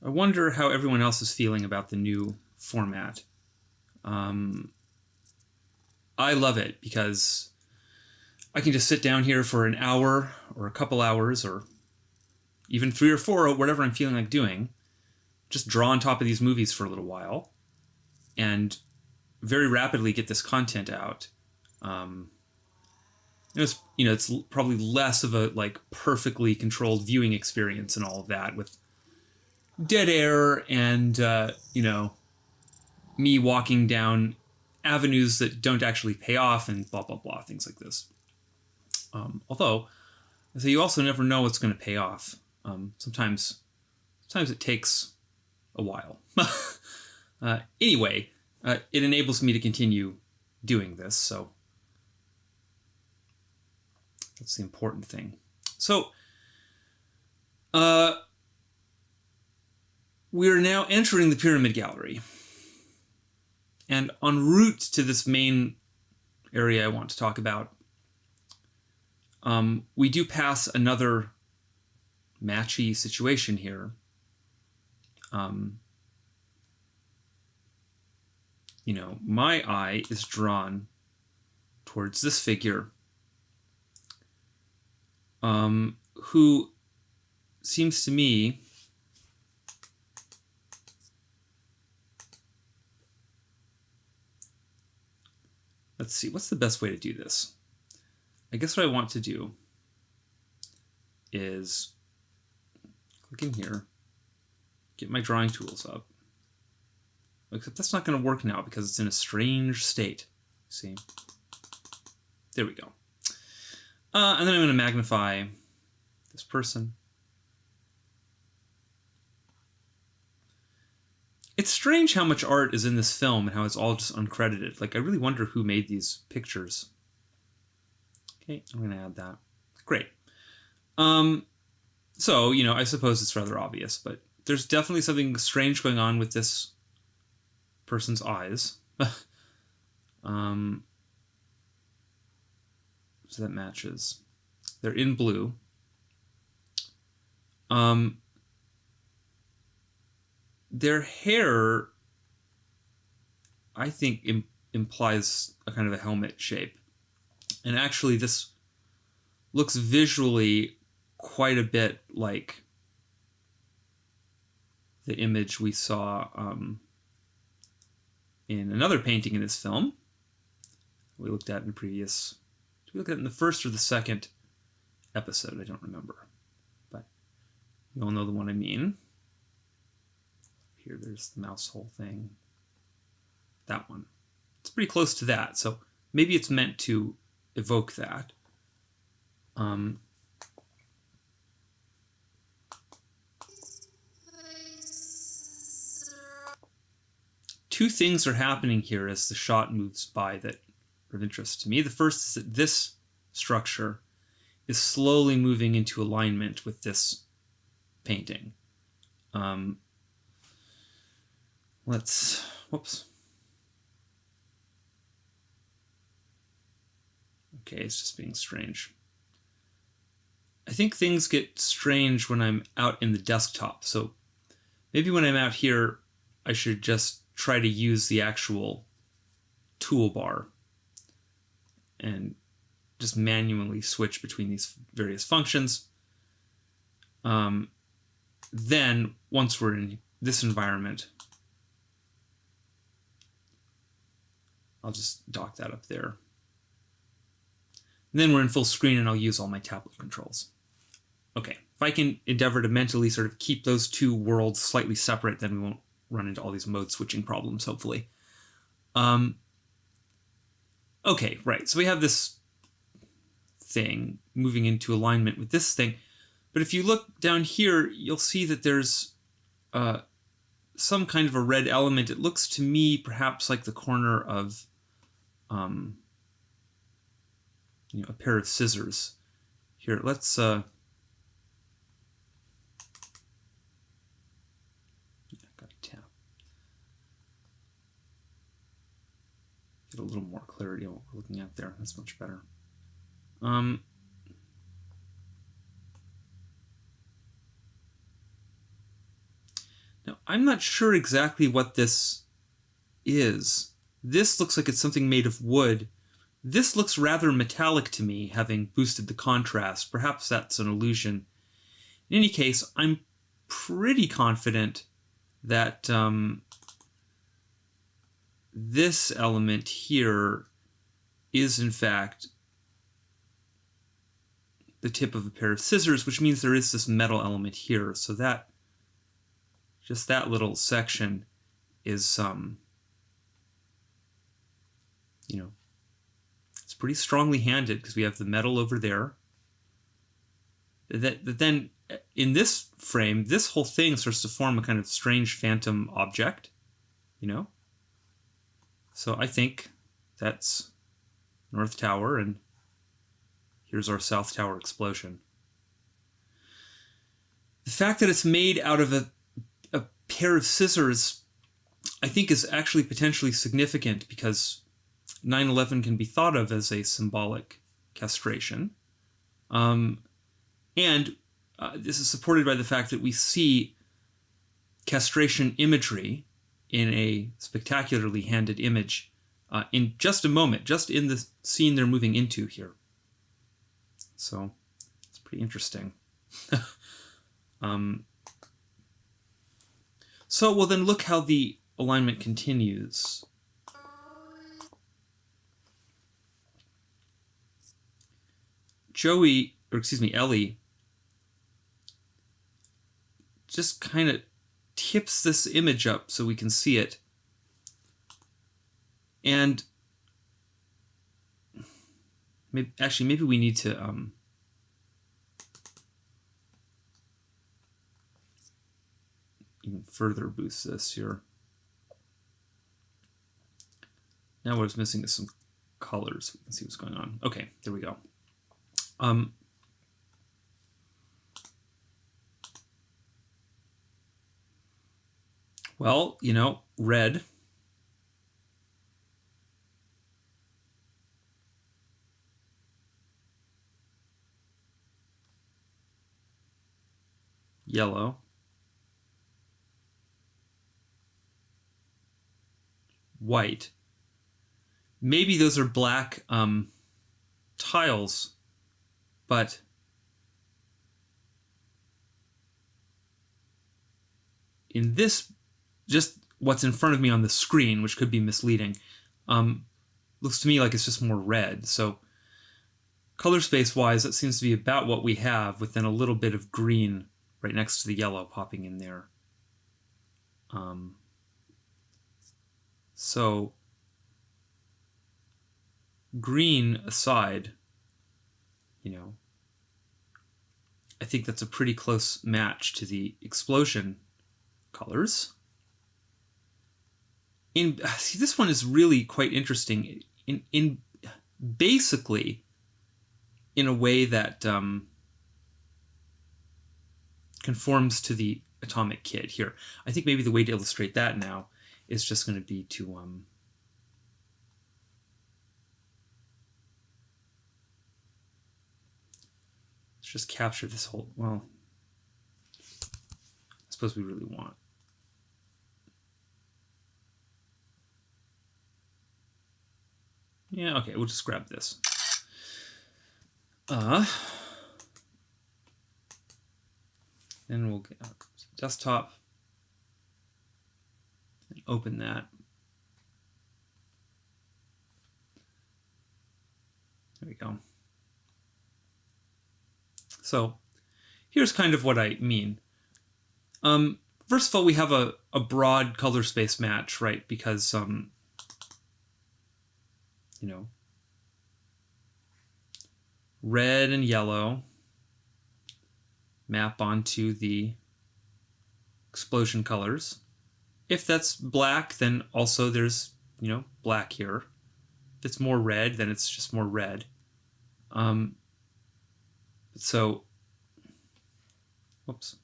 I wonder how everyone else is feeling about the new format. I love it because I can just sit down here for an hour or a couple hours or even 3 or 4 or whatever I'm feeling like doing, just draw on top of these movies for a little while and very rapidly get this content out. It's probably less of a like perfectly controlled viewing experience and all of that with dead air and me walking down avenues that don't actually pay off and blah blah blah, things like this. Although, so you also never know what's going to pay off. Sometimes it takes a while. Anyway, it enables me to continue doing this, so that's the important thing. So, we are now entering the Pyramid Gallery. And en route to this main area I want to talk about, we do pass another matchy situation here. My eye is drawn towards this figure, who seems to me let's see, what's the best way to do this? I guess what I want to do is click in here, get my drawing tools up. Except that's not going to work now because it's in a strange state. See? There we go. And then I'm going to magnify this person. It's strange how much art is in this film and how it's all just uncredited. Like, I really wonder who made these pictures. Okay, I'm going to add that. Great. So, I suppose it's rather obvious, but there's definitely something strange going on with this person's eyes. So that matches. They're in blue. Their hair, I think, implies a kind of a helmet shape. And actually, this looks visually quite a bit like the image we saw in another painting in this film. We looked at in previous... Did we look at it in the first or the second episode? I don't remember. But you all know the one I mean. Here, there's the mouse hole thing. That one. It's pretty close to that, so maybe it's meant to evoke that. Two things are happening here as the shot moves by that are of interest to me. The first is that this structure is slowly moving into alignment with this painting. Whoops. Okay, it's just being strange. I think things get strange when I'm out in the desktop, so maybe when I'm out here, I should just try to use the actual toolbar and just manually switch between these various functions. Then, once we're in this environment, I'll just dock that up there. And then we're in full screen and I'll use all my tablet controls. Okay, if I can endeavor to mentally sort of keep those two worlds slightly separate, then we won't run into all these mode switching problems, hopefully. Okay, right, so we have this thing moving into alignment with this thing. But if you look down here, you'll see that there's some kind of a red element. It looks to me perhaps like the corner of a pair of scissors. Here, let's got to tap. Get a little more clarity on what we're looking at there. That's much better. I'm not sure exactly what this is. This looks like it's something made of wood. This looks rather metallic to me, having boosted the contrast. Perhaps that's an illusion. In any case, I'm pretty confident that this element here is, in fact, the tip of a pair of scissors, which means there is this metal element here. So that, just that little section is, you know, it's pretty strongly handed because we have the metal over there. That then, in this frame, this whole thing starts to form a kind of strange phantom object, you know? So I think that's North Tower, and here's our South Tower explosion. The fact that it's made out of a pair of scissors, I think, is actually potentially significant because 9/11 can be thought of as a symbolic castration. And this is supported by the fact that we see castration imagery in a spectacularly handed image in just a moment, just in the scene they're moving into here. So it's pretty interesting. So, well, then look how the alignment continues. Ellie just kind of tips this image up so we can see it. And maybe we need to even further boost this here. Now what it's missing is some colors. We can see what's going on. Okay, there we go. Well, you know, red. Yellow. White. Maybe those are black tiles, but in this, just what's in front of me on the screen, which could be misleading, looks to me like it's just more red. So color space wise, that seems to be about what we have, with then a little bit of green right next to the yellow popping in there. So green aside, you know, I think that's a pretty close match to the explosion colors. See, this one is really quite interesting in basically in a way that conforms to the atomic kid here. I think maybe the way to illustrate that now is just going to be to let's just capture this whole, well, I suppose we really want. Yeah, okay, we'll just grab this. Then we'll get desktop and open that. There we go. So here's kind of what I mean. First of all, we have a broad color space match, right? Because, you know, red and yellow map onto the explosion colors. If that's black, then also there's, you know, black here. If it's more red, then it's just more red. So, whoops,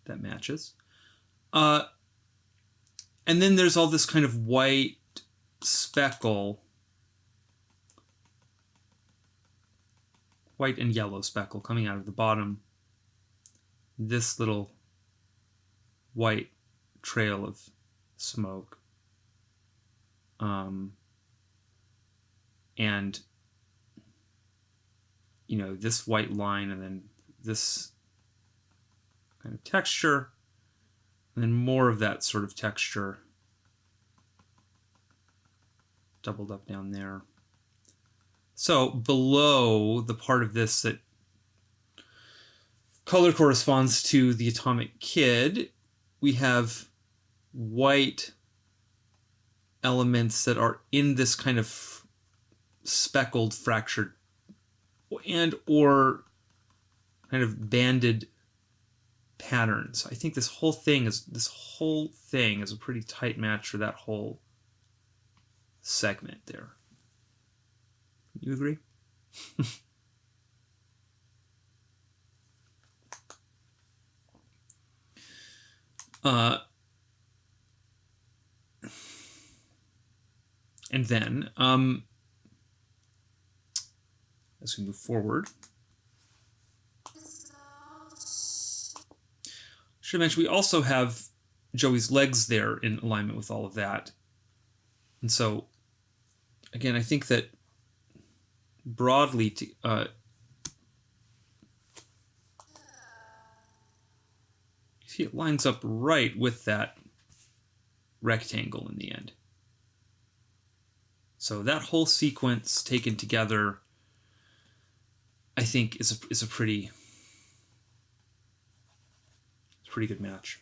that matches. And then there's all this kind of white speckle, white and yellow speckle coming out of the bottom. This little white trail of smoke. And, you know, this white line and then this kind of texture, and then more of that sort of texture doubled up down there. So below the part of this that color corresponds to the atomic kid, we have white elements that are in this kind of speckled, fractured, and or kind of banded patterns. I think this whole thing is a pretty tight match for that whole segment there. You agree? And then, as we move forward, should mention we also have Joey's legs there in alignment with all of that. And so, again, I think that broadly, see, it lines up right with that rectangle in the end. So that whole sequence taken together, I think, is a pretty good match.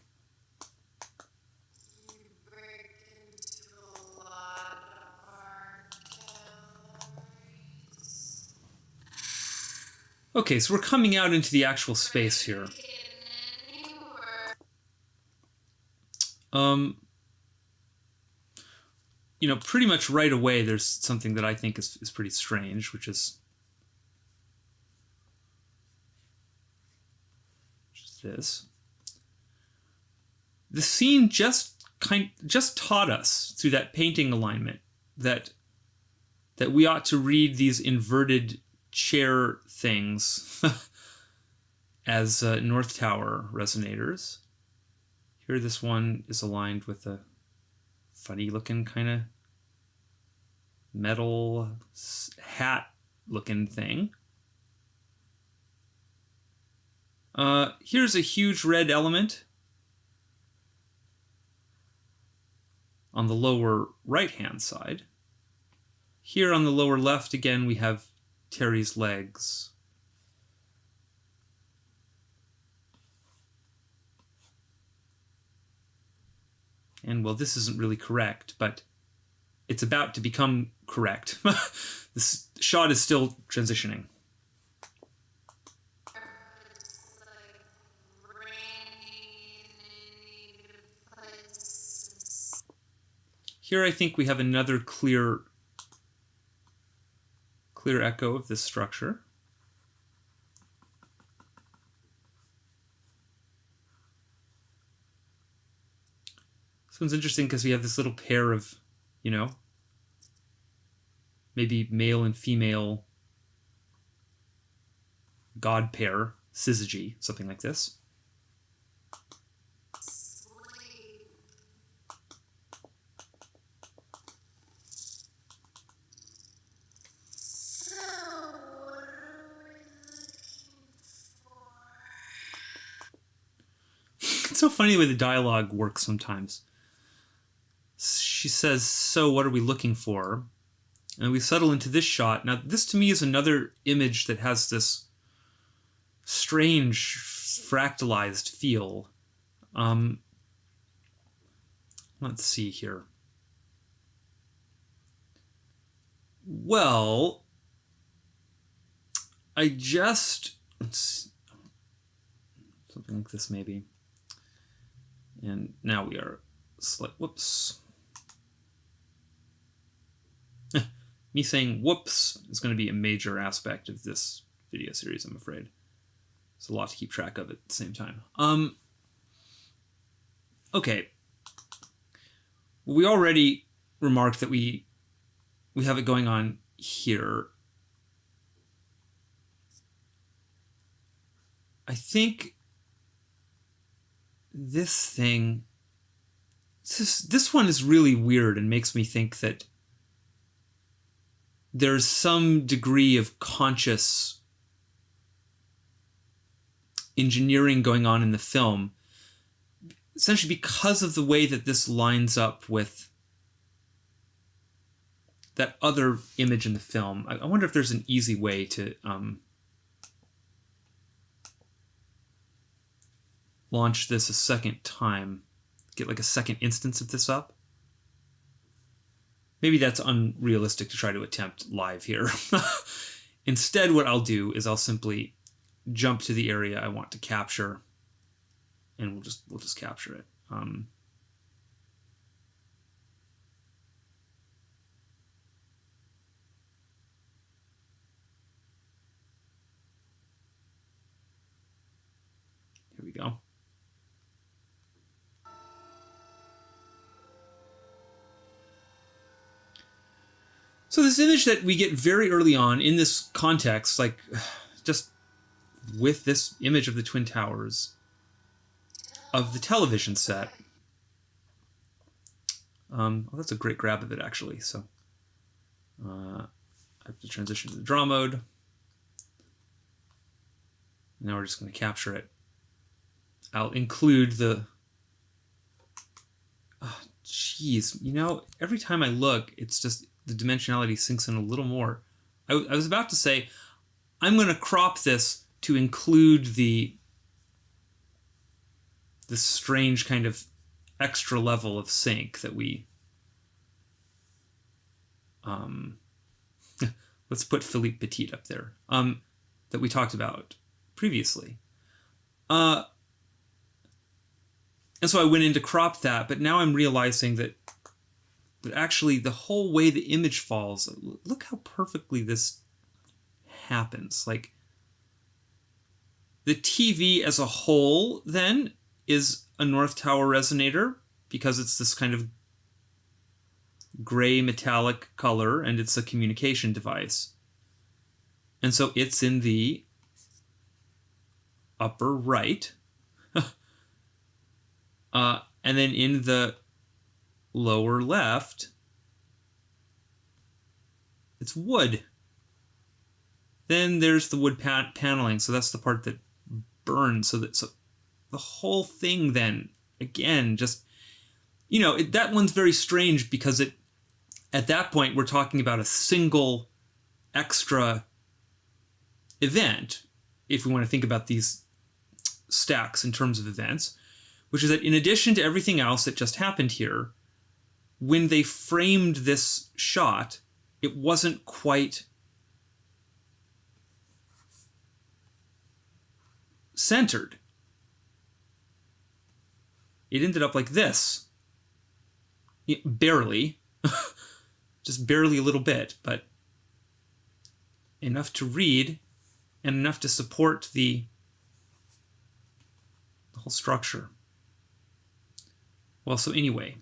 Okay, so we're coming out into the actual space here. You know, pretty much right away, there's something that I think is pretty strange, which is this. The scene just taught us through that painting alignment that we ought to read these inverted chair things as North Tower resonators. Here, this one is aligned with a funny-looking kind of metal hat-looking thing. Here's a huge red element on the lower right-hand side. Here on the lower left, again, we have Terry's legs. And, well, this isn't really correct, but it's about to become correct. This shot is still transitioning. Here I think we have another clear echo of this structure. This one's interesting because we have this little pair of, you know, maybe male and female god pair, syzygy, something like this. It's so funny the way the dialogue works sometimes. She says, "So what are we looking for?" And we settle into this shot. Now, this to me is another image that has this strange fractalized feel. Let's see here. Well, let's see, something like this maybe. And now we are whoops. Me saying whoops is going to be a major aspect of this video series, I'm afraid. There's a lot to keep track of at the same time. Okay. We already remarked that we have it going on here. I think this thing, this one is really weird and makes me think that there's some degree of conscious engineering going on in the film, essentially because of the way that this lines up with that other image in the film. I wonder if there's an easy way to launch this a second time, get like a second instance of this up. Maybe that's unrealistic to try to attempt live here. Instead, what I'll do is I'll simply jump to the area I want to capture, and we'll just capture it. Here we go. So this image that we get very early on in this context, like just with this image of the Twin Towers, of the television set. Well, that's a great grab of it, actually. So I have to transition to the draw mode. Now we're just going to capture it. I'll include the... Oh, jeez. You know, every time I look, it's just the dimensionality sinks in a little more. I was about to say, I'm going to crop this to include this strange kind of extra level of sync that we... let's put Philippe Petit up there, that we talked about previously. And so I went in to crop that, but now I'm realizing that actually the whole way the image falls, look how perfectly this happens. Like, the TV as a whole, then, is a North Tower resonator, because it's this kind of gray metallic color, and it's a communication device. And so it's in the upper right. And then in the lower left, it's wood. Then there's the wood paneling, so that's the part that burns. So the whole thing then, again, just, you know, that one's very strange because at that point we're talking about a single extra event, if we want to think about these stacks in terms of events, which is that in addition to everything else that just happened here, when they framed this shot, it wasn't quite centered. It ended up like this. Barely. Just barely a little bit, but enough to read and enough to support the whole structure. Well, so anyway,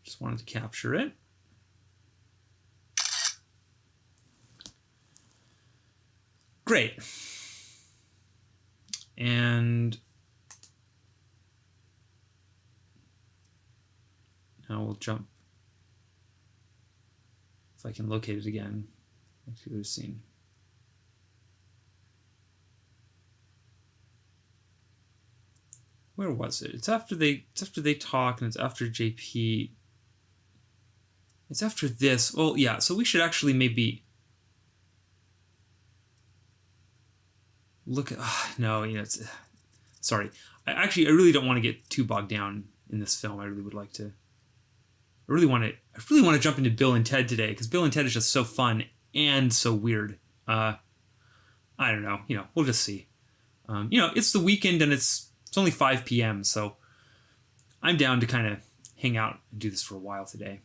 just wanted to capture it. Great. And now we'll jump, if I can locate it again, to the scene. Where was it? It's after they talk, and it's after JP. It's after this. Well, yeah, so we should actually maybe look at... no, you know, it's... Sorry. I really don't want to get too bogged down in this film. I really would like to... I really want to jump into Bill and Ted today, because Bill and Ted is just so fun and so weird. I don't know. You know, we'll just see. You know, it's the weekend, and it's only 5 p.m., so I'm down to kind of hang out and do this for a while today.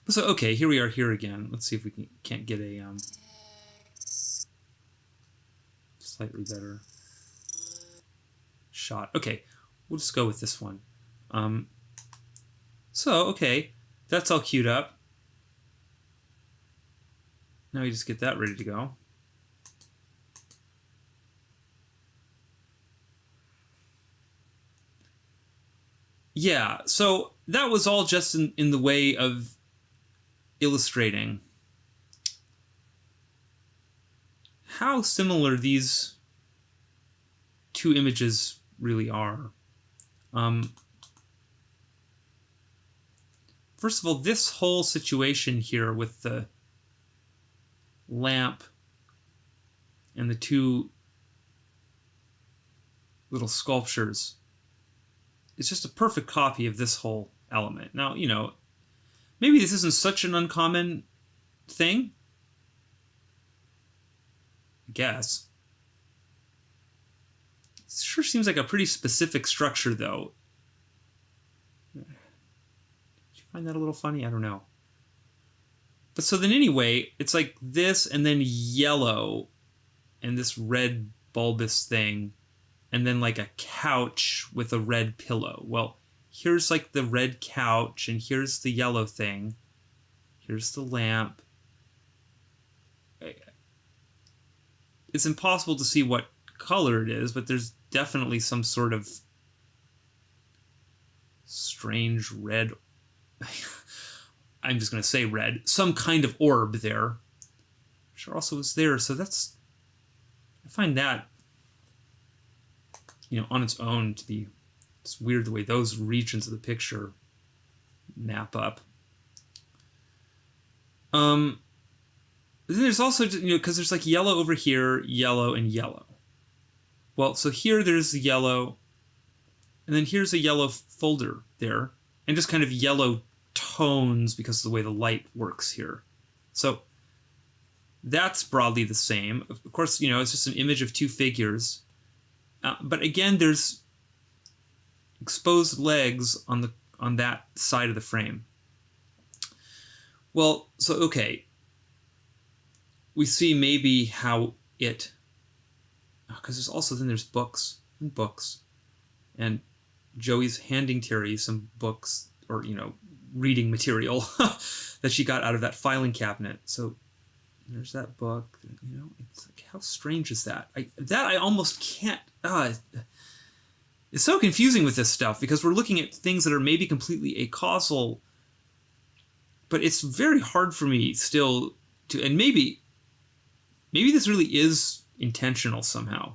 So, okay, here we are here again. Let's see if we can't get a slightly better shot. Okay, we'll just go with this one. So, okay, that's all queued up. Now we just get that ready to go. Yeah, so that was all just in the way of illustrating how similar these two images really are. First of all, this whole situation here with the lamp and the two little sculptures is just a perfect copy of this whole element. Now, maybe this isn't such an uncommon thing, I guess. It sure seems like a pretty specific structure, though. Did you find that a little funny? I don't know. But so then anyway, it's like this and then yellow and this red bulbous thing and then like a couch with a red pillow. Well, here's like the red couch and here's the yellow thing. Here's the lamp. It's impossible to see what color it is, but there's definitely some sort of strange red. I'm just going to say red. Some kind of orb there. Which also is there. So I find that, on its own to be, it's weird the way those regions of the picture map up. Then there's also, because there's like yellow over here, yellow and yellow. Well, so here there's the yellow, and then here's a yellow folder there, and just kind of yellow tones because of the way the light works here. So that's broadly the same. Of course, it's just an image of two figures. But again, there's exposed legs on that side of the frame. Well, so okay. We see maybe how because there's books and books, and Joey's handing Terry some books or reading material that she got out of that filing cabinet. So there's that book. It's like, how strange is that? I almost can't. It's so confusing with this stuff because we're looking at things that are maybe completely acausal, but it's very hard for me still to. And maybe this really is intentional somehow.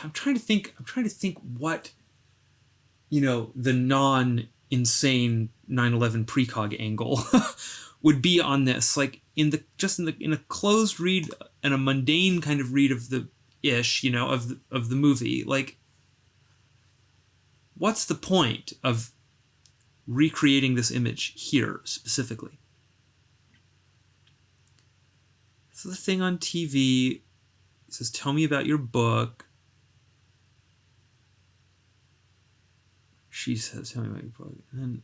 I'm trying to think what, the non-insane 9/11 precog angle would be on this. Like in a closed read and a mundane kind of read of the ish, of the movie. Like, what's the point of recreating this image here specifically? So the thing on TV says, "Tell me about your book." She says, "Tell me about your book." And then,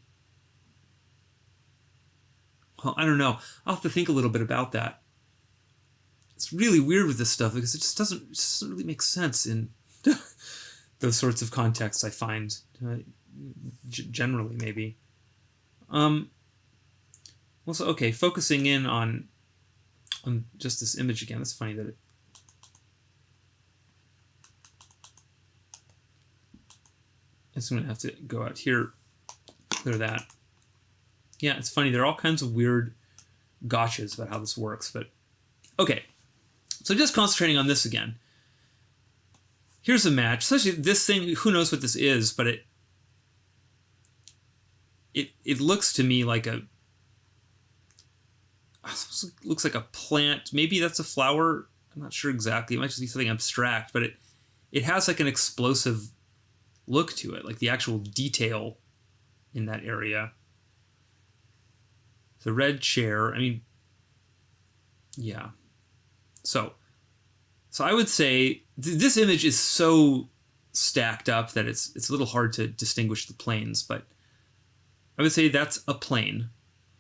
well, I don't know. I'll have to think a little bit about that. It's really weird with this stuff because it just doesn't really make sense in those sorts of contexts, I find. Generally, maybe. Well, so, okay, focusing in on just this image again. It's funny that it... I'm just going to have to go out here, clear that. Yeah, it's funny. There are all kinds of weird gotchas about how this works, but okay. So just concentrating on this again. Here's a match. Especially this thing, who knows what this is, but it looks to me like looks like a plant. Maybe that's a flower. I'm not sure exactly. It might just be something abstract, but it has like an explosive look to it, like the actual detail in that area. The red chair, yeah. So I would say this image is so stacked up that it's a little hard to distinguish the planes, but I would say that's a plane,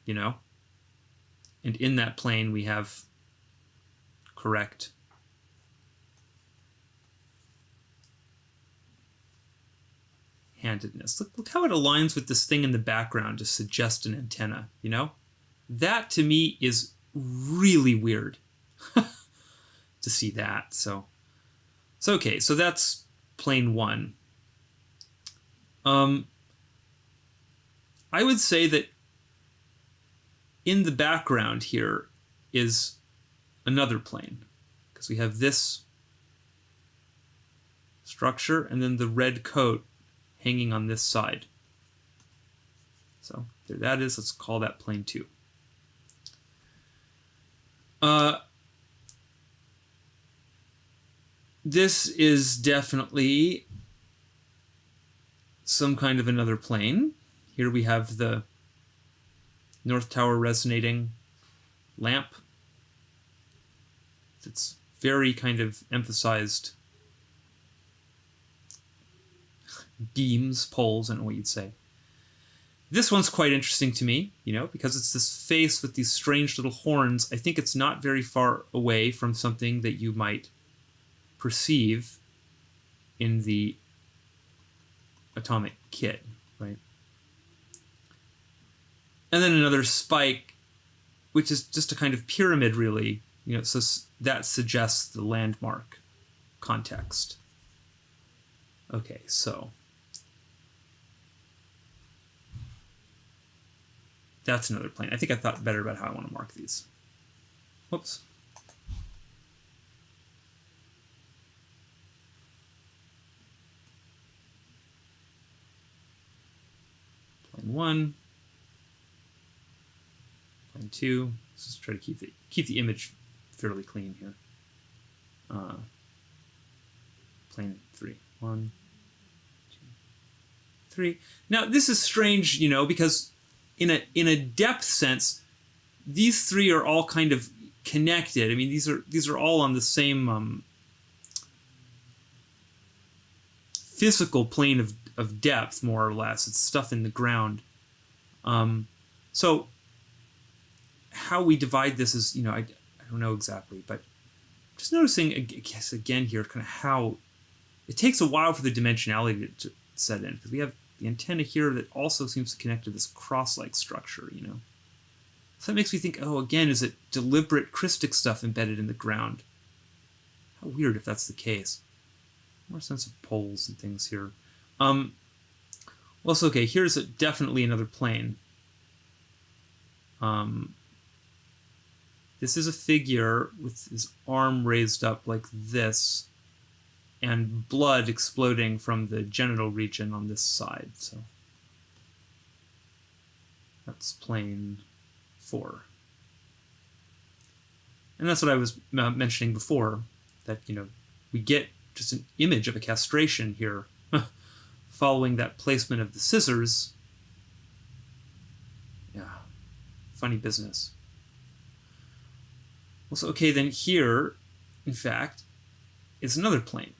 and in that plane we have correct handedness. Look how it aligns with this thing in the background to suggest an antenna, That to me is really weird to see that. So okay, so that's plane one. I would say that in the background here is another plane, because we have this structure and then the red coat hanging on this side. So there that is. Let's call that plane 2. This is definitely some kind of another plane. Here we have the North Tower resonating lamp. It's very kind of emphasized beams, poles, I don't know what you'd say. This one's quite interesting to me, because it's this face with these strange little horns. I think it's not very far away from something that you might perceive in the atomic kit, right? And then another spike, which is just a kind of pyramid, really. So that suggests the landmark context. Okay, so that's another plane. I think I thought better about how I want to mark these. Whoops. Plane 1. Plane 2. Let's just try to keep the image fairly clean here. Plane 3. 1, 2, 3. Now this is strange, because in a depth sense, these 3 are all kind of connected. I mean, these are all on the same physical plane of depth, more or less. It's stuff in the ground. So how we divide this is, I don't know exactly, but just noticing, I guess, again here, kind of how it takes a while for the dimensionality to set in, because we have the antenna here that also seems to connect to this cross-like structure, So that makes me think, again, is it deliberate Christic stuff embedded in the ground? How weird if that's the case. More sense of poles and things here. Also, okay, here's definitely another plane. This is a figure with his arm raised up like this, and blood exploding from the genital region on this side. So that's plane 4. And that's what I was mentioning before, that, we get just an image of a castration here following that placement of the scissors. Yeah, funny business. Well, so, okay, then here, in fact, is another plane.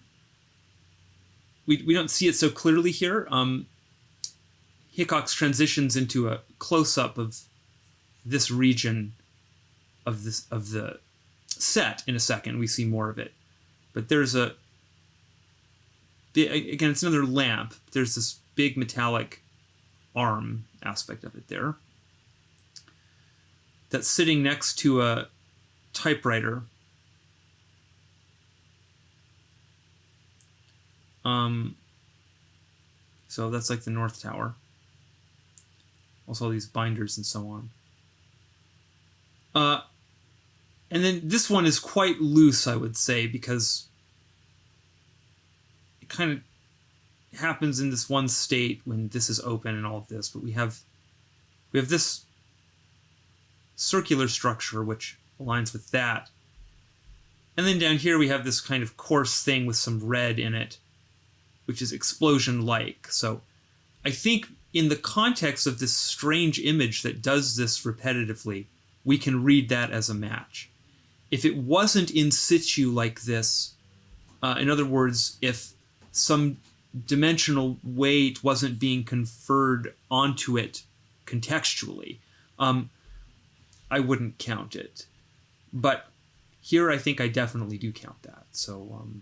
We don't see it so clearly here. Hickox transitions into a close-up of this region of the set in a second. We see more of it. But there's again, it's another lamp. There's this big metallic arm aspect of it there that's sitting next to a typewriter. So that's like the North Tower. Also all these binders and so on. And then this one is quite loose, I would say, because it kind of happens in this one state when this is open and all of this, but we have this circular structure which aligns with that. And then down here we have this kind of coarse thing with some red in it, which is explosion-like. So I think in the context of this strange image that does this repetitively, we can read that as a match. If it wasn't in situ like this, in other words, if some dimensional weight wasn't being conferred onto it contextually, I wouldn't count it. But here I think I definitely do count that. So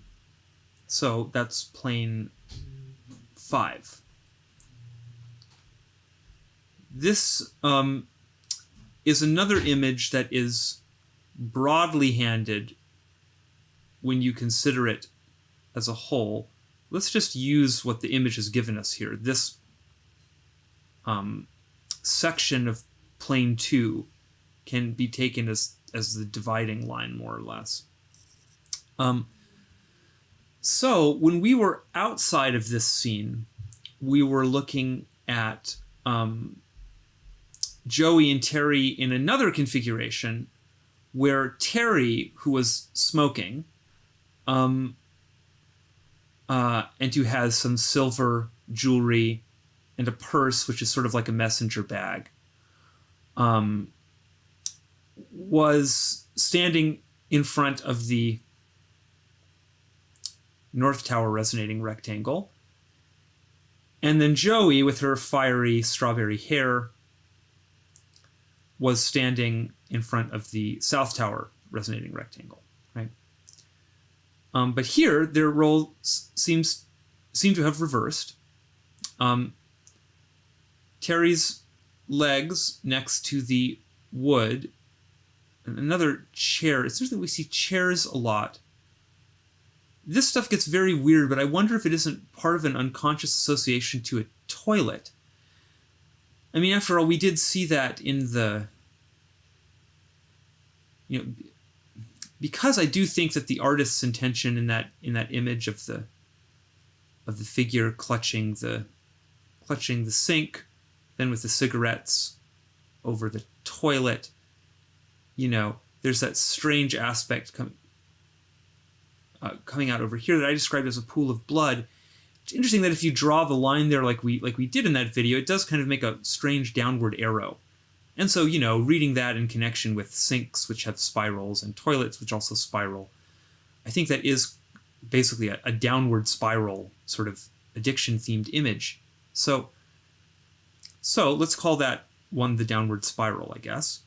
that's plane 5. This is another image that is broadly handed when you consider it as a whole. let's just use what the image has given us here. This section of plane 2 can be taken as the dividing line, more or less. So when we were outside of this scene, we were looking at Joey and Terry in another configuration where Terry, who was smoking, and who has some silver jewelry and a purse, which is sort of like a messenger bag, was standing in front of the North Tower resonating rectangle. And then Joey, with her fiery strawberry hair, was standing in front of the South Tower resonating rectangle, right? But here, their roles seem to have reversed. Terry's legs next to the wood, and another chair. It's interesting that we see chairs a lot. This stuff gets very weird, but I wonder if it isn't part of an unconscious association to a toilet. I mean, after all, we did see that in the, because I do think that the artist's intention in that image of the figure clutching the sink, then with the cigarettes over the toilet, there's that strange aspect coming out over here that I described as a pool of blood. It's interesting that if you draw the line there like we did in that video, it does kind of make a strange downward arrow. And so, reading that in connection with sinks, which have spirals, and toilets, which also spiral, I think that is basically a downward spiral sort of addiction-themed image. So let's call that one the downward spiral, I guess.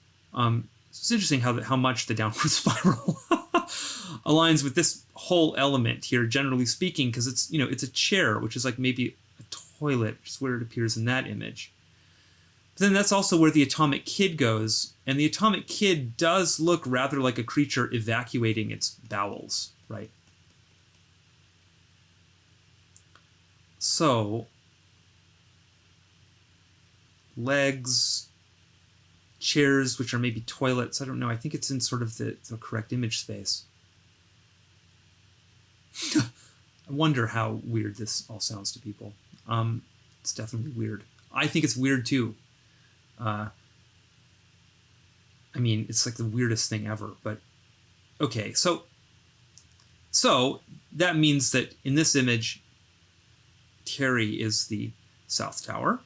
It's interesting how much the downward spiral aligns with this whole element here, generally speaking, because it's it's a chair, which is like maybe a toilet, which is where it appears in that image. But then that's also where the Atomic Kid goes, and the Atomic Kid does look rather like a creature evacuating its bowels, right? So, legs, chairs, which are maybe toilets. I don't know. I think it's in sort of the correct image space. I wonder how weird this all sounds to people. It's definitely weird. I think it's weird too. I mean, it's like the weirdest thing ever. But okay, so that means that in this image, Terry is the South Tower.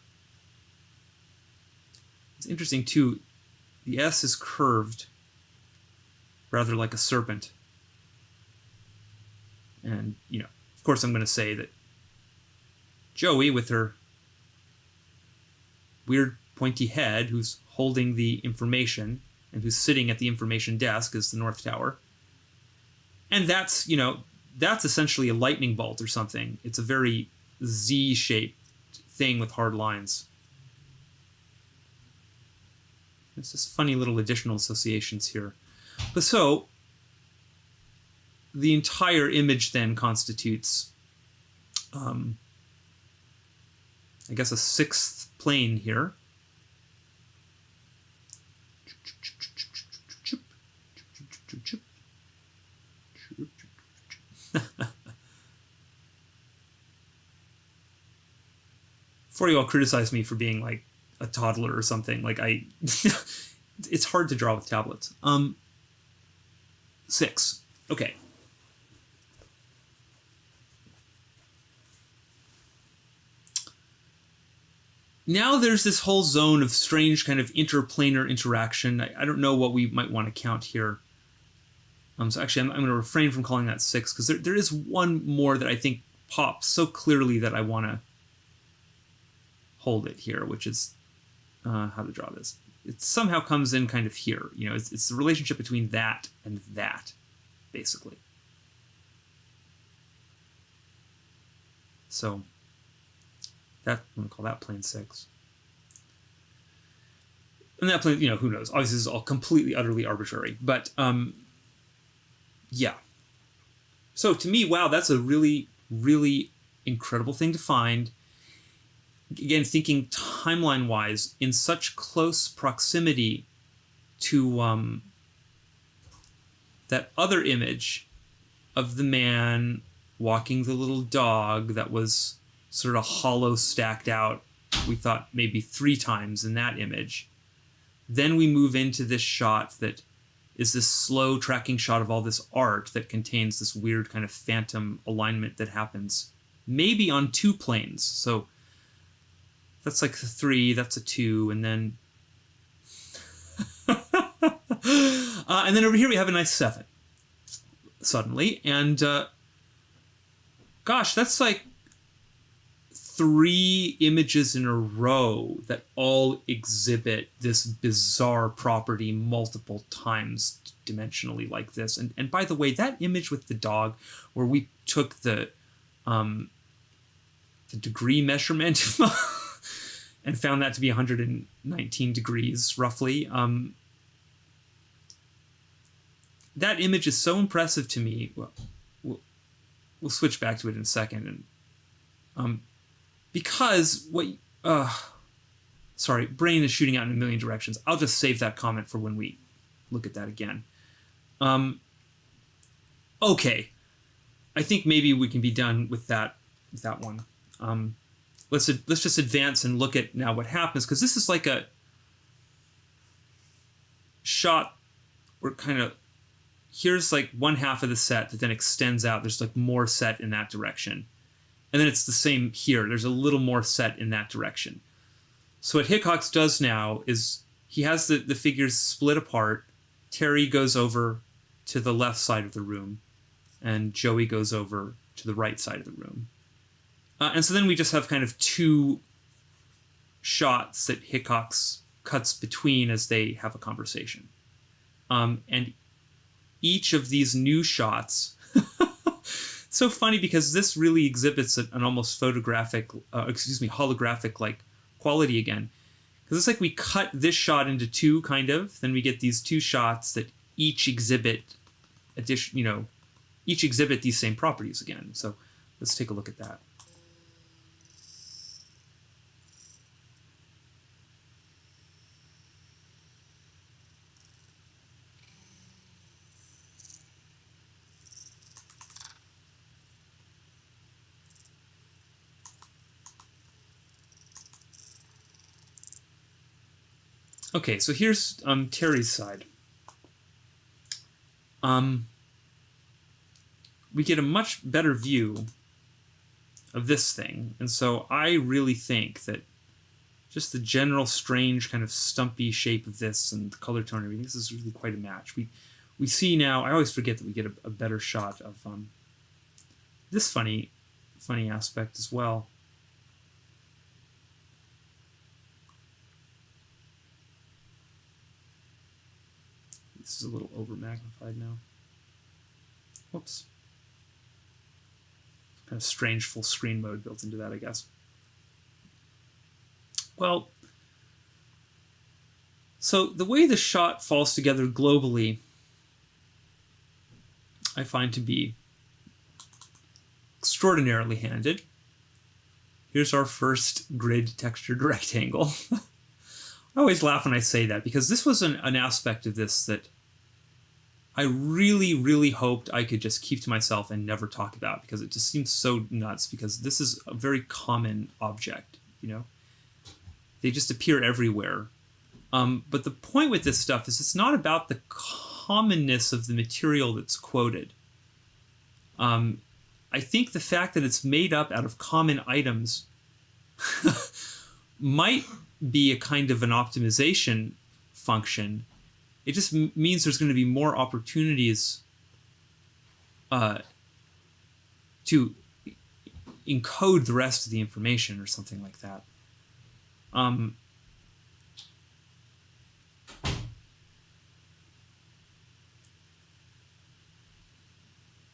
It's interesting too. The S is curved, rather like a serpent. And, of course I'm going to say that Joey, with her weird pointy head, who's holding the information and who's sitting at the information desk, is the North Tower. And that's, that's essentially a lightning bolt or something. It's a very Z-shaped thing with hard lines. There's just funny little additional associations here. But so, the entire image then constitutes, I guess, a sixth plane here. Before you all criticize me for being like a toddler or something, like it's hard to draw with tablets. 6. Okay. Now there's this whole zone of strange kind of interplanar interaction. I don't know what we might want to count here. So actually, I'm going to refrain from calling that 6, because there is one more that I think pops so clearly that I want to hold it here, which is how to draw this. It somehow comes in kind of here. It's the relationship between that and that, basically. So that, I'm going to call that plane 6. And that plane, who knows? Obviously, this is all completely, utterly arbitrary. But, yeah. So to me, wow, that's a really, really incredible thing to find. Again, thinking timeline-wise, in such close proximity to that other image of the man walking the little dog that was sort of hollow stacked out, we thought maybe 3 times in that image. Then we move into this shot that is this slow tracking shot of all this art that contains this weird kind of phantom alignment that happens maybe on 2 planes. So that's like a 3, that's a 2, and then and then over here we have a nice 7 suddenly, and gosh, that's like 3 images in a row that all exhibit this bizarre property multiple times dimensionally like this. And by the way, that image with the dog where we took the degree measurement and found that to be 119 degrees roughly, that image is so impressive to me. Well, we'll switch back to it in a second. And because sorry, brain is shooting out in a million directions. I'll just save that comment for when we look at that again. Okay, I think maybe we can be done with that one. Let's just advance and look at now what happens, because this is like a shot where kind of here's like one half of the set that then extends out. There's like more set in that direction. And then it's the same here. There's a little more set in that direction. So what Hickox does now is he has the figures split apart. Terry goes over to the left side of the room, and Joey goes over to the right side of the room. And so then we just have kind of 2 shots that Hickox cuts between as they have a conversation. And each of these new shots... So funny because this really exhibits an almost holographic like quality again. Because it's like we cut this shot into 2 kind of, then we get these 2 shots that each exhibit these same properties again. So let's take a look at that. Okay, so here's Terry's side. We get a much better view of this thing, and so I really think that just the general strange kind of stumpy shape of this and the color tone and everything, this is really quite a match. We see now, I always forget that we get a better shot of this funny aspect as well. This is a little over magnified now. Whoops. Kind of strange full screen mode built into that, I guess. Well, so the way the shot falls together globally, I find to be extraordinarily handed. Here's our first grid textured rectangle. I always laugh when I say that, because this was an aspect of this that I really, really hoped I could just keep to myself and never talk about, because it just seems so nuts, because this is a very common object, you know? They just appear everywhere. But the point with this stuff is it's not about the commonness of the material that's quoted. I think the fact that it's made up out of common items might be a kind of an optimization function. It just means there's going to be more opportunities to encode the rest of the information or something like that.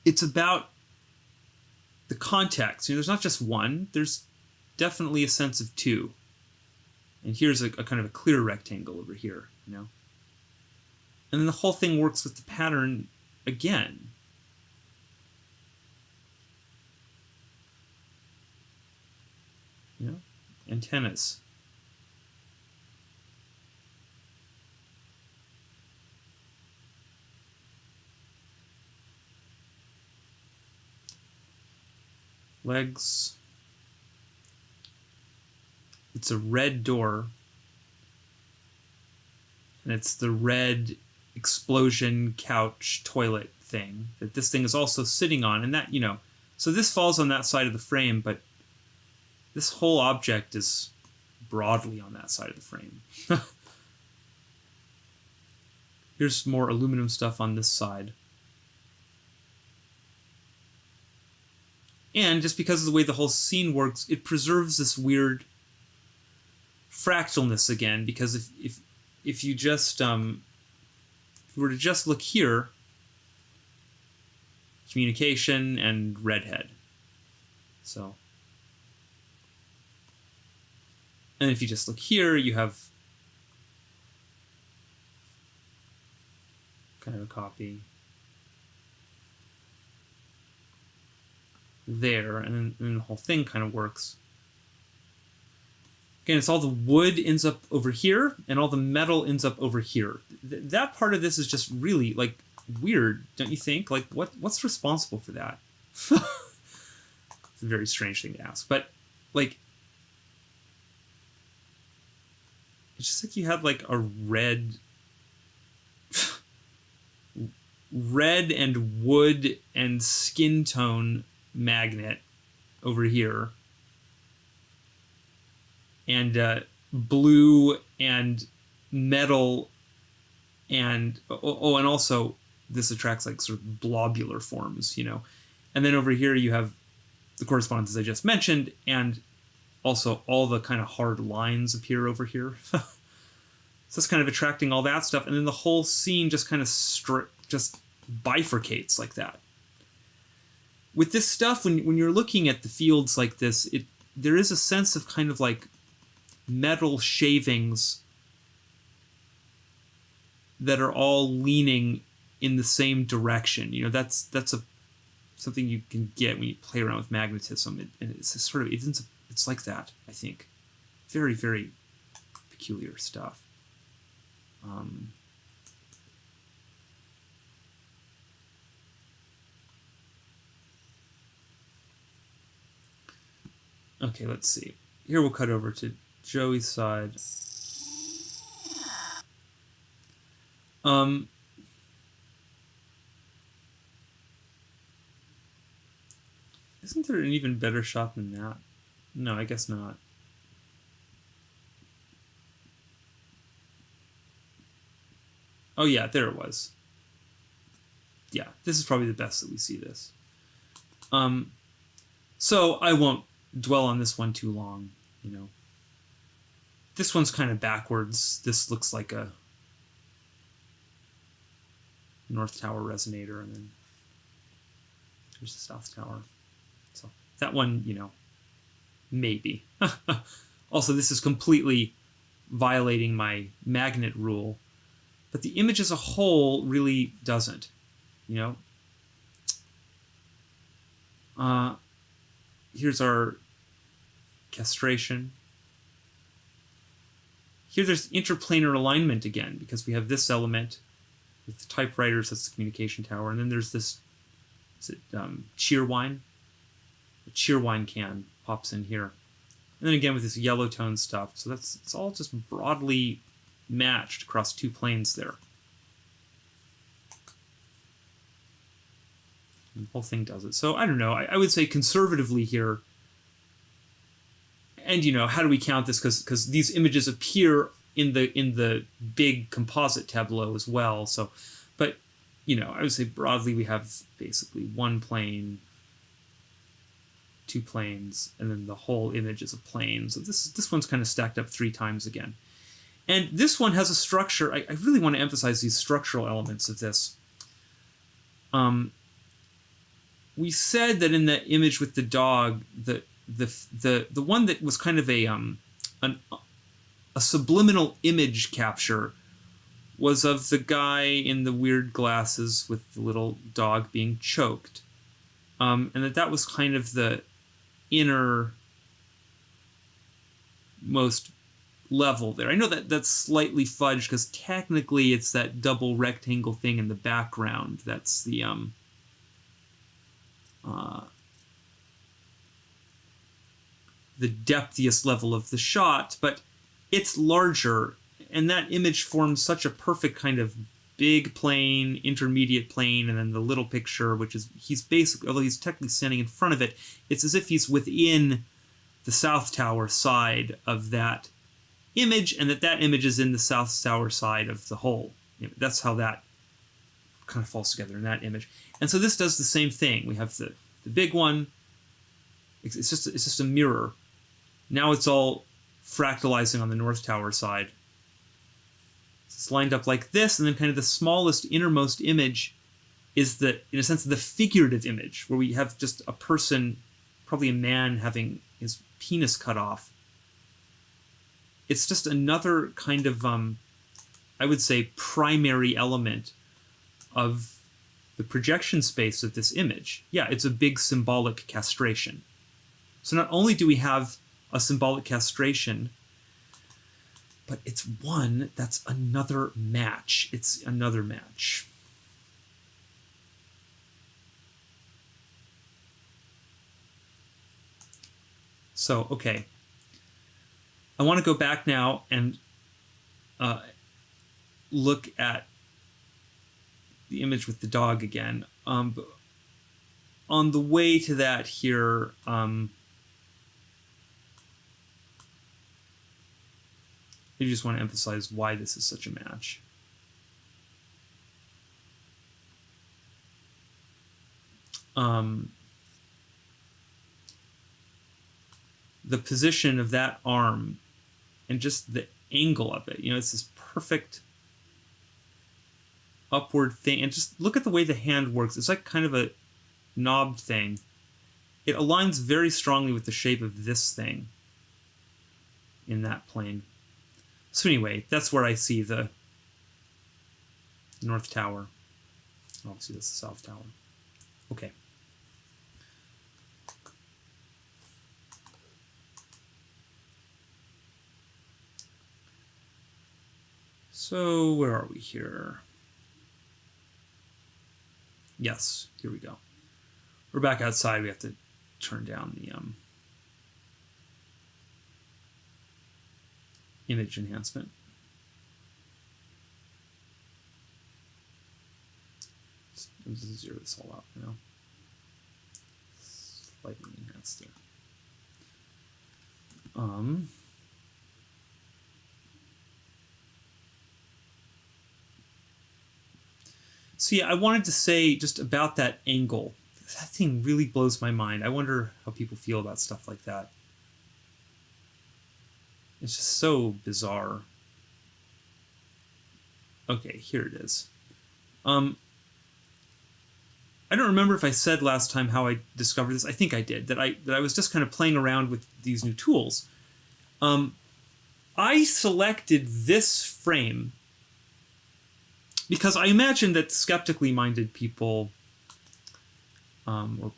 It's about the context. You know, there's not just one. There's definitely a sense of 2. And here's a kind of a clear rectangle over here, you know. And then the whole thing works with the pattern again. antennas. Legs. It's a red door. And it's the red explosion couch toilet thing that this thing is also sitting on. And that, so this falls on that side of the frame, but this whole object is broadly on that side of the frame. Here's more aluminum stuff on this side. And just because of the way the whole scene works, it preserves this weird fractalness again, because if you just if you were to just look here, communication and redhead. So, and if you just look here, you have kind of a copy there, and then the whole thing kind of works. Again, it's all the wood ends up over here, and all the metal ends up over here. That part of this is just really, like, weird, don't you think? Like, what's responsible for that? It's a very strange thing to ask. But, like, it's just like you have, like, a red and wood and skin tone magnet over here, and blue and metal, and and also this attracts like sort of blobular forms, and then over here you have the correspondence I just mentioned, and also all the kind of hard lines appear over here. So it's kind of attracting all that stuff, and then the whole scene just kind of just bifurcates like that. With this stuff, when you're looking at the fields like this, there is a sense of kind of like metal shavings that are all leaning in the same direction. That's something you can get when you play around with magnetism. And it's a sort of it's like that, I think. Very, very peculiar stuff. Okay, let's see. Here we'll cut over to Joey's side. Isn't there an even better shot than that? No, I guess not. Oh yeah, there it was. Yeah, this is probably the best that we see this. So I won't dwell on this one too long, This one's kind of backwards. This looks like a North Tower resonator, and then there's the South Tower. So that one, maybe. Also, this is completely violating my magnet rule, but the image as a whole really doesn't, Here's our castration. Here there's interplanar alignment again, because we have this element with the typewriters, that's the communication tower, and then there's this, cheerwine? The cheerwine can pops in here. And then again with this yellow tone stuff. So it's all just broadly matched across two planes there. And the whole thing does it. So I don't know. I would say conservatively here, and how do we count this? Because these images appear in the big composite tableau as well. So, but I would say broadly we have basically one plane, two planes, and then the whole image is a plane. So this one's kind of stacked up 3 times again. And this one has a structure. I really want to emphasize these structural elements of this. We said that in the image with the dog, the one that was kind of a subliminal image capture was of the guy in the weird glasses with the little dog being choked, and that was kind of the inner most level there. I know that that's slightly fudged because technically it's that double rectangle thing in the background. That's the depthiest level of the shot, but it's larger, and that image forms such a perfect kind of big plane, intermediate plane, and then the little picture, which is, he's basically, although he's technically standing in front of it, it's as if he's within the South Tower side of that image, and that image is in the South Tower side of the whole. That's how that kind of falls together in that image. And so this does the same thing. We have the big one. It's just a mirror. Now it's all fractalizing on the North Tower side. It's lined up like this, and then kind of the smallest innermost image is in a sense, the figurative image, where we have just a person, probably a man, having his penis cut off. It's just another kind of, I would say, primary element of the projection space of this image. Yeah, it's a big symbolic castration. So not only do we have a symbolic castration, but it's one that's another match. It's another match. So, okay. I want to go back now and look at the image with the dog again. But on the way to that here, I just want to emphasize why this is such a match. The position of that arm and just the angle of it, it's this perfect upward thing. And just look at the way the hand works. It's like kind of a knobbed thing. It aligns very strongly with the shape of this thing in that plane. So anyway, that's where I see the North Tower. Obviously, that's the South Tower. Okay. So where are we here? Yes, here we go. We're back outside. We have to turn down the image enhancement. Let's zero this all out now. Slightly enhanced there. So yeah, I wanted to say just about that angle. That thing really blows my mind. I wonder how people feel about stuff like that. It's just so bizarre. Okay, here it is. I don't remember if I said last time how I discovered this. I think I did. That I was just kind of playing around with these new tools. I selected this frame because I imagine that skeptically minded people, or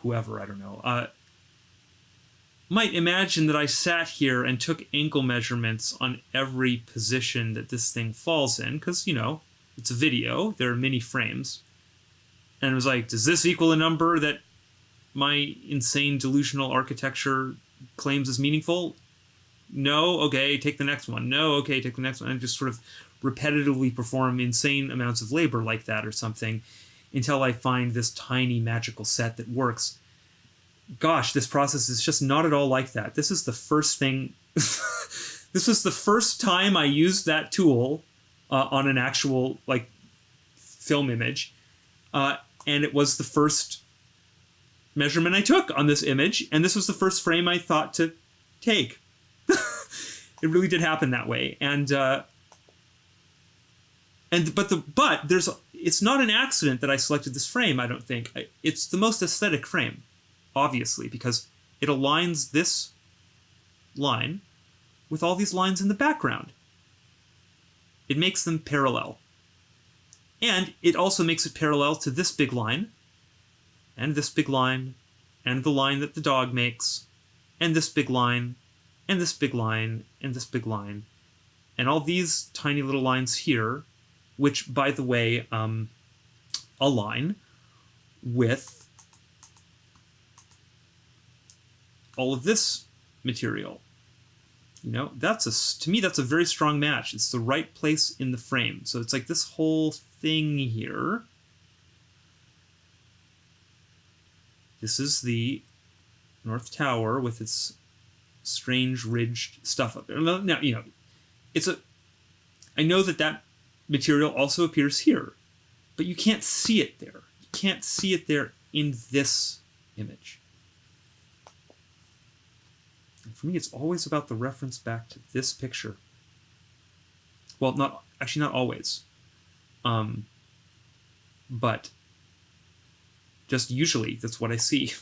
whoever, I don't know, might imagine that I sat here and took ankle measurements on every position that this thing falls in, because, it's a video, there are many frames. And it was like, does this equal a number that my insane delusional architecture claims is meaningful? No, okay, take the next one. No, okay, take the next one. And just sort of repetitively perform insane amounts of labor like that or something until I find this tiny magical set that works. Gosh, this process is just not at all like that. This is the first thing. This was the first time I used that tool on an actual film image, and it was the first measurement I took on this image, and this was the first frame I thought to take. It really did happen that way, but it's not an accident that I selected this frame. I don't think it's the most aesthetic frame. Obviously, because it aligns this line with all these lines in the background. It makes them parallel. And it also makes it parallel to this big line, and this big line, and the line that the dog makes, and this big line, and this big line, and this big line, and all these tiny little lines here, which, by the way, align with all of this material. You know, to me, that's a very strong match. It's the right place in the frame. So it's like this whole thing here. This is the North Tower with its strange ridged stuff up there. Now, you know, I know that material also appears here, but you can't see it there. You can't see it there in this image. And for me, it's always about the reference back to this picture. Well, not always. But just usually, that's what I see.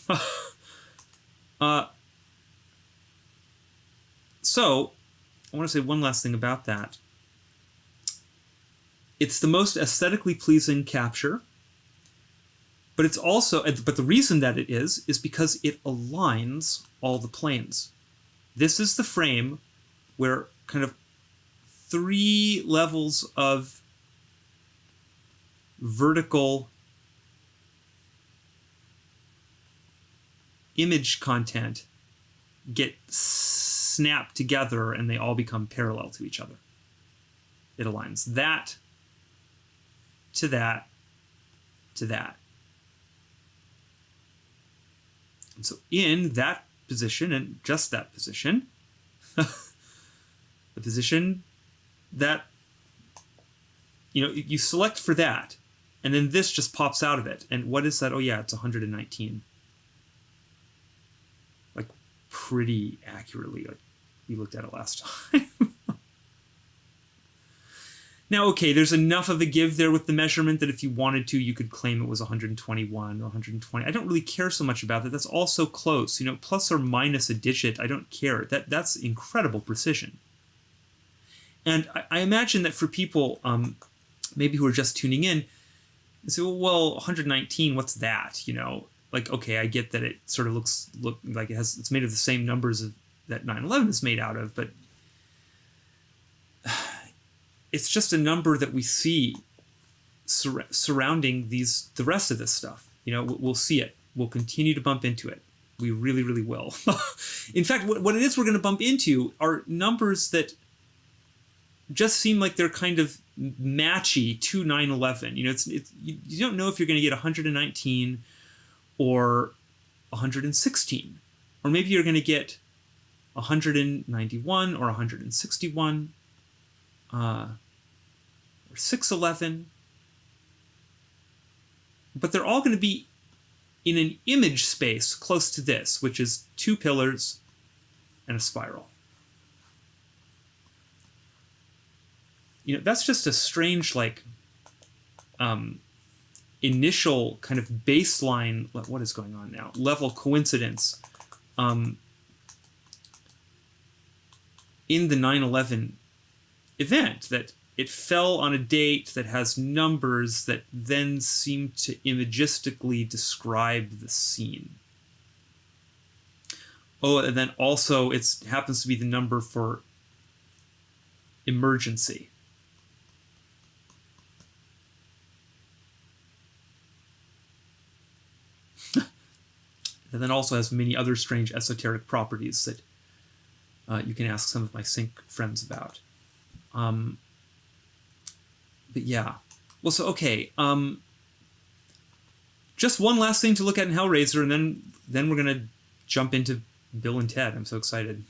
So, I want to say one last thing about that. It's the most aesthetically pleasing capture, but it's also, but the reason that it is because it aligns all the planes. This is the frame where kind of 3 levels of vertical image content get snapped together and they all become parallel to each other. It aligns that to that to that. And so in that position, and just that position, the position that, you know, you select for that, and then this just pops out of it. And what is that? Oh yeah, it's 119. Like pretty accurately, like we looked at it last time. Now, okay, there's enough of a give there with the measurement that if you wanted to, you could claim it was 121 or 120. I don't really care so much about that. That's all so close. You know, plus or minus a digit, I don't care. That's incredible precision. And I imagine that for people maybe who are just tuning in, they say, well, 119, what's that? You know, like, okay, I get that it sort of looks like it's made of the same numbers that 9/11 is made out of, but it's just a number that we see surrounding the rest of this stuff. You know, we'll see it. We'll continue to bump into it. We really, really will. In fact, what it is we're going to bump into are numbers that just seem like they're kind of matchy to 9/11. You know, you don't know if you're going to get 119 or 116, or maybe you're going to get 191 or 161. Or 611, but they're all going to be in an image space close to this, which is 2 pillars and a spiral. You know, that's just a strange, like, initial kind of baseline, what is going on now, level coincidence in the 9/11 event, that it fell on a date that has numbers that then seem to imagistically describe the scene. Oh, and then also it happens to be the number for emergency. And then also has many other strange esoteric properties that you can ask some of my sync friends about. But yeah. Well, so, okay. Just one last thing to look at in Hellraiser, and then we're going to jump into Bill and Ted. I'm so excited.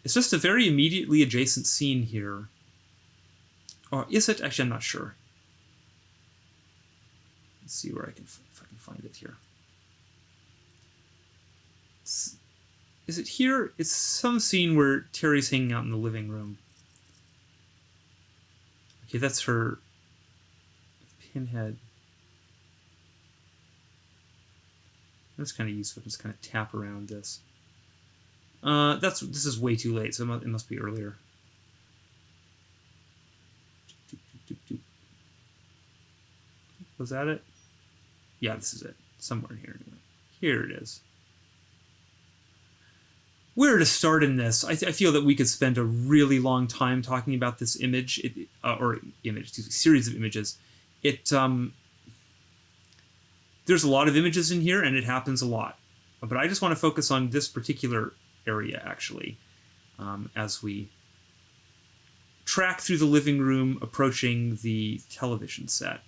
It's just a very immediately adjacent scene here. Or is it? Actually, I'm not sure. Let's see where if I can find it here. Is it here? It's some scene where Terry's hanging out in the living room. Okay, that's her pinhead. That's kind of useful. Just kind of tap around this. This is way too late, so it must be earlier. Was that it? Yeah, this is it. Somewhere in here. Anyway. Here it is. where to start in this. I feel that we could spend a really long time talking about this image, series of images. There's a lot of images in here, and it happens a lot. But I just want to focus on this particular area, actually, as we track through the living room, approaching the television set.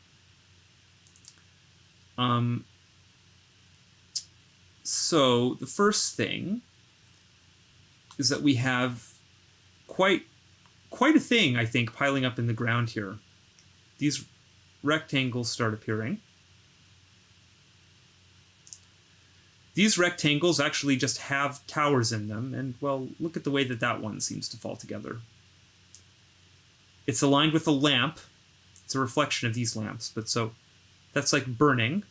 So the first thing is that we have quite a thing, I think, piling up in the ground here. These rectangles start appearing. These rectangles actually just have towers in them, and, well, look at the way that that one seems to fall together. It's aligned with a lamp. It's a reflection of these lamps, but so that's like burning.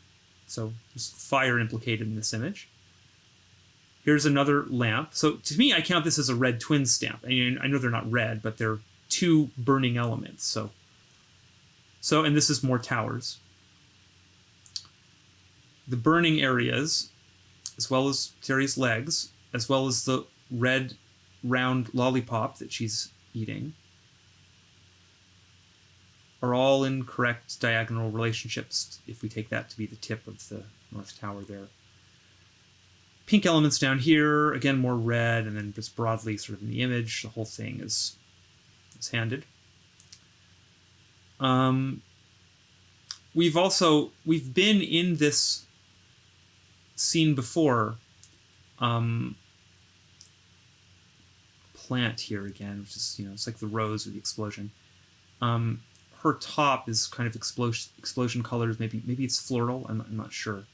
So there's fire implicated in this image. Here's another lamp. So to me, I count this as a red twin stamp. I mean, I know they're not red, but they're two burning elements. So and this is more towers. The burning areas, as well as Terry's legs, as well as the red round lollipop that she's eating, are all in correct diagonal relationships, if we take that to be the tip of the North Tower there. Pink elements down here, again more red, and then just broadly sort of in the image, the whole thing is handed. We've been in this scene before. Plant here again, which is, it's like the rose or the explosion. Her top is kind of explosion colors. Maybe it's floral. I'm not sure.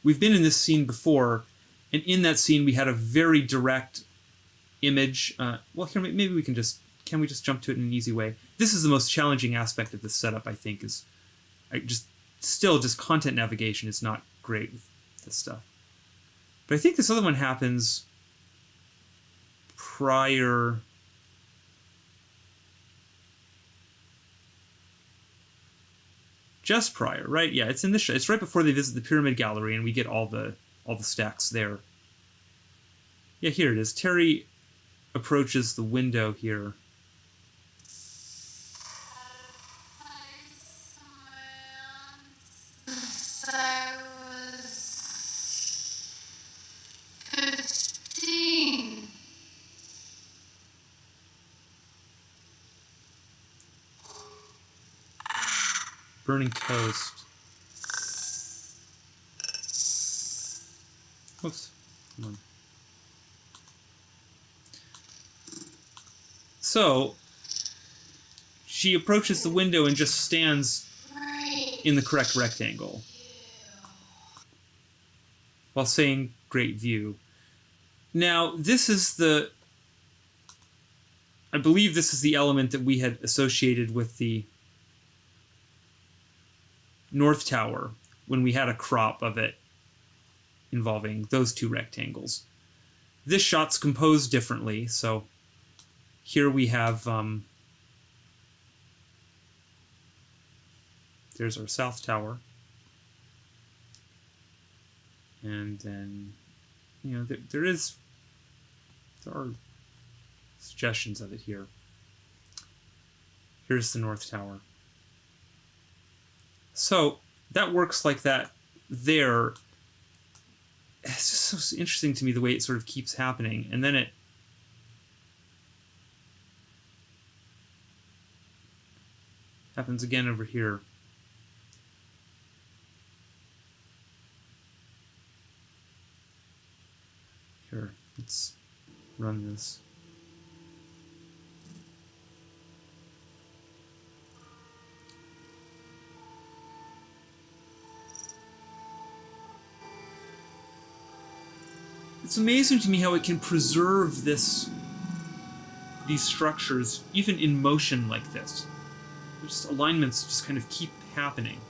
We've been in this scene before, and in that scene we had a very direct image. Well, here maybe we can just jump to it in an easy way. This is the most challenging aspect of this setup, I think. Just content navigation is not great with this stuff. But I think this other one happens prior. Just prior, right? Yeah, it's in this shot. It's right before they visit the Pyramid Gallery, and we get all the stacks there. Yeah, here it is. Terry approaches the window here. Burning toast. Oops. Come on. So, she approaches the window and just stands in the correct rectangle while saying "great view." Now, I believe this is the element that we had associated with the North Tower when we had a crop of it involving those two rectangles. This shot's composed differently, so here we have there's our South Tower, and then there are suggestions of it here. Here's the North Tower. So that works like that there. It's just so interesting to me the way it sort of keeps happening. And then it happens again over here. Here, let's run this. It's amazing to me how it can preserve these structures even in motion like this. Just alignments just kind of keep happening.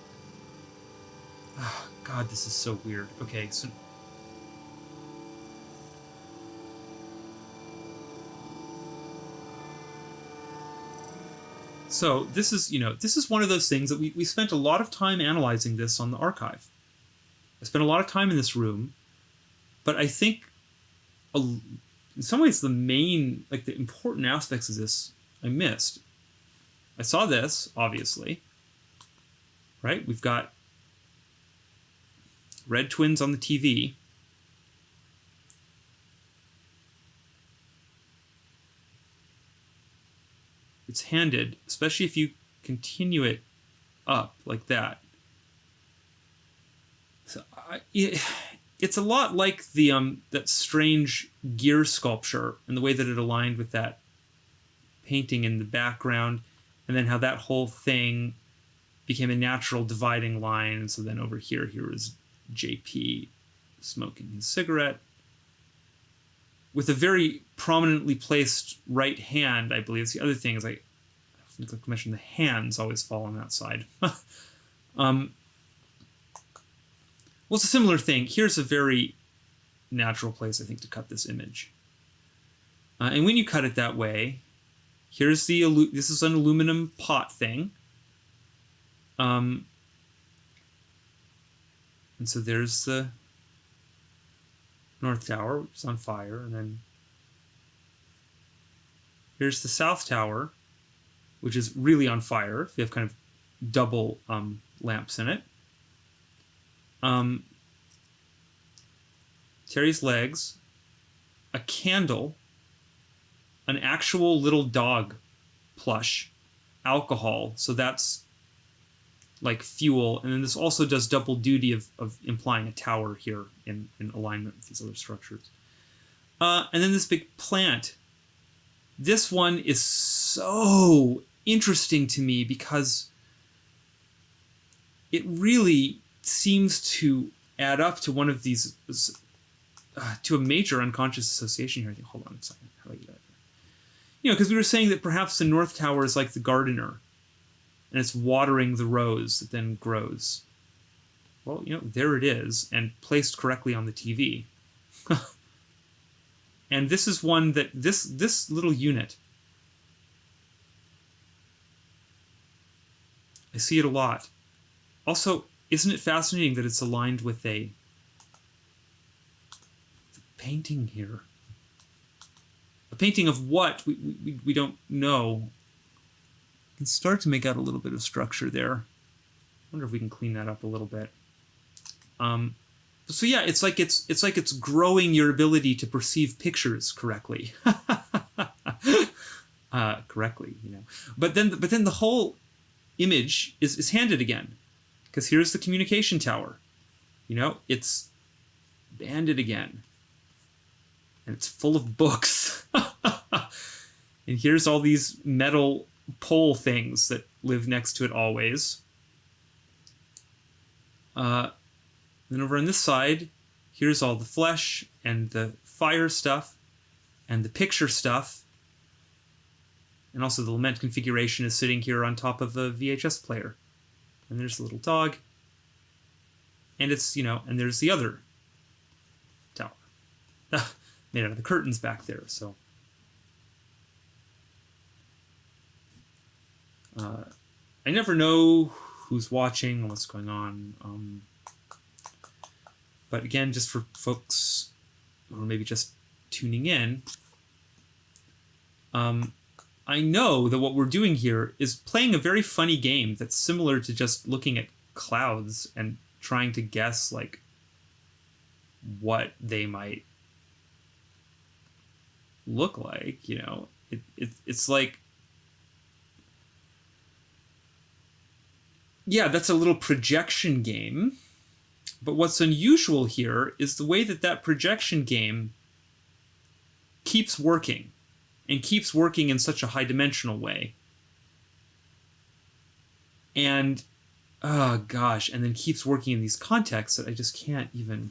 Oh, God, this is so weird. Okay, so this is one of those things that we spent a lot of time analyzing this on the archive. I spent a lot of time in this room, but I think in some ways the main, like the important aspects of this I missed. I saw this, obviously, right? We've got red twins on the TV. It's handed, especially if you continue it up like that. So it's a lot like the that strange gear sculpture and the way that it aligned with that painting in the background, and then how that whole thing became a natural dividing line. So then over here is JP smoking his cigarette with a very prominently placed right hand. I believe it's the other thing is I think I mentioned the hands always fall on that side. Well, it's a similar thing. Here's a very natural place, I think, to cut this image. And when you cut it that way, here's this is an aluminum pot thing. And so there's the North Tower, which is on fire, and then here's the South Tower, which is really on fire. You have kind of double lamps in it. Terry's legs, a candle, an actual little dog plush, alcohol, so that's like fuel, and then this also does double duty of implying a tower here in alignment with these other structures. And then this big plant. This one is so interesting to me because it really seems to add up to one of these, to a major unconscious association here. I think, hold on a second. How do I get out here? Because we were saying that perhaps the North Tower is like the gardener, and it's watering the rose that then grows. Well, there it is, and placed correctly on the TV. And this is one that, this little unit, I see it a lot. Also, isn't it fascinating that it's aligned with the painting here? A painting of what? We don't know. You can start to make out a little bit of structure there. I wonder if we can clean that up a little bit. So yeah, it's like it's growing your ability to perceive pictures correctly. Correctly, But then the whole image is handed again, because here's the communication tower. It's banded again, and it's full of books. And here's all these metal pole things that live next to it always. Then over on this side, here's all the flesh and the fire stuff and the picture stuff. And also the lament configuration is sitting here on top of a VHS player. And there's the little dog. And it's, and there's the other tower. Made out of the curtains back there, so. I never know who's watching and what's going on. But again, just for folks who are maybe just tuning in, I know that what we're doing here is playing a very funny game that's similar to just looking at clouds and trying to guess, like, what they might look like, It's like, yeah, that's a little projection game. But what's unusual here is the way that projection game keeps working, and keeps working in such a high-dimensional way. And, oh gosh, and then keeps working in these contexts that I just can't even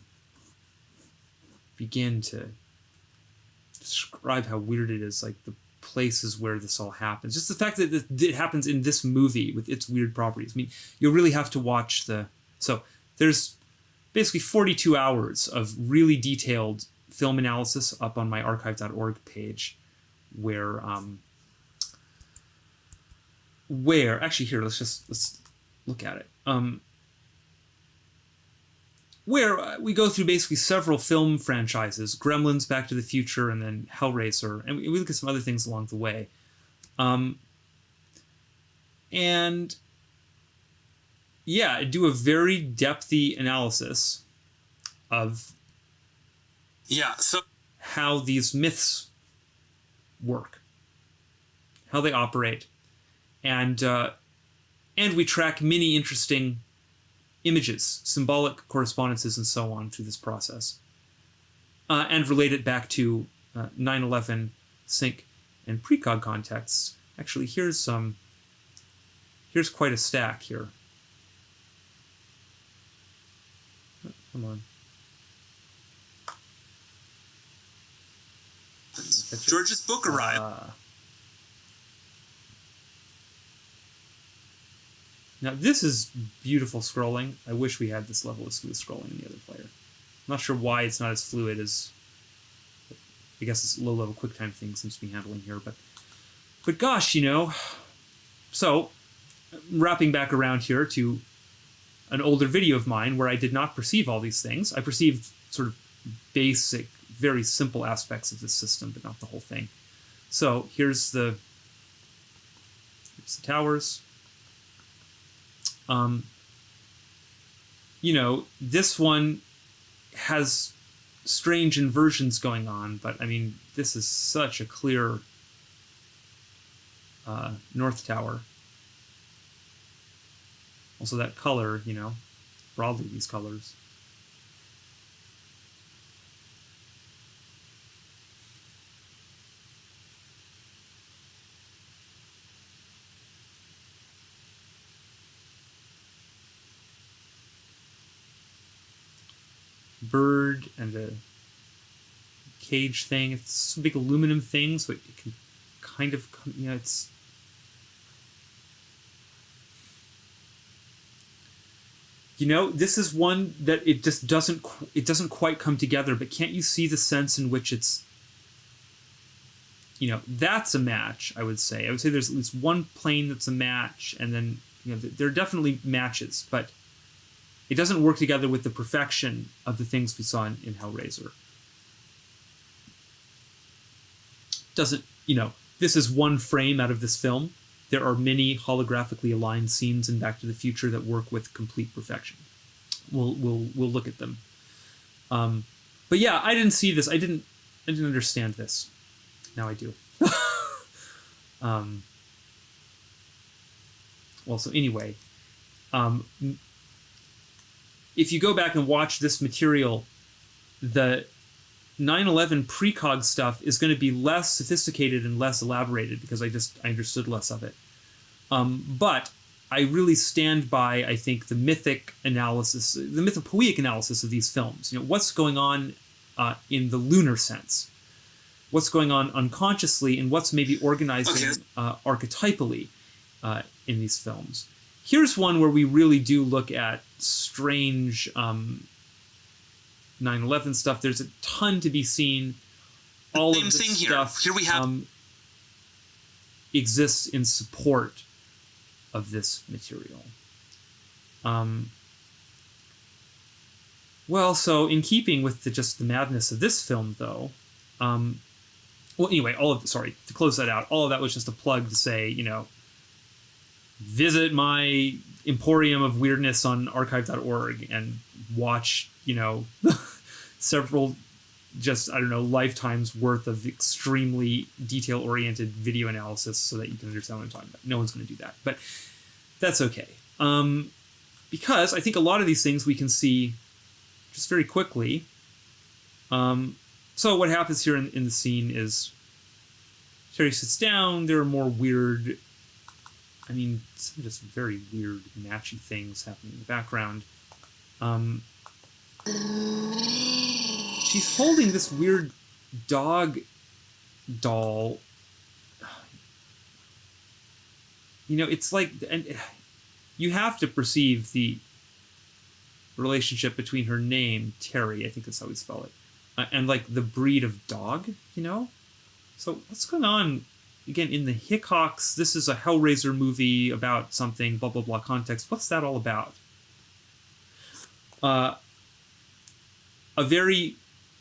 begin to describe how weird it is, like the places where this all happens. Just the fact that it happens in this movie with its weird properties. I mean, you'll really have to watch So there's basically 42 hours of really detailed film analysis up on my archive.org page where actually here, let's look at it. where we go through basically several film franchises, Gremlins, Back to the Future, and then Hellraiser, and we look at some other things along the way. And yeah, do a very depthy analysis of how these myths work, how they operate, and we track many interesting images, symbolic correspondences, and so on through this process, and relate it back to 9/11 sync and precog contexts. Actually, here's quite a stack here. Oh, come on. George's book arrived. Now, this is beautiful scrolling. I wish we had this level of smooth scrolling in the other player. I'm not sure why it's not as fluid as... I guess it's low-level QuickTime thing seems to be handling here, but gosh, you know... So, wrapping back around here to an older video of mine where I did not perceive all these things. I perceived sort of basic, very simple aspects of this system, but not the whole thing. So, here's the towers. You know, this one has strange inversions going on, but I mean, this is such a clear North Tower. Also that color, you know, broadly these colors. Bird and a cage thing. It's a big aluminum thing, so it can kind of, you know, it's... You know, this is one that it just doesn't quite come together, but can't you see the sense in which it's... You know, that's a match, I would say. I would say there's at least one plane that's a match, and then, you know, there are definitely matches, but it doesn't work together with the perfection of the things we saw in Hellraiser. Doesn't, you know, this is one frame out of this film. There are many holographically aligned scenes in Back to the Future that work with complete perfection. We'll look at them. But yeah, I didn't see this. I didn't understand this. Now I do. Well, so anyway, if you go back and watch this material, the 9/11 precog stuff is going to be less sophisticated and less elaborated because I understood less of it. But I really stand by, I think, the mythic analysis, the mythopoeic analysis of these films. You know, what's going on in the lunar sense? What's going on unconsciously, and what's maybe organizing archetypally in these films. Here's one where we really do look at strange 9/11 stuff. There's a ton to be seen. All of this stuff here we have exists in support of this material. Well, so in keeping with just the madness of this film, though, well, anyway, to close that out, all of that was just a plug to say, you know, visit my emporium of weirdness on archive.org and watch, you know, several just, I don't know, lifetimes worth of extremely detail-oriented video analysis so that you can understand what I'm talking about. No one's going to do that, but that's okay. Because I think a lot of these things we can see just very quickly. So what happens here in the scene is Terry sits down. There are more weird, I mean, some just very weird, matchy things happening in the background. She's holding this weird dog doll. You know, it's like, and you have to perceive the relationship between her name, Terry, I think that's how we spell it, and like the breed of dog, you know? So what's going on? Again, in the Hickox, this is a Hellraiser movie about something, blah, blah, blah, context. What's that all about? A very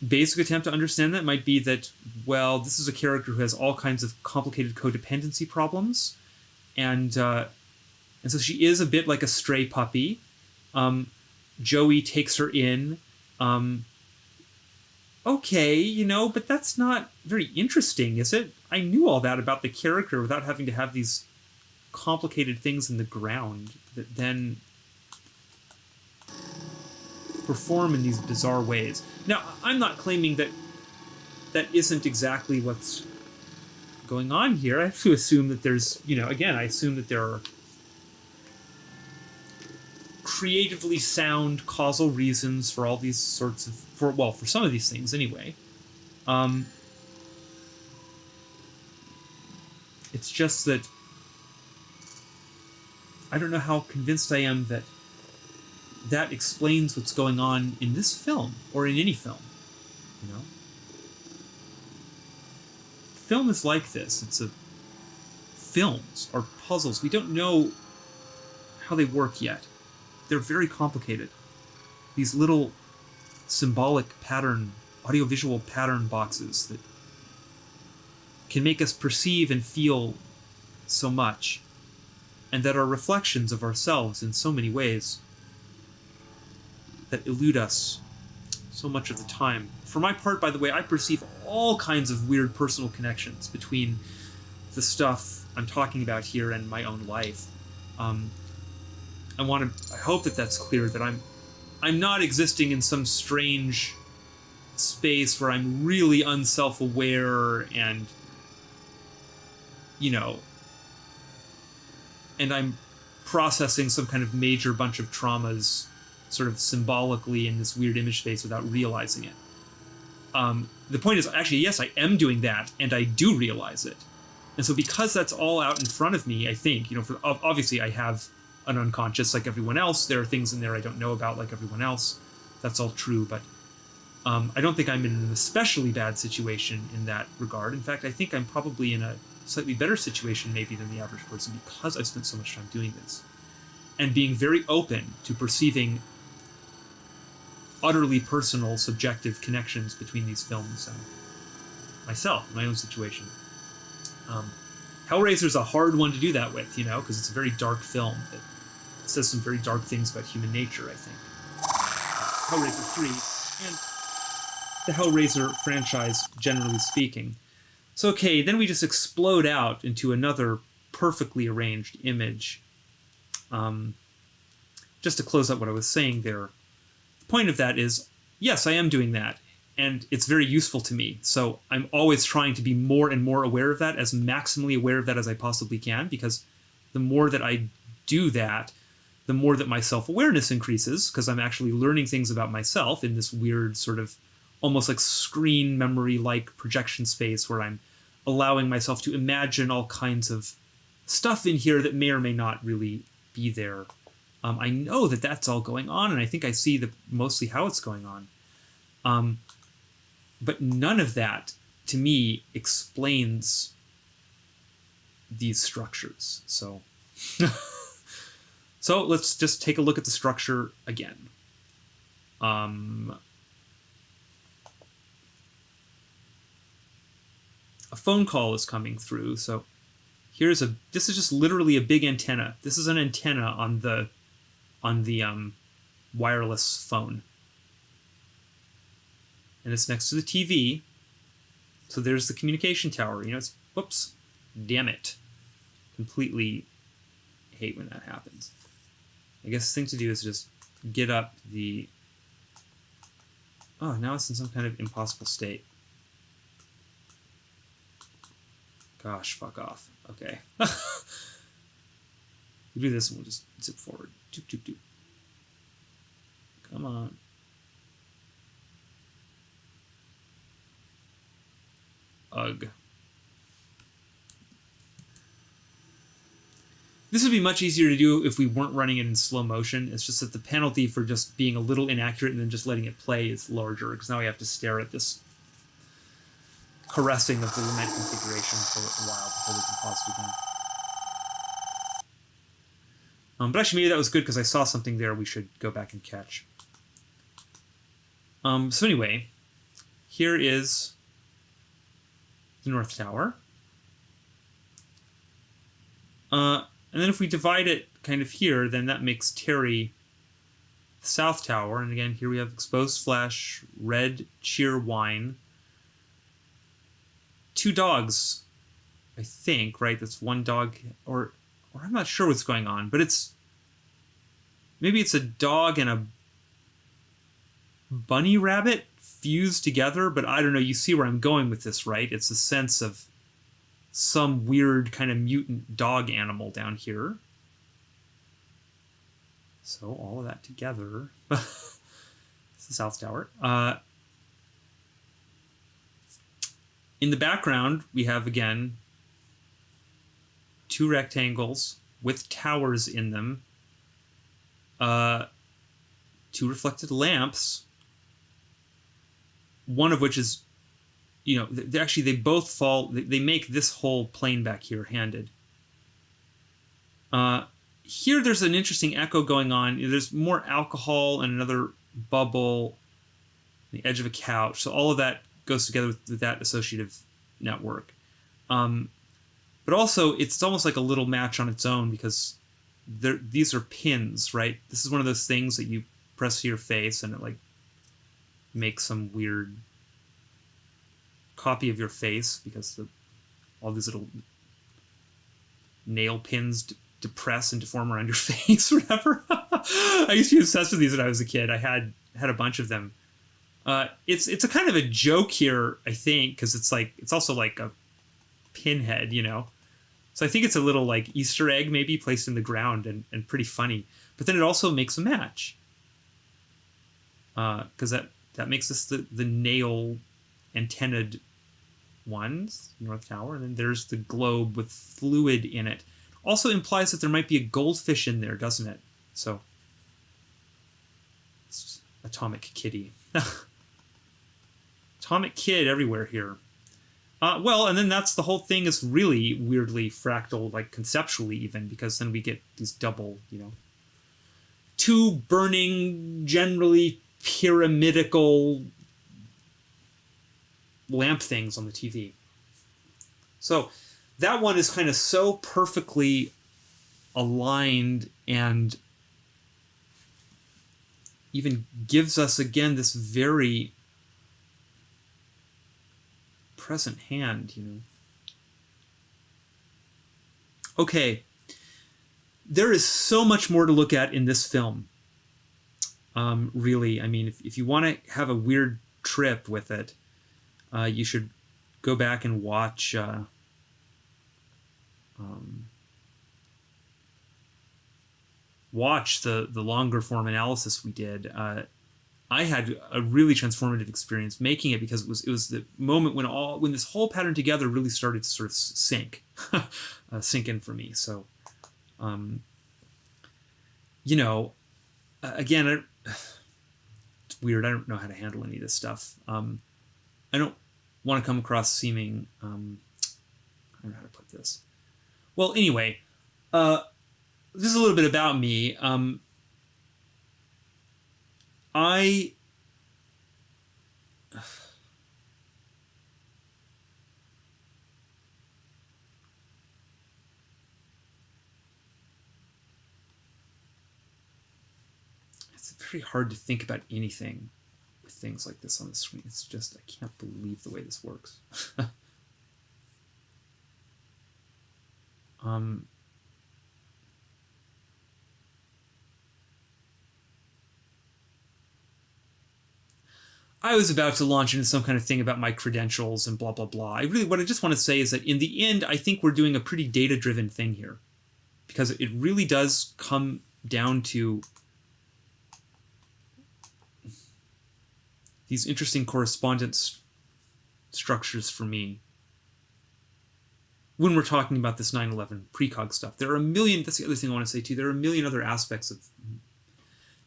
basic attempt to understand that might be that, well, this is a character who has all kinds of complicated codependency problems, and so she is a bit like a stray puppy. Joey takes her in. Okay, you know, but that's not very interesting, is it? I knew all that about the character without having to have these complicated things in the ground that then perform in these bizarre ways. Now, I'm not claiming that that isn't exactly what's going on here. I have to assume that there's, you know, again, I assume that there are creatively sound causal reasons for all these sorts of, for some of these things anyway. It's just that I don't know how convinced I am that that explains what's going on in this film or in any film. You know, film is like this. Films are puzzles. We don't know how they work yet. They're very complicated. These little symbolic audiovisual pattern boxes that can make us perceive and feel so much, and that are reflections of ourselves in so many ways that elude us so much of the time. For my part, by the way, I perceive all kinds of weird personal connections between the stuff I'm talking about here and my own life. I hope that that's clear, that I'm not existing in some strange space where I'm really unself-aware and, you know, and I'm processing some kind of major bunch of traumas sort of symbolically in this weird image space without realizing it. The point is, actually, yes, I am doing that, and I do realize it. And so because that's all out in front of me, I think, you know, obviously I have an unconscious like everyone else. There are things in there I don't know about like everyone else. That's all true, but I don't think I'm in an especially bad situation in that regard. In fact, I think I'm probably in a slightly better situation maybe than the average person because I've spent so much time doing this. And being very open to perceiving utterly personal, subjective connections between these films and myself, my own situation. Hellraiser's a hard one to do that with, you know, because it's a very dark film that says some very dark things about human nature, I think. Hellraiser 3, and the Hellraiser franchise, generally speaking. So, okay, then we just explode out into another perfectly arranged image. Just to close up what I was saying there, the point of that is, yes, I am doing that, and it's very useful to me. So I'm always trying to be more and more aware of that, as maximally aware of that as I possibly can, because the more that I do that, the more that my self-awareness increases, because I'm actually learning things about myself in this weird sort of almost like screen memory-like projection space where I'm allowing myself to imagine all kinds of stuff in here that may or may not really be there. I know that that's all going on, and I think I see mostly how it's going on. But none of that, to me, explains these structures. So, so let's just take a look at the structure again. A phone call is coming through, so this is just literally a big antenna. This is an antenna on the wireless phone. And it's next to the TV. So there's the communication tower. You know, whoops, damn it. Completely hate when that happens. I guess the thing to do is just get up the... Oh, now it's in some kind of impossible state. Gosh, fuck off. Okay. We'll do this and we'll just zip forward. Doop, doop, doop. Come on. Ugh. This would be much easier to do if we weren't running it in slow motion. It's just that the penalty for just being a little inaccurate and then just letting it play is larger, because now we have to stare at this caressing of the lament configuration for a while before we can pause it again. But actually, maybe that was good because I saw something there we should go back and catch. So anyway, here is the North Tower. And then if we divide it kind of here, then that makes Terry the South Tower. And again, here we have exposed flesh, red cheer wine. 2 dogs, I think, right? That's one dog, or I'm not sure what's going on, but maybe it's a dog and a bunny rabbit fused together, but I don't know. You see where I'm going with this, right? It's a sense of some weird kind of mutant dog animal down here. So all of that together. It's the South Tower. In the background, we have, again, 2 rectangles with towers in them. 2 reflected lamps. One of which is, they both fall. They make this whole plane back here handed. Here there's an interesting echo going on. There's more alcohol and another bubble on the edge of a couch. So all of that goes together with that associative network. But also, it's almost like a little match on its own because these are pins, right? This is one of those things that you press to your face and it like makes some weird copy of your face because all these little nail pins depress and deform around your face or whatever. I used to be obsessed with these when I was a kid. I had a bunch of them. It's a kind of a joke here, I think, because it's also like a pinhead, So I think it's a little like Easter egg maybe placed in the ground and pretty funny. But then it also makes a match. Because that makes this the nail antennaed ones, North Tower, and then there's the globe with fluid in it. Also implies that there might be a goldfish in there, doesn't it? So, it's Atomic Kitty. Atomic Kid everywhere here. Well, and then that's the whole thing is really weirdly fractal, like conceptually even, because then we get these double, 2 burning, generally pyramidical lamp things on the TV. So that one is kind of so perfectly aligned and even gives us, again, this very present hand, Okay. There is so much more to look at in this film. Really, I mean, if you want to have a weird trip with it, you should go back and watch the longer form analysis we did. I had a really transformative experience making it because it was the moment when this whole pattern together really started to sort of sink in for me. So, again, it's weird. I don't know how to handle any of this stuff. I don't want to come across seeming, I don't know how to put this. Well, anyway, this is a little bit about me. It's very hard to think about anything with things like this on the screen. It's just, I can't believe the way this works. I was about to launch into some kind of thing about my credentials and blah, blah, blah. What I just want to say is that in the end, I think we're doing a pretty data-driven thing here. Because it really does come down to these interesting correspondence structures for me. When we're talking about this 9/11 precog stuff, there are a million, that's the other thing I want to say too, there are a million other aspects of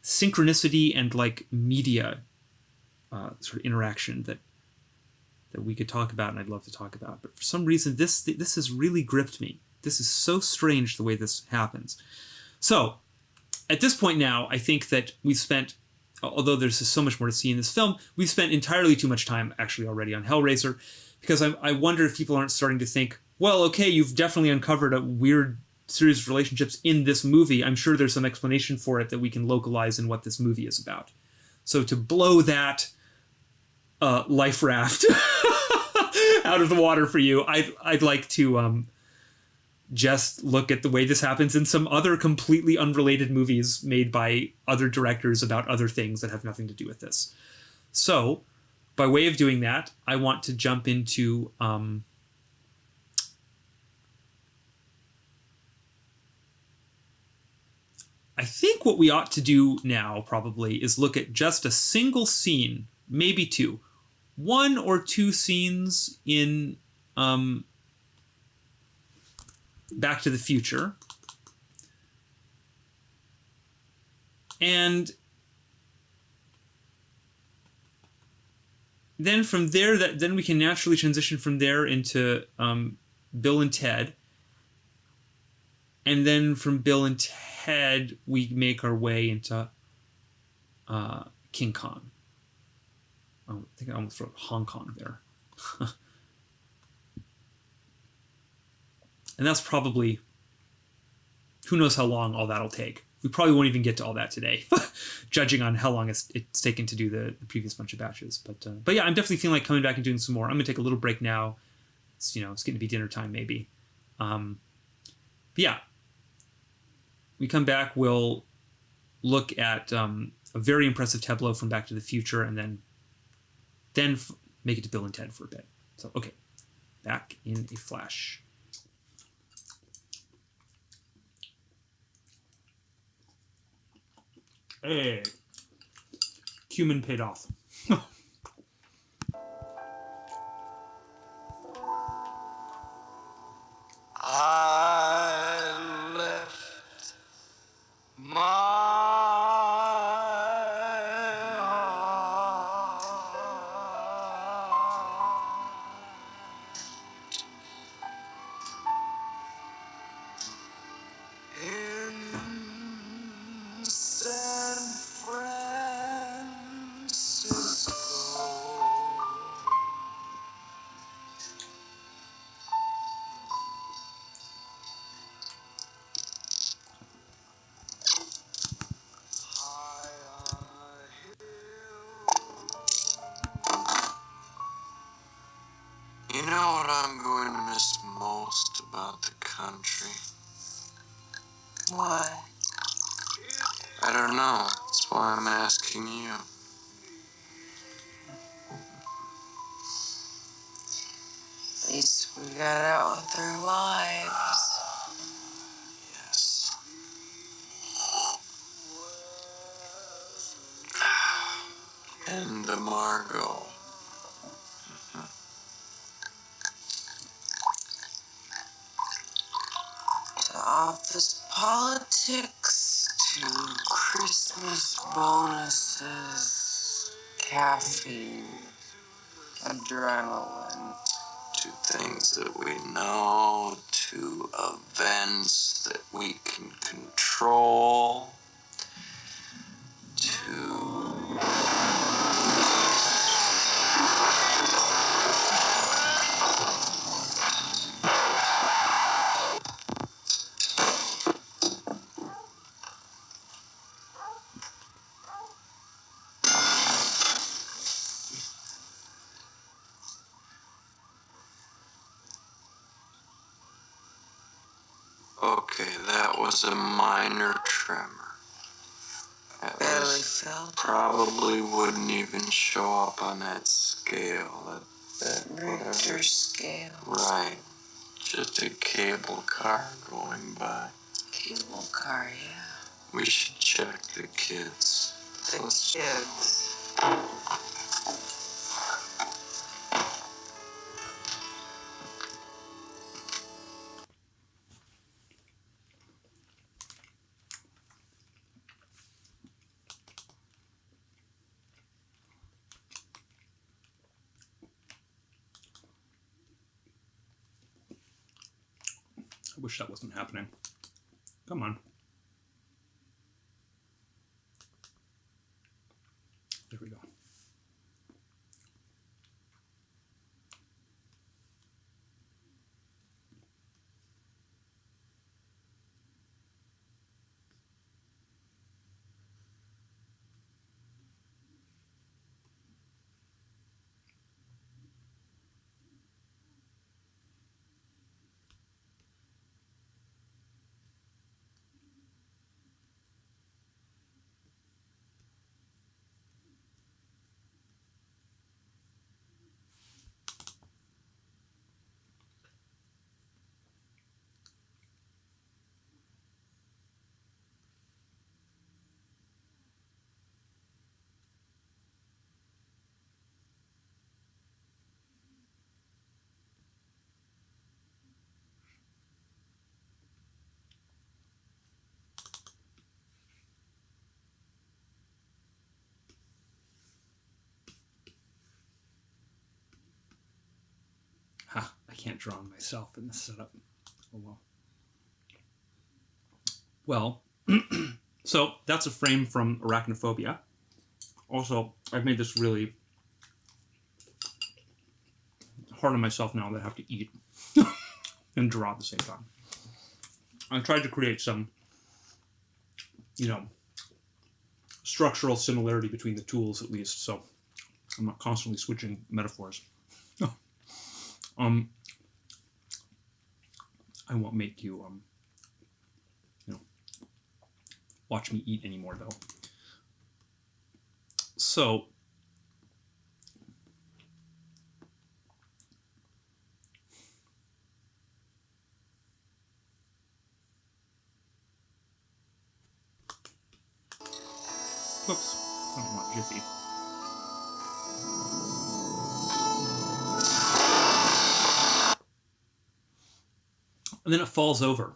synchronicity and like media sort of interaction that we could talk about and I'd love to talk about. But for some reason, this has really gripped me. This is so strange the way this happens. So, at this point now, I think that we've spent although there's so much more to see in this film, we've spent entirely too much time actually already on Hellraiser, because I wonder if people aren't starting to think, well, okay, you've definitely uncovered a weird series of relationships in this movie. I'm sure there's some explanation for it that we can localize in what this movie is about. So to blow that life raft out of the water for you, I'd like to just look at the way this happens in some other completely unrelated movies made by other directors about other things that have nothing to do with this. So, by way of doing that, I want to jump into I think what we ought to do now probably is look at just a single scene, maybe two. One or two scenes in Back to the Future. And then from there, then we can naturally transition from there into Bill and Ted. And then from Bill and Ted, we make our way into King Kong. I think I almost wrote Hong Kong there. And that's probably, who knows how long all that'll take. We probably won't even get to all that today, judging on how long it's taken to do the previous bunch of batches. But yeah, I'm definitely feeling like coming back and doing some more. I'm going to take a little break now. It's getting to be dinner time maybe. But yeah, we come back, we'll look at a very impressive tableau from Back to the Future, and then make it to Bill and Ted for a bit. So, okay, back in a flash. Hey, cumin paid off. I left my heart in San Francisco. You know what I'm going to miss most about the country? Why? I don't know. That's why I'm asking you. At least we got out with our lives. Yes. And Margot. To office politics, to Christmas bonuses, caffeine, adrenaline. To things that we know, to events that we can control, to... Okay, that was a minor tremor. Barely felt. Probably wouldn't even show up on that scale. That Richter scale. Right. Just a cable car going by. Cable car, yeah. We should check the kids. The kids. I wish that wasn't happening. Come on. can't draw on myself in this setup. Oh well. Well, so that's a frame from Arachnophobia. Also, I've made this really hard on myself now that I have to eat and draw at the same time. I tried to create some, structural similarity between the tools at least, so I'm not constantly switching metaphors. I won't make you, watch me eat anymore, though. So, whoops, I don't want Jiffy. And then it falls over.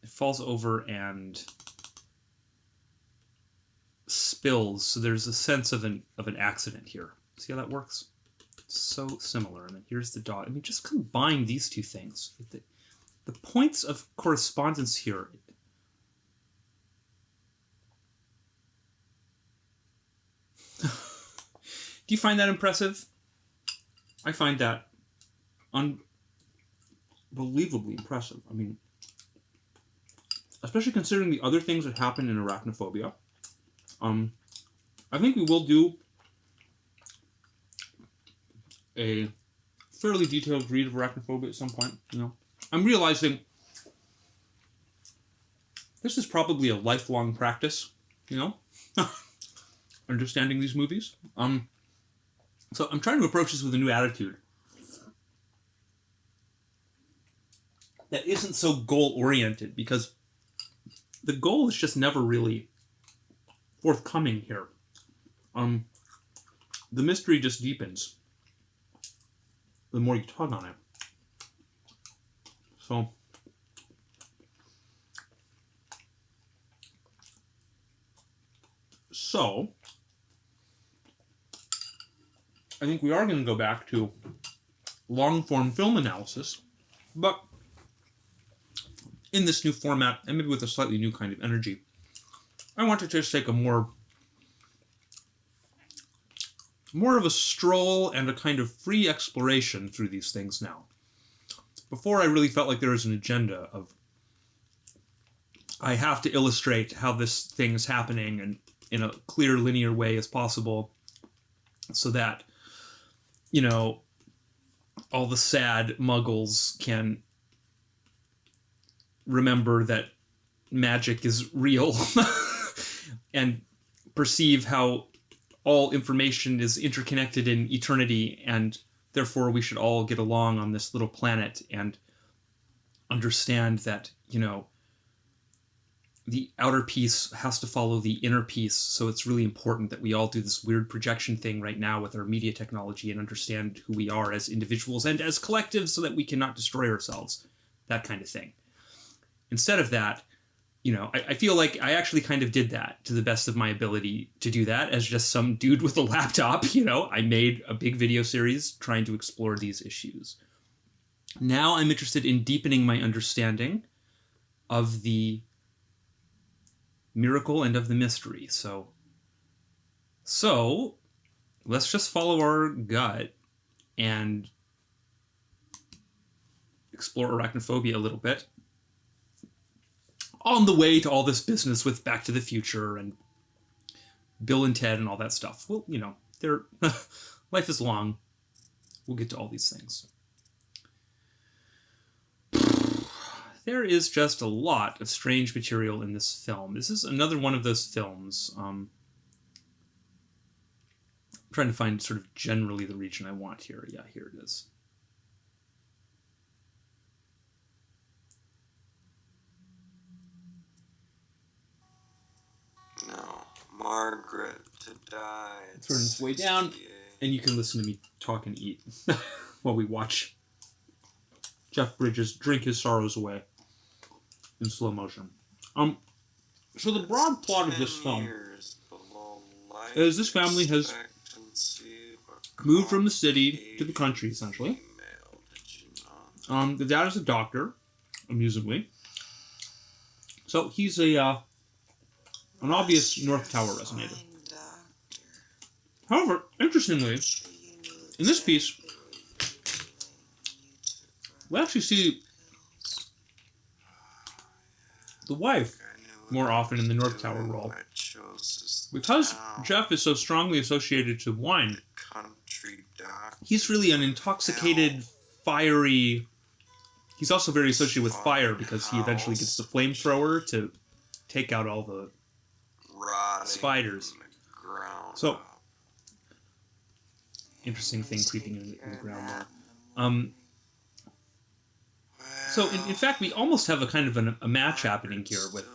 It falls over and spills, so there's a sense of an accident here. See how that works? It's so similar. And then here's the dot. I mean, just combine these two things. The points of correspondence here. Do you find that impressive? I find that unbelievably impressive. I mean, especially considering the other things that happen in Arachnophobia. I think we will do a fairly detailed read of Arachnophobia at some point. I'm realizing this is probably a lifelong practice. Understanding these movies. So I'm trying to approach this with a new attitude that isn't so goal-oriented, because the goal is just never really forthcoming here. The mystery just deepens the more you tug on it. So I think we are going to go back to long-form film analysis, but in this new format, and maybe with a slightly new kind of energy. I want to just take a more of a stroll and a kind of free exploration through these things now. Before, I really felt like there was an agenda of, I have to illustrate how this thing is happening and in a clear, linear way as possible, so that, all the sad muggles can remember that magic is real and perceive how all information is interconnected in eternity, and therefore we should all get along on this little planet and understand that, the outer piece has to follow the inner piece, so it's really important that we all do this weird projection thing right now with our media technology and understand who we are as individuals and as collectives so that we cannot destroy ourselves, that kind of thing. Instead of that, I feel like I actually kind of did that to the best of my ability to do that as just some dude with a laptop. I made a big video series trying to explore these issues. Now I'm interested in deepening my understanding of the miracle and of the mystery. So let's just follow our gut and explore Arachnophobia a little bit on the way to all this business with Back to the Future and Bill and Ted and all that stuff. Well, life is long. We'll get to all these things. There is just a lot of strange material in this film. This is another one of those films. I'm trying to find sort of generally the region I want here. Yeah, here it is. No, Margaret to die. Turn this way down, and you can listen to me talk and eat while we watch Jeff Bridges drink his sorrows away in slow motion. So the broad plot of this film is this family has moved from the city to the country, essentially. The dad is a doctor, amusingly. So he's an obvious North Tower resonator. However, interestingly, in this piece, we actually see the wife more often in the North Tower role. Because Jeff is so strongly associated to wine, he's really an intoxicated, fiery... He's also very associated with fire because he eventually gets the flamethrower to take out all the spiders. So, interesting thing creeping in the ground there. So in fact, we almost have a kind of a match happening here with,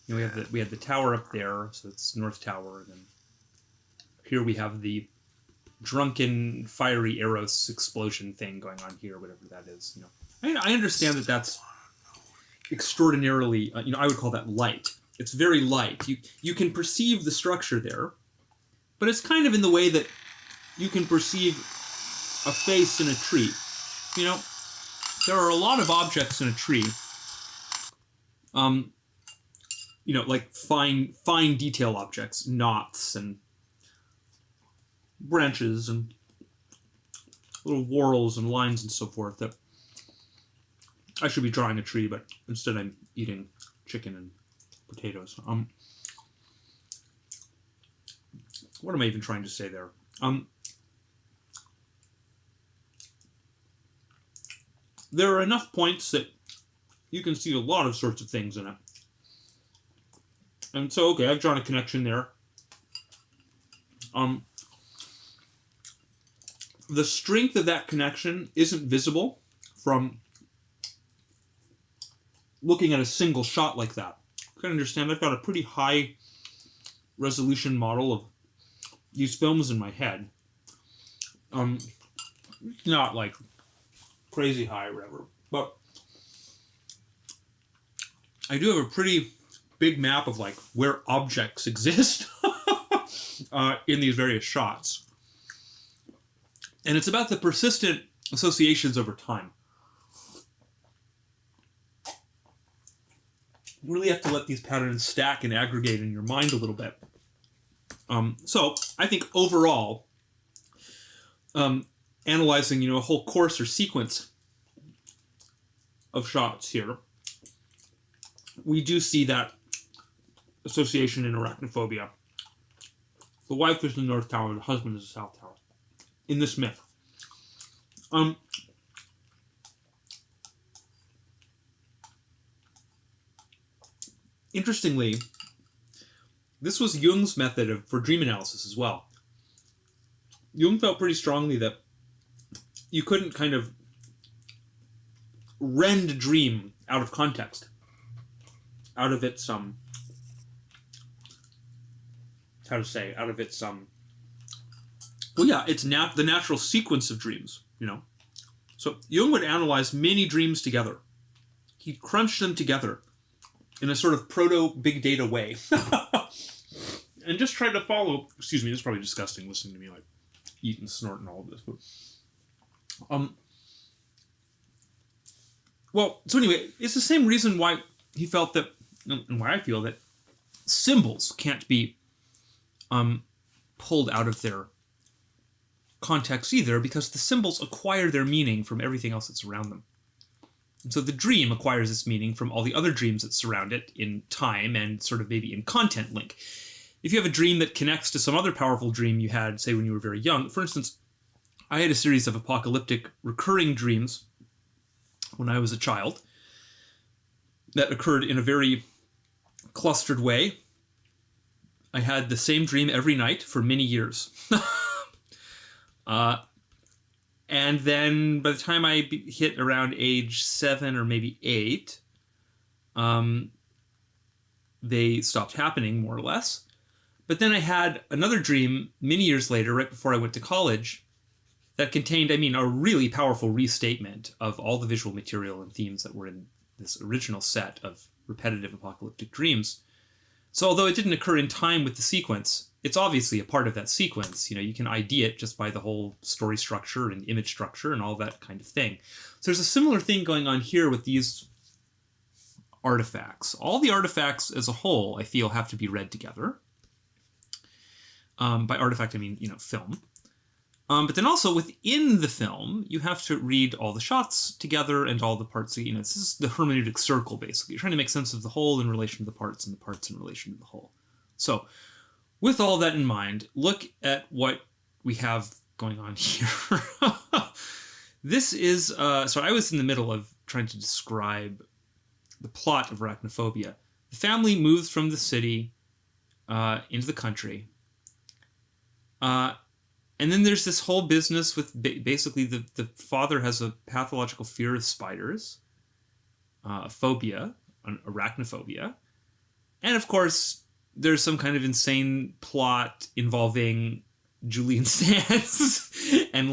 we have the tower up there, so it's North Tower, and then here we have the drunken, fiery Eros explosion thing going on here, whatever that is. I understand that that's extraordinarily, I would call that light. It's very light. You can perceive the structure there, but it's kind of in the way that you can perceive a face in a tree. There are a lot of objects in a tree, like fine detail objects, knots and branches and little whorls and lines and so forth that I should be drawing a tree, but instead I'm eating chicken and potatoes. What am I even trying to say there? There are enough points that you can see a lot of sorts of things in it. And so, okay, I've drawn a connection there. The strength of that connection isn't visible from looking at a single shot like that. You can understand I've got a pretty high resolution model of these films in my head. Not like crazy high or whatever, but I do have a pretty big map of like where objects exist in these various shots. And it's about the persistent associations over time. You really have to let these patterns stack and aggregate in your mind a little bit. So I think overall, analyzing, a whole course or sequence of shots here, we do see that association in arachnophobia. The wife is the North Tower, the husband is the South Tower, in this myth. Interestingly, this was Jung's method for dream analysis as well. Jung felt pretty strongly that you couldn't kind of rend a dream out of context, out of its out of its it's the natural sequence of dreams, So Jung would analyze many dreams together. He'd crunch them together in a sort of proto-big data way. And just try to follow... Excuse me, this is probably disgusting listening to me like eat and snort and all of this. But, so anyway, it's the same reason why he felt that, and why I feel that symbols can't be pulled out of their context either, because the symbols acquire their meaning from everything else that's around them. And so the dream acquires its meaning from all the other dreams that surround it in time and sort of maybe in content link. If you have a dream that connects to some other powerful dream you had, say, when you were very young, for instance, I had a series of apocalyptic recurring dreams when I was a child that occurred in a very clustered way. I had the same dream every night for many years. And then by the time I hit around age 7 or maybe 8, they stopped happening, more or less. But then I had another dream many years later, right before I went to college, that contained, a really powerful restatement of all the visual material and themes that were in this original set of repetitive apocalyptic dreams. So although it didn't occur in time with the sequence, it's obviously a part of that sequence. You can ID it just by the whole story structure and image structure and all that kind of thing. So there's a similar thing going on here with these artifacts. All the artifacts as a whole, I feel, have to be read together. By artifact, I mean, film. But then also within the film, you have to read all the shots together and all the parts. This is the hermeneutic circle, basically. You're trying to make sense of the whole in relation to the parts and the parts in relation to the whole. So with all that in mind, look at what we have going on here. This is, so I was in the middle of trying to describe the plot of Arachnophobia. The family moves from the city into the country. And then there's this whole business with basically the father has a pathological fear of spiders, a phobia, an arachnophobia. And of course, there's some kind of insane plot involving Julian Sands and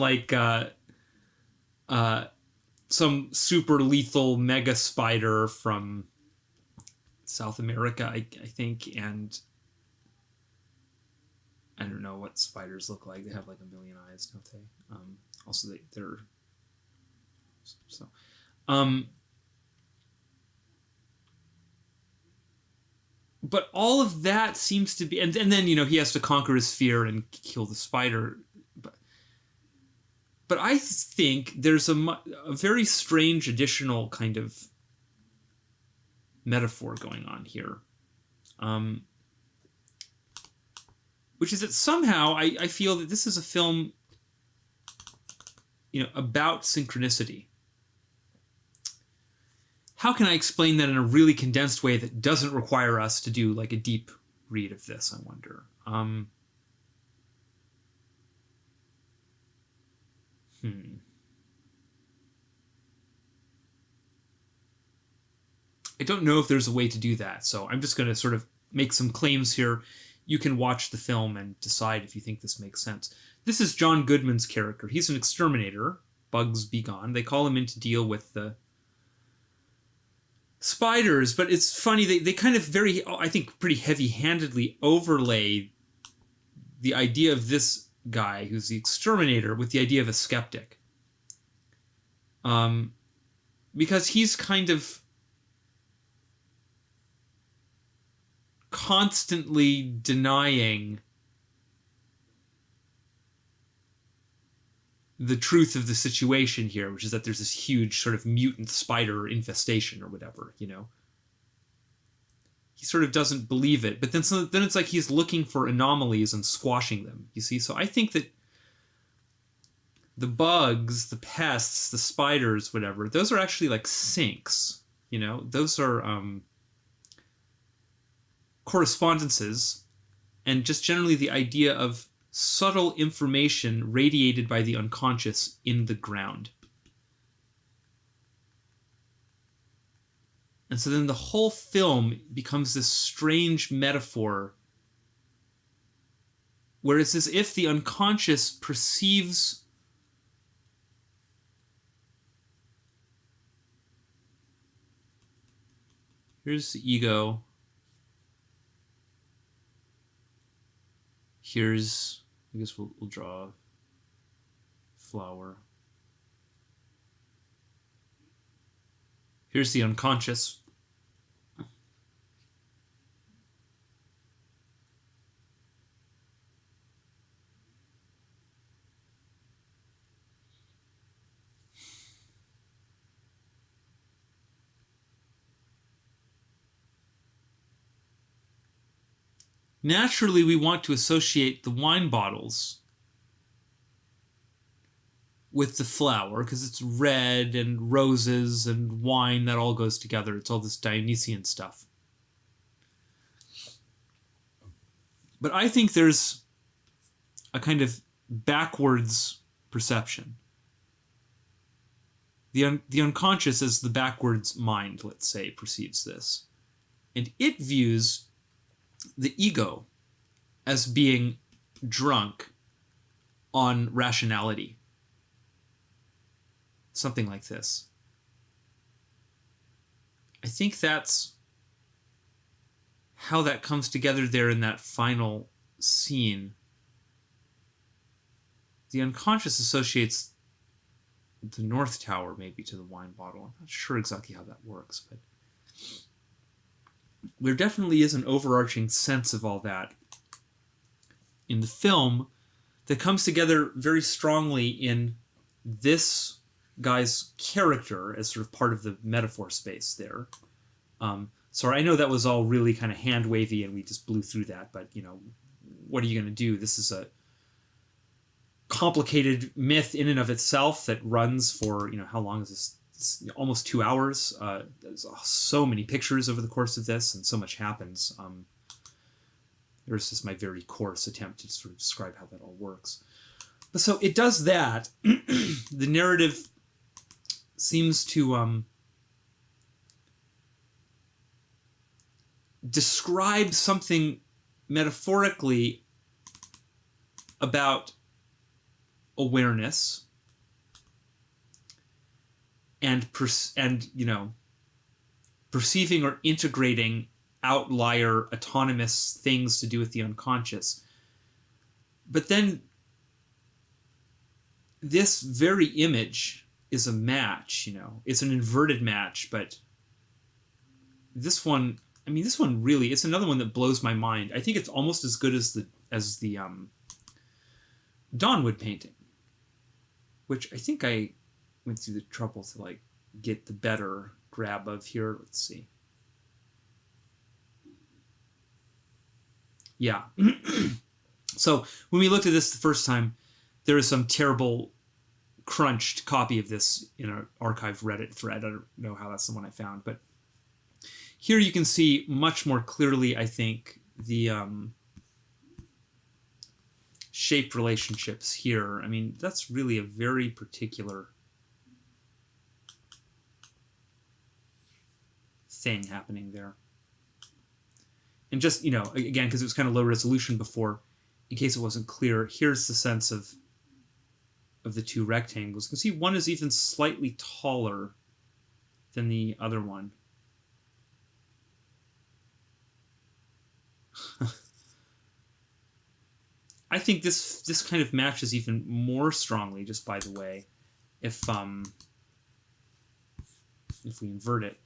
some super lethal mega spider from South America, I think, and I don't know what spiders look like. They have like a million eyes, don't they? Also, they're so. But all of that seems to be, and then he has to conquer his fear and kill the spider. But I think there's a very strange additional kind of metaphor going on here. Which is that somehow I feel that this is a film, about synchronicity. How can I explain that in a really condensed way that doesn't require us to do like a deep read of this, I wonder? I don't know if there's a way to do that, so I'm just going to sort of make some claims here. You can watch the film and decide if you think this makes sense. This is John Goodman's character. He's an exterminator. Bugs be gone. They call him in to deal with the spiders, but it's funny. They kind of very, I think, pretty heavy-handedly overlay the idea of this guy who's the exterminator with the idea of a skeptic. Because he's kind of constantly denying the truth of the situation here, which is that there's this huge sort of mutant spider infestation or whatever, He sort of doesn't believe it, but then it's like he's looking for anomalies and squashing them, you see? So I think that the bugs, the pests, the spiders, whatever, those are actually like sinks, Those are correspondences, and just generally the idea of subtle information radiated by the unconscious in the ground. And so then the whole film becomes this strange metaphor where it's as if the unconscious perceives here's the ego. Here's, I guess we'll draw a flower. Here's the unconscious. Naturally, we want to associate the wine bottles with the flower because it's red and roses and wine, that all goes together. It's all this Dionysian stuff. But I think there's a kind of backwards perception. The unconscious as the backwards mind, let's say, perceives this. And it views the ego as being drunk on rationality. Something like this. I think that's how that comes together there in that final scene, the unconscious associates the North Tower maybe to the wine bottle. I'm not sure exactly how that works, but there definitely is an overarching sense of all that in the film that comes together very strongly in this guy's character as sort of part of the metaphor space there. Sorry, I know that was all really kind of hand-wavy and we just blew through that, but, you know, what are you going to do? This is a complicated myth in and of itself that runs for, you know, how long is this? It's almost 2 hours. There's so many pictures over the course of this, and so much happens. There's just my very coarse attempt to sort of describe how that all works. But so it does that. The narrative seems to describe something metaphorically about awareness and you know, perceiving or integrating outlier autonomous things to do with the unconscious. But then this very image is a match, you know, it's an inverted match, but this one, I mean, this one really, it's another one that blows my mind. I think it's almost as good as the Dawnwood painting, which I think I went through the trouble to like get the better grab of here. Let's see. Yeah. So when we looked at this the first time, there was some terrible crunched copy of this in an archived Reddit thread. I don't know how that's the one I found, but here you can see much more clearly, I think, the shape relationships here. I mean, that's really a very particular thing happening there. And just, you know, again, because it was kind of low resolution before, in case it wasn't clear, here's the sense of the two rectangles. You can see one is even slightly taller than the other one. I think this kind of matches even more strongly, just by the way, if we invert it.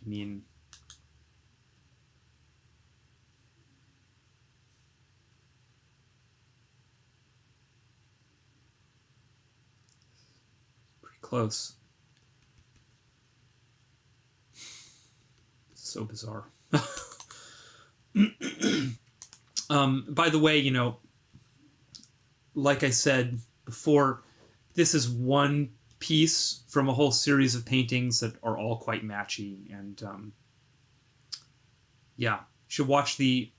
I mean, pretty close. So bizarre. By the way, you know, like I said before, this is one piece from a whole series of paintings that are all quite matchy. And yeah, you should watch the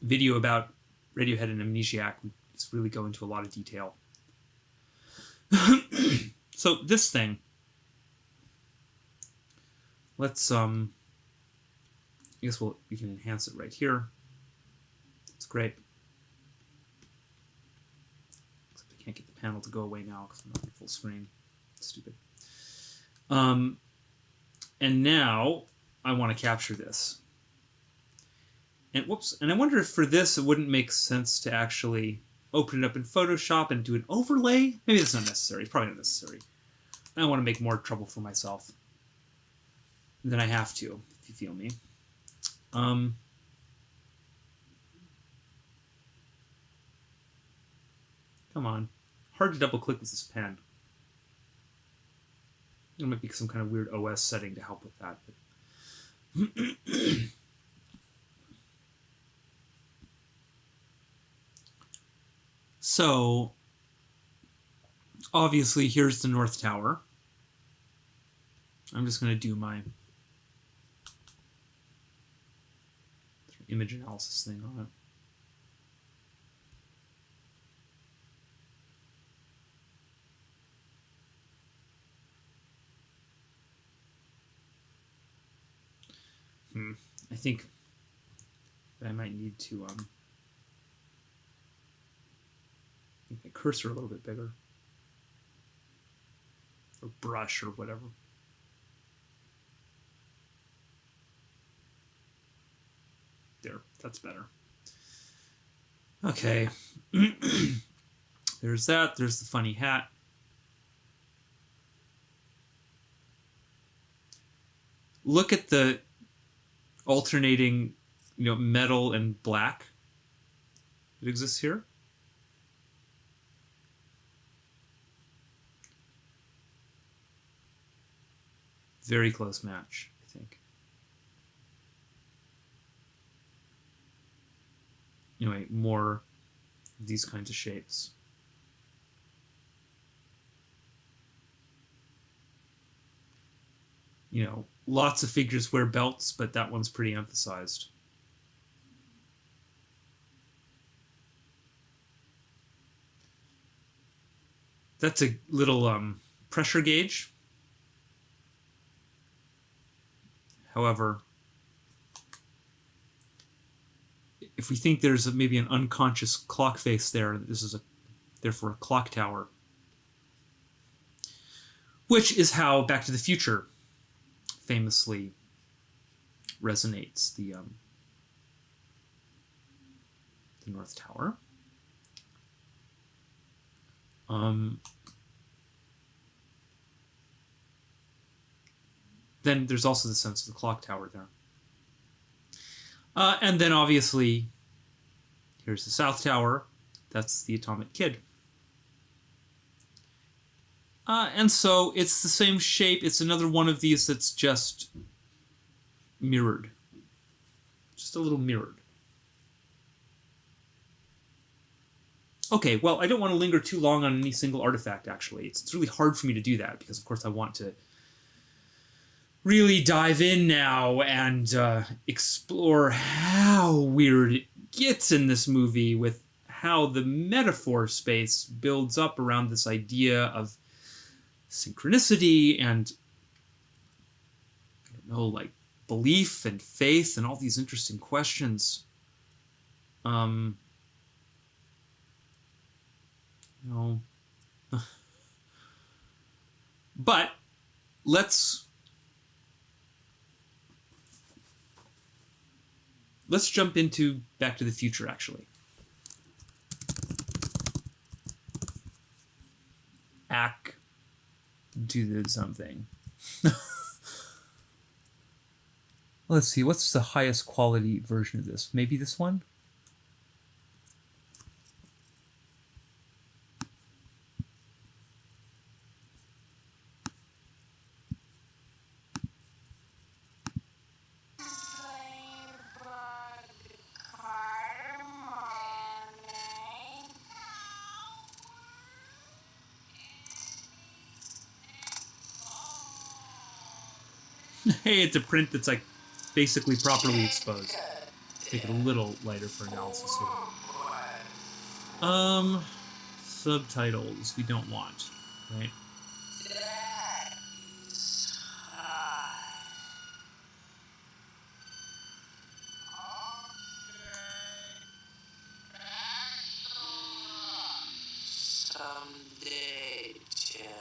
video about Radiohead and Amnesiac. We just really go into a lot of detail. So this thing, let's I guess we can enhance it right here. It's great. Except I can't get the panel to go away now because I'm not in full screen. Stupid. And now I want to capture this. And whoops. And I wonder if for this it wouldn't make sense to actually open it up in Photoshop and do an overlay. Maybe that's not necessary. It's probably not necessary. I don't want to make more trouble for myself than I have to, if you feel me. Come on. Hard to double click with this pen. There might be some kind of weird OS setting to help with that. But so, obviously, here's the North Tower. I'm just going to do my image analysis thing on it. I think that I might need to make my cursor a little bit bigger. Or brush or whatever. there. That's better. Okay. There's that. There's the funny hat. Look at the alternating, metal and black that exists here. Very close match, I think. Anyway, more of these kinds of shapes. Lots of figures wear belts, but that one's pretty emphasized. That's a little pressure gauge. However, if we think there's maybe an unconscious clock face there, this is therefore a clock tower, which is how Back to the Future famously resonates, the North Tower. Then there's also the sense of the clock tower there. And then obviously, here's the South Tower. That's the Atomic Kid. And so it's the same shape. It's another one of these that's just mirrored. Just a little mirrored. Okay, well, I don't want to linger too long on any single artifact, actually. It's really hard for me to do that because, of course, I want to really dive in now and explore how weird it gets in this movie with how the metaphor space builds up around this idea of synchronicity and, I don't know, like belief and faith and all these interesting questions. But let's jump into Back to the Future, actually. Do something. Let's see, what's the highest quality version of this? Maybe this one? Hey, it's a print that's like basically properly exposed. Make it a little lighter for analysis here. Subtitles we don't want, right? Someday, Jennifer.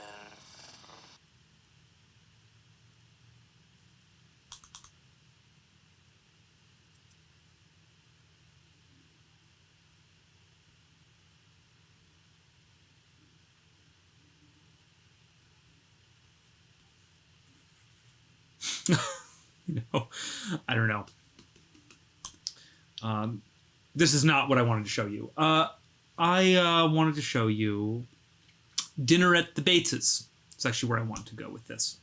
I don't know. This is not what I wanted to show you. I wanted to show you Dinner at the Bateses. It's actually where I want to go with this.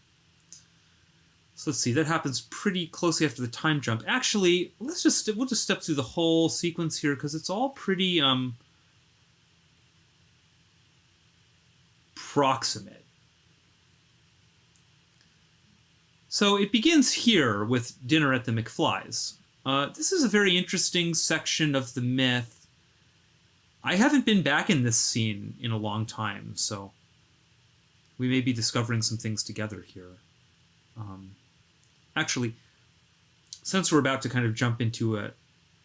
So let's see. That happens pretty closely after the time jump. Actually, we'll just step through the whole sequence here because it's all pretty proximate. So it begins here with Dinner at the McFlys. This is a very interesting section of the myth. I haven't been back in this scene in a long time, so we may be discovering some things together here. Actually, since we're about to kind of jump into a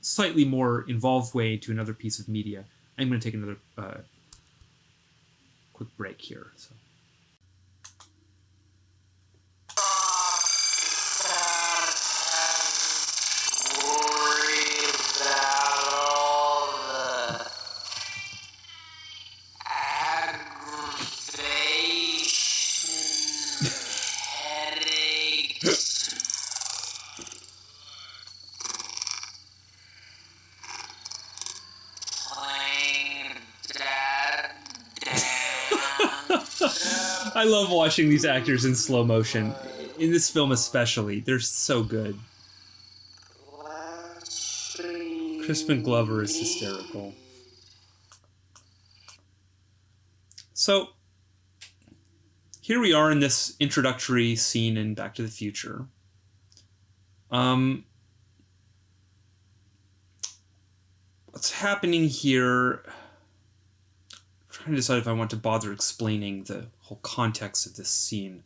slightly more involved way to another piece of media, I'm going to take another quick break here. So. I love watching these actors in slow motion. In this film especially. They're so good. Crispin Glover is hysterical. So, here we are in this introductory scene in Back to the Future. What's happening here? I'm trying to decide if I want to bother explaining the whole context of this scene.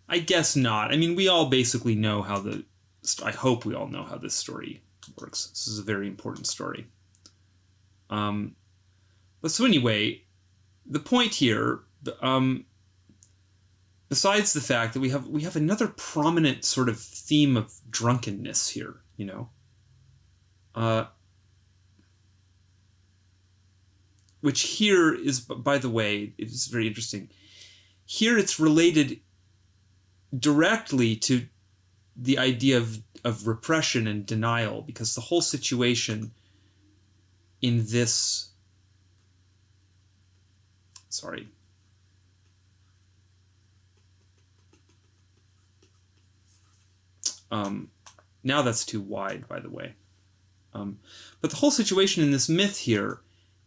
I guess not. I mean, we all basically know how I hope we all know how this story works. This is a very important story. But so anyway, the point here, besides the fact that we have another prominent sort of theme of drunkenness here, you know, which here is, by the way, it is very interesting. Here it's related directly to the idea of repression and denial, because the whole situation in this... Sorry. Now that's too wide, by the way. But the whole situation in this myth here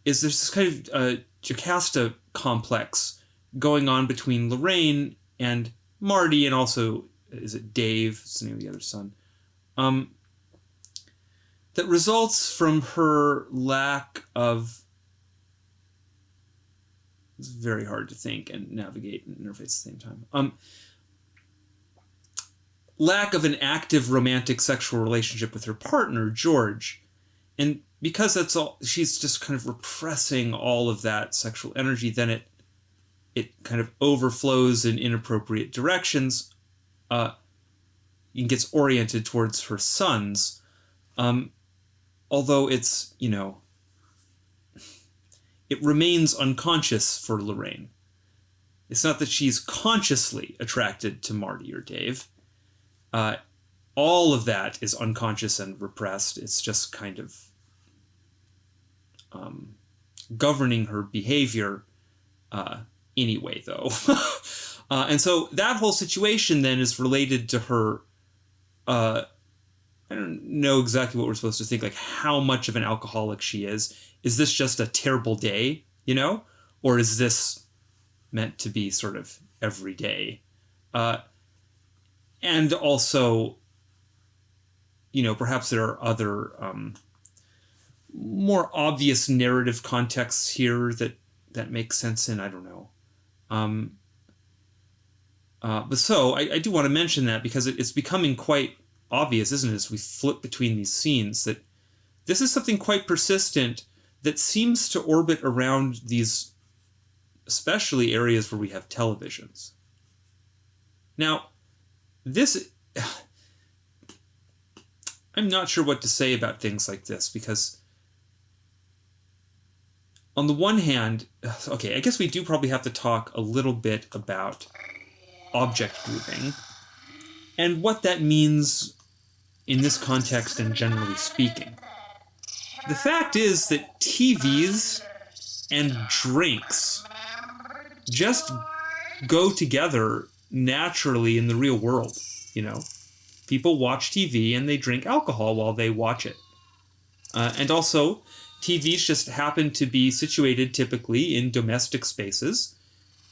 is there's this kind of Jocasta complex going on between Lorraine and Marty, and also, is it Dave? It's the name of the other son. That results from her lack of... It's very hard to think and navigate and interface at the same time. Lack of an active romantic sexual relationship with her partner, George. And because that's all, she's just kind of repressing all of that sexual energy, then it kind of overflows in inappropriate directions and gets oriented towards her sons. Although it's, you know, it remains unconscious for Lorraine. It's not that she's consciously attracted to Marty or Dave. All of that is unconscious and repressed. It's just kind of governing her behavior anyway, though. And so that whole situation then is related to her... I don't know exactly what we're supposed to think, like how much of an alcoholic she is. Is this just a terrible day, you know? Or is this meant to be sort of every day? And also, you know, perhaps there are other more obvious narrative contexts here that make sense in, I don't know. But so, I do want to mention that because it's becoming quite obvious, isn't it, as we flip between these scenes, that this is something quite persistent that seems to orbit around these, especially areas where we have televisions. Now, this... I'm not sure what to say about things like this, because on the one hand, okay, I guess we do probably have to talk a little bit about object grouping and what that means in this context and generally speaking. The fact is that TVs and drinks just go together naturally in the real world, you know? People watch TV and they drink alcohol while they watch it. And also, TVs just happen to be situated typically in domestic spaces.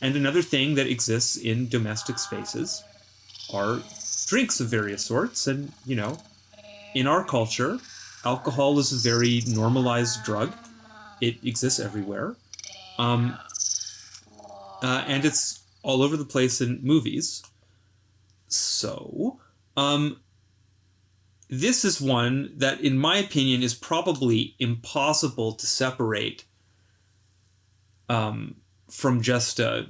And another thing that exists in domestic spaces are drinks of various sorts. And, you know, in our culture, alcohol is a very normalized drug. It exists everywhere. And it's all over the place in movies. So... this is one that, in my opinion, is probably impossible to separate from just a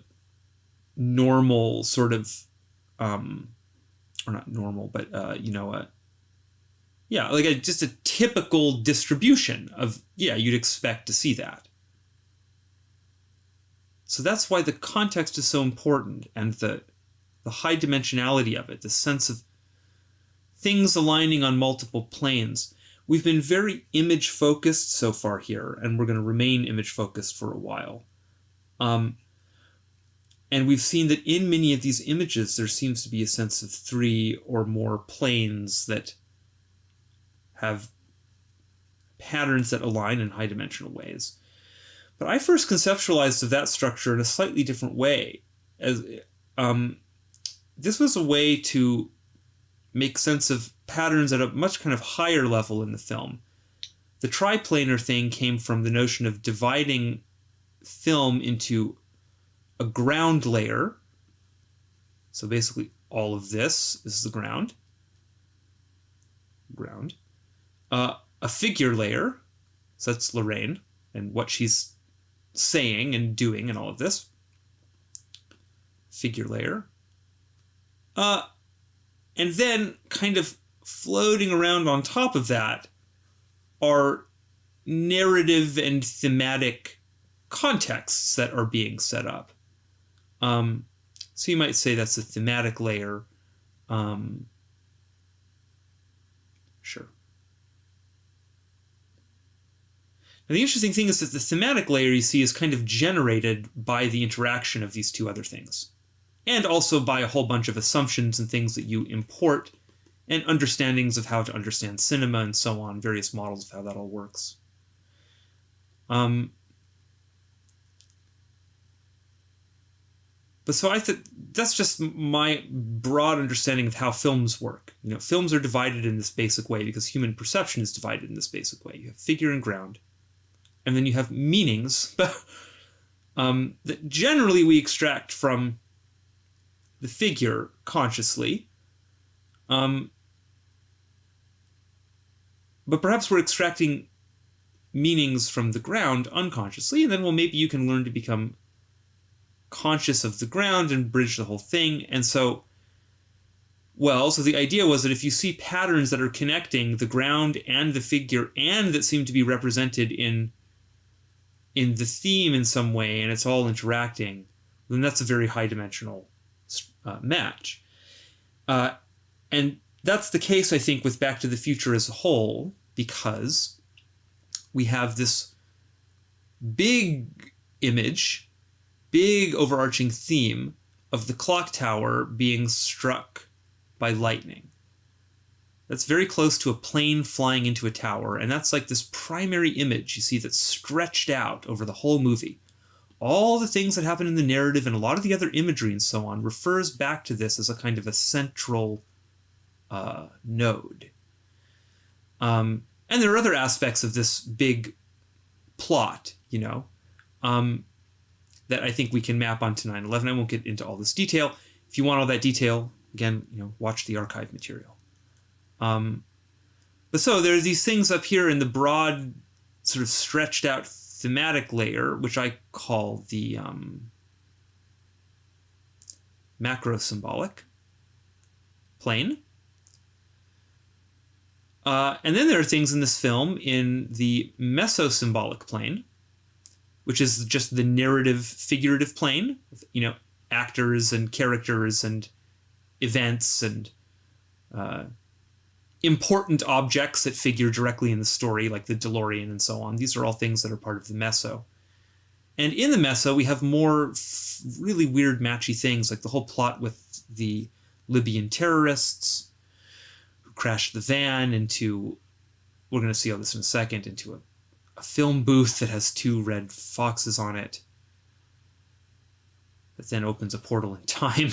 normal sort of, or not normal, but, just a typical distribution of, you'd expect to see that. So that's why the context is so important, and the the high dimensionality of it, the sense of things aligning on multiple planes. We've been very image focused so far here, and we're going to remain image focused for a while. And we've seen that in many of these images, there seems to be a sense of 3 or more planes that have patterns that align in high dimensional ways. But I first conceptualized of that structure in a slightly different way. As this was a way to make sense of patterns at a much kind of higher level in the film. The triplanar thing came from the notion of dividing film into a ground layer. So basically all of this is the ground. A figure layer. So that's Lorraine and what she's saying and doing and all of this. Figure layer. And then kind of floating around on top of that are narrative and thematic contexts that are being set up. So you might say that's a thematic layer. Sure. Now, the interesting thing is that the thematic layer you see is kind of generated by the interaction of these two other things. And also by a whole bunch of assumptions and things that you import and understandings of how to understand cinema and so on, various models of how that all works. But so I think that's just my broad understanding of how films work. You know, films are divided in this basic way because human perception is divided in this basic way. You have figure and ground. And then you have meanings that generally we extract from the figure consciously. But perhaps we're extracting meanings from the ground unconsciously, and then, well, maybe you can learn to become conscious of the ground and bridge the whole thing. And so, so the idea was that if you see patterns that are connecting the ground and the figure and that seem to be represented in the theme in some way, and it's all interacting, then that's a very high dimensional match. And that's the case, I think, with Back to the Future as a whole, because we have this big image, big overarching theme of the clock tower being struck by lightning. That's very close to a plane flying into a tower, and that's like this primary image you see that's stretched out over the whole movie. All the things that happen in the narrative and a lot of the other imagery and so on refers back to this as a kind of a central node. And there are other aspects of this big plot, that I think we can map onto 9/11. I won't get into all this detail. If you want all that detail, again, watch the archive material. But so there are these things up here in the broad, sort of stretched out thematic layer, which I call the macro-symbolic plane. And then there are things in this film in the meso-symbolic plane, which is just the narrative, figurative plane, actors and characters and events and important objects that figure directly in the story, like the DeLorean and so on. These are all things that are part of the meso. And in the meso, we have more really weird, matchy things, like the whole plot with the Libyan terrorists who crashed the van into, we're going to see all this in a second, into a film booth that has 2 red foxes on it that then opens a portal in time.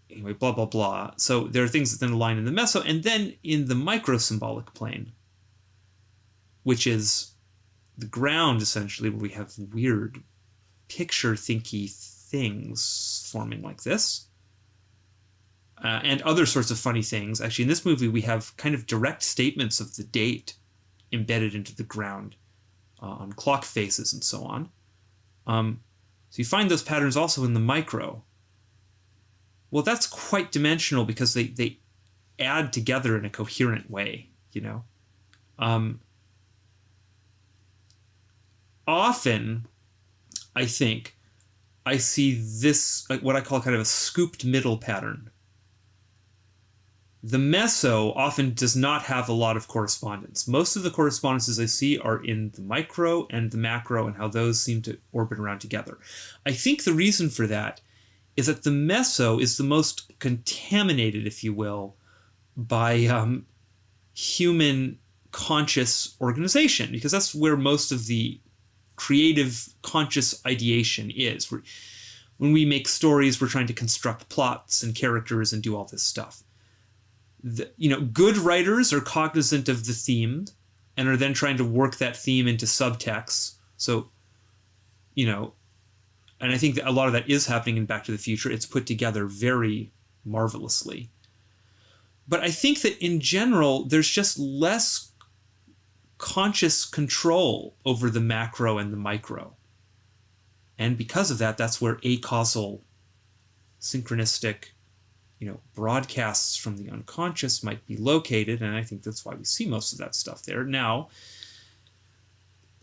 Anyway, blah, blah, blah. So there are things that then align in the meso, and then in the micro-symbolic plane, which is the ground, essentially, where we have weird picture-thinky things forming like this, and other sorts of funny things. Actually, in this movie, we have kind of direct statements of the date embedded into the ground on clock faces and so on. So you find those patterns also in the micro. Well, that's quite dimensional because they add together in a coherent way, Often, I think, I see this, like what I call kind of a scooped middle pattern. The meso often does not have a lot of correspondence. Most of the correspondences I see are in the micro and the macro and how those seem to orbit around together. I think the reason for that is that the meso is the most contaminated, if you will, by human conscious organization, because that's where most of the creative conscious ideation is. When we make stories, we're trying to construct plots and characters and do all this stuff. Good writers are cognizant of the theme and are then trying to work that theme into subtext. So, and I think that a lot of that is happening in Back to the Future. It's put together very marvelously. But I think that in general, there's just less conscious control over the macro and the micro. And because of that, that's where acausal, synchronistic, broadcasts from the unconscious might be located, and I think that's why we see most of that stuff there. Now,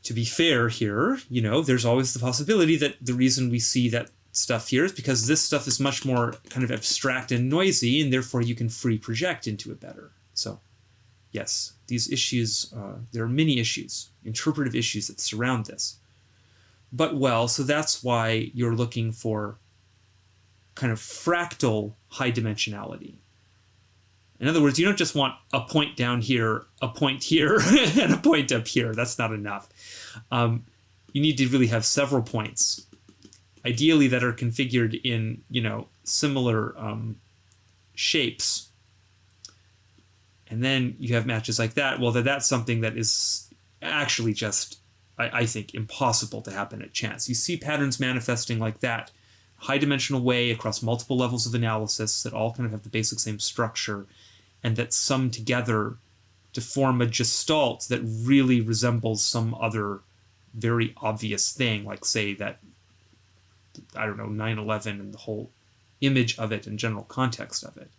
to be fair here, there's always the possibility that the reason we see that stuff here is because this stuff is much more kind of abstract and noisy, and therefore you can free project into it better. So, yes, these issues, there are many issues, interpretive issues that surround this. But, so that's why you're looking for kind of fractal high dimensionality. In other words, you don't just want a point down here, a point here, and a point up here. That's not enough. You need to really have several points, ideally that are configured in, similar shapes. And then you have matches like that. Well, that's something that is actually just, I think, impossible to happen at chance. You see patterns manifesting like that, high-dimensional way across multiple levels of analysis that all kind of have the basic same structure and that sum together to form a gestalt that really resembles some other very obvious thing, like, say, that, 9/11 and the whole image of it and general context of it.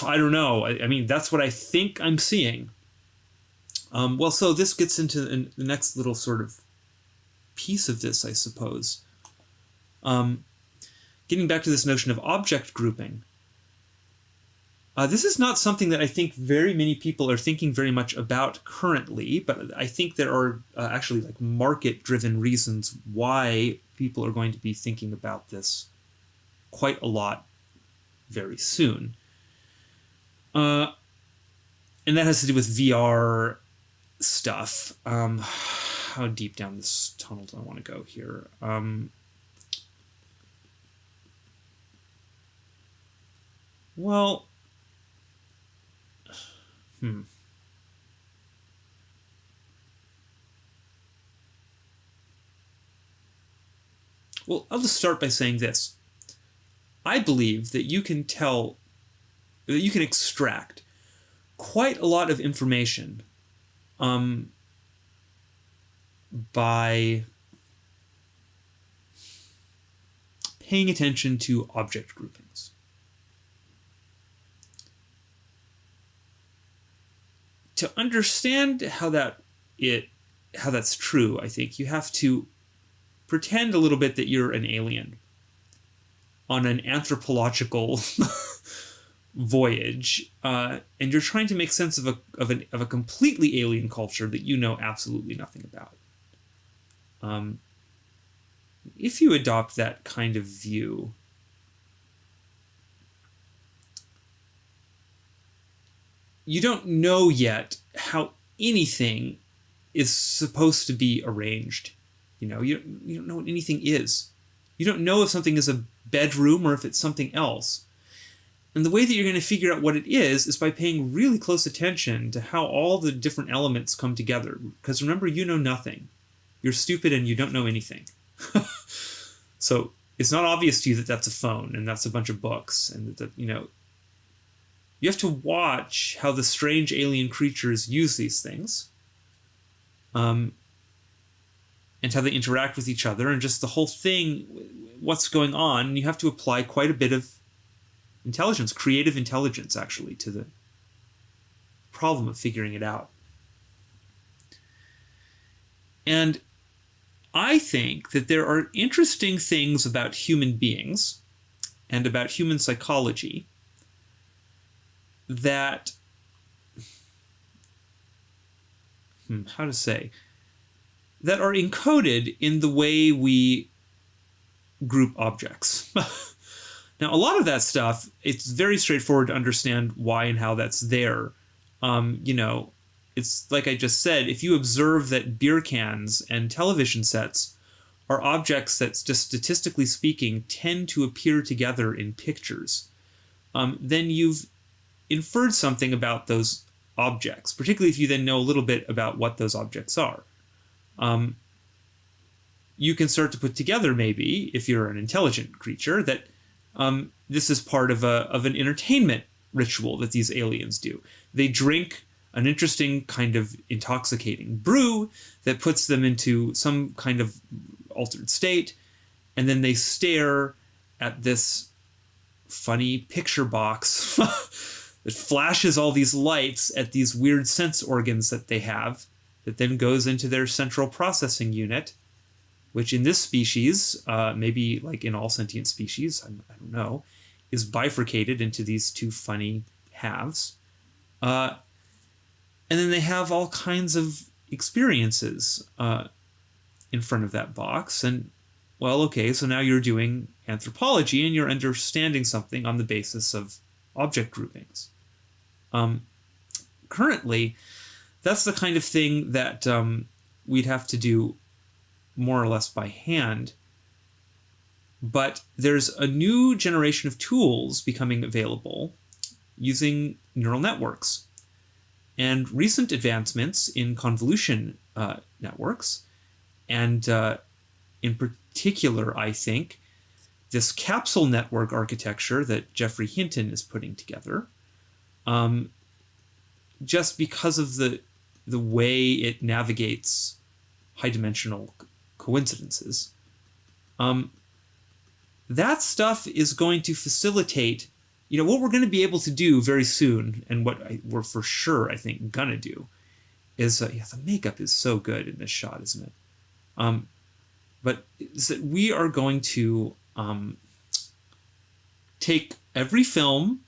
I don't know. I mean, that's what I think I'm seeing. So this gets into the next little sort of piece of this, I suppose. Getting back to this notion of object grouping, this is not something that I think very many people are thinking very much about currently, but I think there are actually like market-driven reasons why people are going to be thinking about this quite a lot very soon. And that has to do with VR stuff. How deep down this tunnel do I want to go here? Well, I'll just start by saying this. I believe that you can extract quite a lot of information by paying attention to object groupings. To understand how that's true, I think you have to pretend a little bit that you're an alien on an anthropological voyage, and you're trying to make sense of a completely alien culture that you know absolutely nothing about. If you adopt that kind of view, you don't know yet how anything is supposed to be arranged. You don't know what anything is. You don't know if something is a bedroom or if it's something else. And the way that you're going to figure out what it is by paying really close attention to how all the different elements come together. Because remember, you know nothing. You're stupid and you don't know anything. So it's not obvious to you that that's a phone and that's a bunch of books and that you have to watch how the strange alien creatures use these things, and how they interact with each other and just the whole thing, what's going on. And you have to apply quite a bit of intelligence, creative intelligence, actually, to the problem of figuring it out. And I think that there are interesting things about human beings and about human psychology that, how to say, that are encoded in the way we group objects. Now, a lot of that stuff, it's very straightforward to understand why and how that's there. It's like I just said, if you observe that beer cans and television sets are objects that, just statistically speaking, tend to appear together in pictures, then you've inferred something about those objects, particularly if you then know a little bit about what those objects are. You can start to put together, maybe, if you're an intelligent creature, that this is part of an entertainment ritual that these aliens do. They drink an interesting kind of intoxicating brew that puts them into some kind of altered state, and then they stare at this funny picture box that flashes all these lights at these weird sense organs that they have, that then goes into their central processing unit, which in this species, maybe like in all sentient species, I don't know, is bifurcated into these two funny halves. And then they have all kinds of experiences in front of that box. And, well, okay, so now you're doing anthropology and you're understanding something on the basis of object groupings. Currently, that's the kind of thing that we'd have to do more or less by hand. But there's a new generation of tools becoming available using neural networks. And recent advancements in convolution networks, and in particular, I think, this capsule network architecture that Geoffrey Hinton is putting together, just because of the way it navigates high-dimensional coincidences, that stuff is going to facilitate, what we're going to be able to do very soon, and what we're for sure, I think, going to do, is, the makeup is so good in this shot, isn't it? But is that we are going to take every film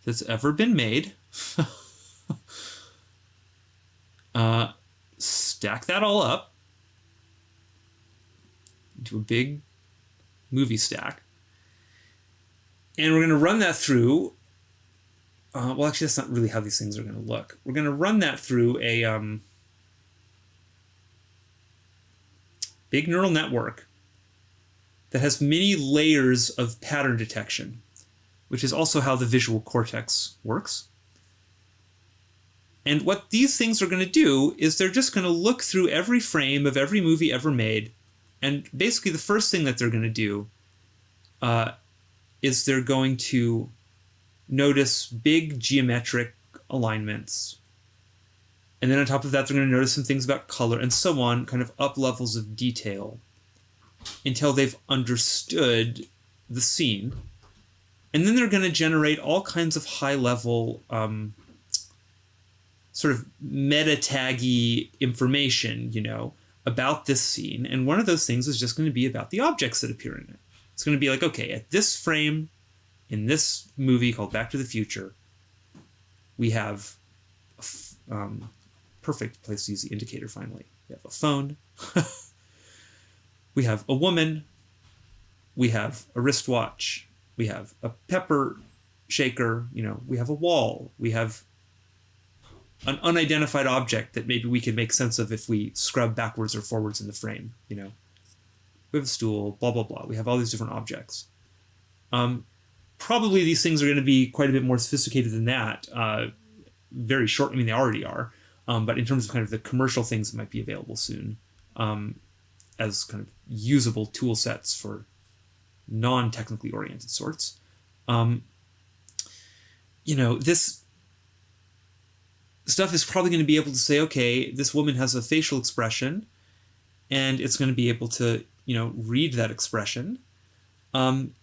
that's ever been made, stack that all up into a big movie stack, and we're going to run that through, well, actually, that's not really how these things are going to look. We're going to run that through a big neural network that has many layers of pattern detection, which is also how the visual cortex works. And what these things are going to do is they're just going to look through every frame of every movie ever made, and basically the first thing that they're going to do is they're going to notice big geometric alignments. And then on top of that, they're going to notice some things about color and so on, kind of up levels of detail, until they've understood the scene. And then they're going to generate all kinds of high-level sort of meta-taggy information, about this scene. And one of those things is just going to be about the objects that appear in it. It's going to be like, okay, at this frame in this movie called Back to the Future, we have a perfect place to use the indicator finally. We have a phone. We have a woman. We have a wristwatch. We have a pepper shaker. We have a wall. We have an unidentified object that maybe we can make sense of if we scrub backwards or forwards in the frame. We have a stool, blah, blah, blah. We have all these different objects. Probably these things are going to be quite a bit more sophisticated than that. Very short. I mean, they already are. But in terms of kind of the commercial things that might be available soon, as kind of usable tool sets for non-technically oriented sorts. This stuff is probably going to be able to say, okay, this woman has a facial expression, and it's going to be able to, read that expression. And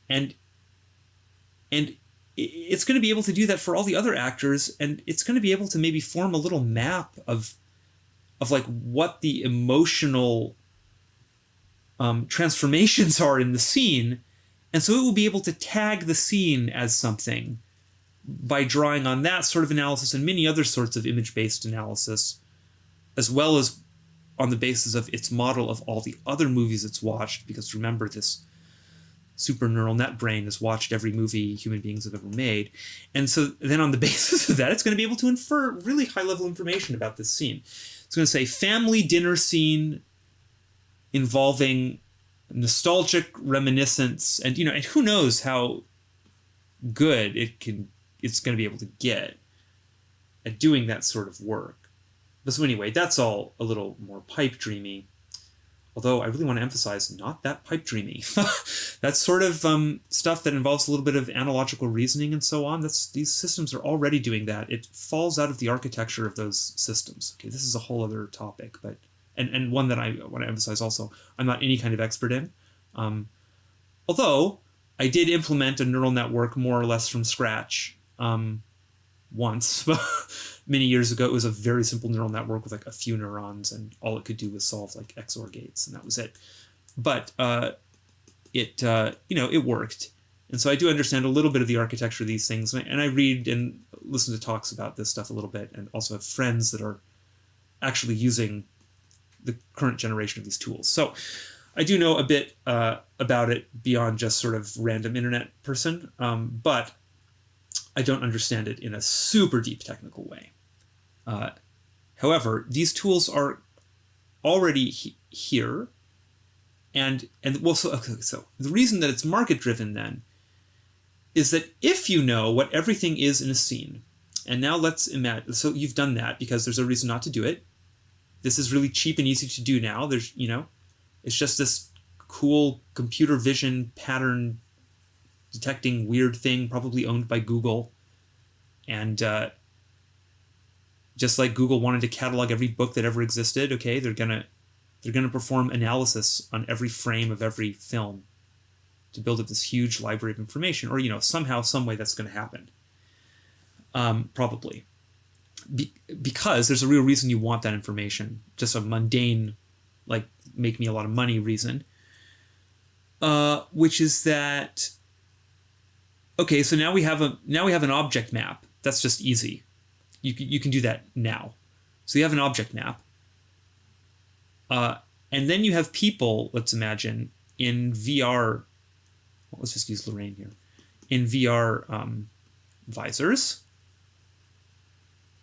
it's going to be able to do that for all the other actors, and it's going to be able to maybe form a little map of of like what the emotional transformations are in the scene. And so it will be able to tag the scene as something by drawing on that sort of analysis and many other sorts of image-based analysis, as well as on the basis of its model of all the other movies it's watched. Because remember, this super neural net brain has watched every movie human beings have ever made. And so then on the basis of that, it's going to be able to infer really high-level information about this scene. It's going to say family dinner scene involving nostalgic reminiscence, and and who knows how good it's going to be able to get at doing that sort of work. But so anyway, that's all a little more pipe dreamy. Although I really want to emphasize, not that pipe dreamy. That's sort of stuff that involves a little bit of analogical reasoning and so on. These systems are already doing that. It falls out of the architecture of those systems. Okay, this is a whole other topic, but and one that I want to emphasize also, I'm not any kind of expert in. Although I did implement a neural network more or less from scratch once. Many years ago. It was a very simple neural network with like a few neurons, and all it could do was solve like XOR gates, and that was it. But it worked. And so I do understand a little bit of the architecture of these things, and I read and listen to talks about this stuff a little bit, and also have friends that are actually using the current generation of these tools. So I do know a bit about it beyond just sort of random internet person, but I don't understand it in a super deep technical way. However, these tools are already here, and so the reason that it's market driven then is that if you know what everything is in a scene, and now let's imagine, so you've done that because there's a reason not to do it. This is really cheap and easy to do now. There's, it's just this cool computer vision pattern detecting weird thing, probably owned by Google. And just like Google wanted to catalog every book that ever existed, okay, they're gonna perform analysis on every frame of every film to build up this huge library of information, or somehow, some way that's going to happen. Probably, because there's a real reason you want that information, just a mundane, like make me a lot of money reason, which is that. Okay, so now we have an object map. That's just easy. You can do that now. So you have an object map. And then you have people, let's imagine, in VR. Well, let's just use Lorraine here. In VR visors.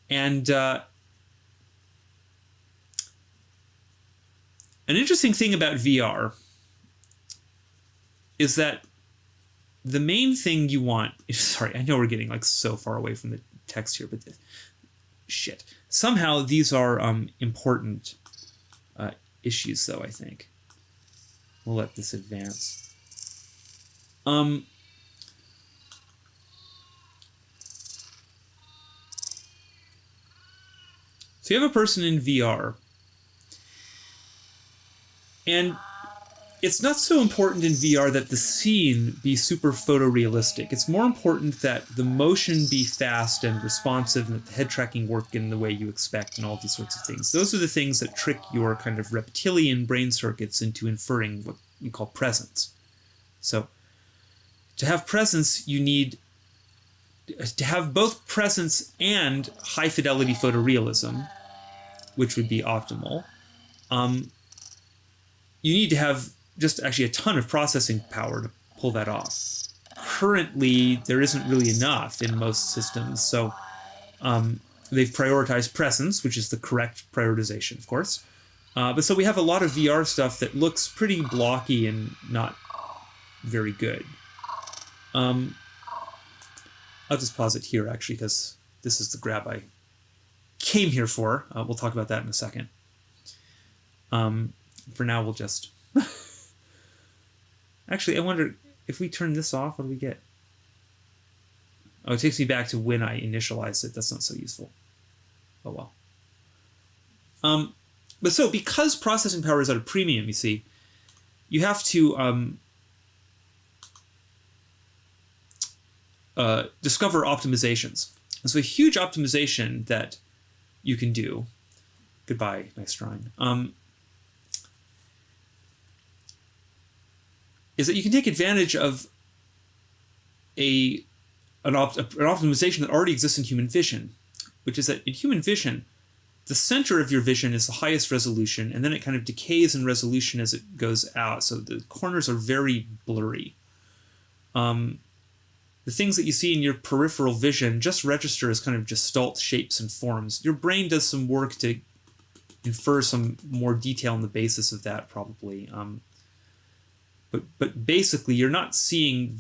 And an interesting thing about VR is that the main thing you want, sorry, I know we're getting like so far away from the text here, but shit. Somehow these are important issues, though, I think. We'll let this advance. So you have a person in VR, and it's not so important in VR that the scene be super photorealistic. It's more important that the motion be fast and responsive, and that the head tracking work in the way you expect, and all these sorts of things. Those are the things that trick your kind of reptilian brain circuits into inferring what we call presence. So to have presence, you need to have both presence and high fidelity photorealism, which would be optimal. You need to have just actually a ton of processing power to pull that off. Currently, there isn't really enough in most systems, so they've prioritized presence, which is the correct prioritization, of course. But so we have a lot of VR stuff that looks pretty blocky and not very good. I'll just pause it here, actually, because this is the grab I came here for. We'll talk about that in a second. For now, we'll just... Actually, I wonder, if we turn this off, what do we get? Oh, it takes me back to when I initialized it. That's not so useful. Oh, well. But so, because processing power is at a premium, you see, you have to discover optimizations. And so a huge optimization that you can do Goodbye, nice drawing. Is that you can take advantage of an optimization that already exists in human vision, which is that in human vision, the center of your vision is the highest resolution, and then it kind of decays in resolution as it goes out. So the corners are very blurry. The things that you see in your peripheral vision just register as kind of gestalt shapes and forms. Your brain does some work to infer some more detail on the basis of that, probably. But basically, you're not seeing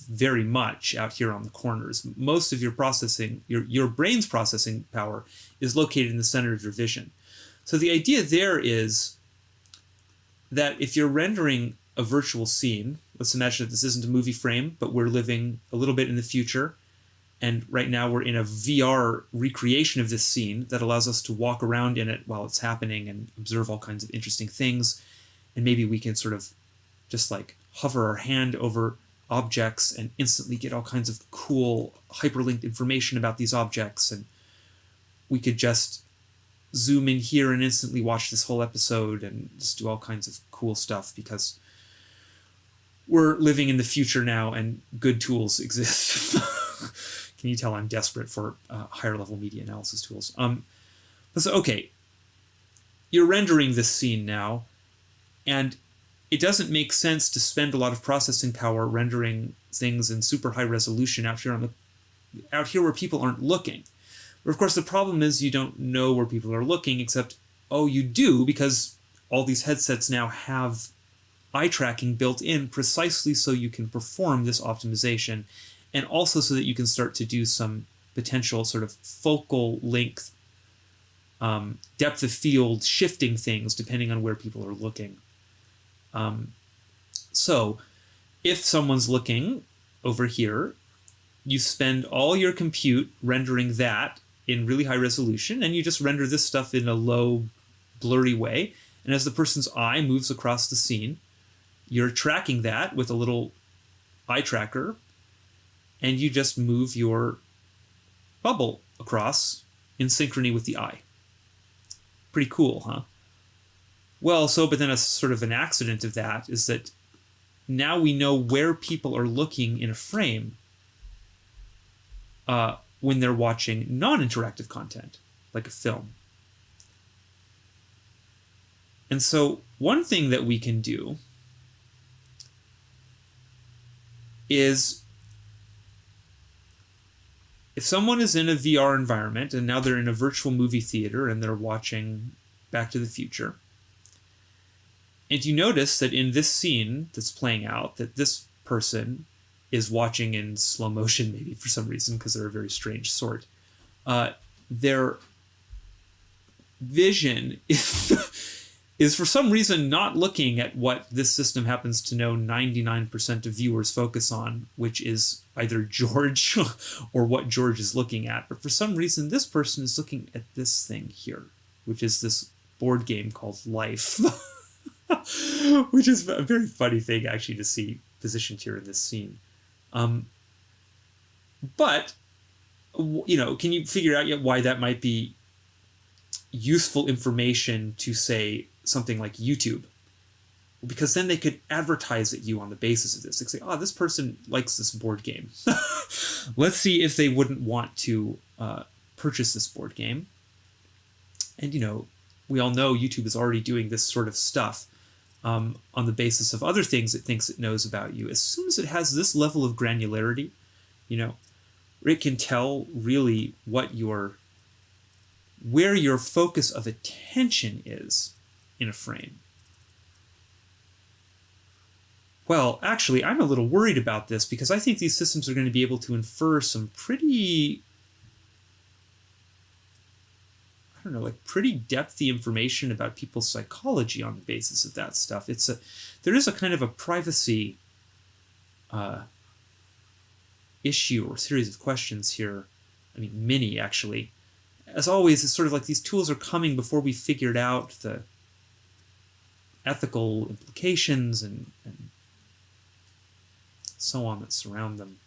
very much out here on the corners. Most of your processing, your brain's processing power is located in the center of your vision. So the idea there is that if you're rendering a virtual scene, let's imagine that this isn't a movie frame, but we're living a little bit in the future, and right now we're in a VR recreation of this scene that allows us to walk around in it while it's happening and observe all kinds of interesting things, and maybe we can sort of just like hover our hand over objects and instantly get all kinds of cool hyperlinked information about these objects, and we could just zoom in here and instantly watch this whole episode and just do all kinds of cool stuff because we're living in the future now and good tools exist. Can you tell I'm desperate for higher level media analysis tools? So, okay, you're rendering this scene now, and it doesn't make sense to spend a lot of processing power rendering things in super high resolution out here where people aren't looking. But of course, the problem is you don't know where people are looking, except, oh, you do, because all these headsets now have eye tracking built in precisely so you can perform this optimization, and also so that you can start to do some potential sort of focal length, depth of field shifting things depending on where people are looking. So if someone's looking over here, you spend all your compute rendering that in really high resolution, and you just render this stuff in a low, blurry way. And as the person's eye moves across the scene, you're tracking that with a little eye tracker, and you just move your bubble across in synchrony with the eye. Pretty cool, huh? Well, but then a sort of an accident of that is that now we know where people are looking in a frame when they're watching non-interactive content, like a film. And so one thing that we can do is if someone is in a VR environment and now they're in a virtual movie theater and they're watching Back to the Future, and you notice that in this scene that's playing out, that this person is watching in slow motion, maybe for some reason, because they're a very strange sort. Their vision is for some reason not looking at what this system happens to know 99% of viewers focus on, which is either George or what George is looking at. But for some reason, this person is looking at this thing here, which is this board game called Life. Which is a very funny thing, actually, to see positioned here in this scene. But, can you figure out yet why that might be useful information to, say, something like YouTube? Because then they could advertise at you on the basis of this. They could say, oh, this person likes this board game. Let's see if they wouldn't want to purchase this board game. And, we all know YouTube is already doing this sort of stuff on the basis of other things it thinks it knows about you. As soon as it has this level of granularity, it can tell really where your focus of attention is in a frame. Well, actually, I'm a little worried about this because I think these systems are going to be able to infer some pretty depthy information about people's psychology on the basis of that stuff. There is a kind of a privacy issue or series of questions here. I mean, many, actually. As always, it's sort of like these tools are coming before we figured out the ethical implications and so on that surround them.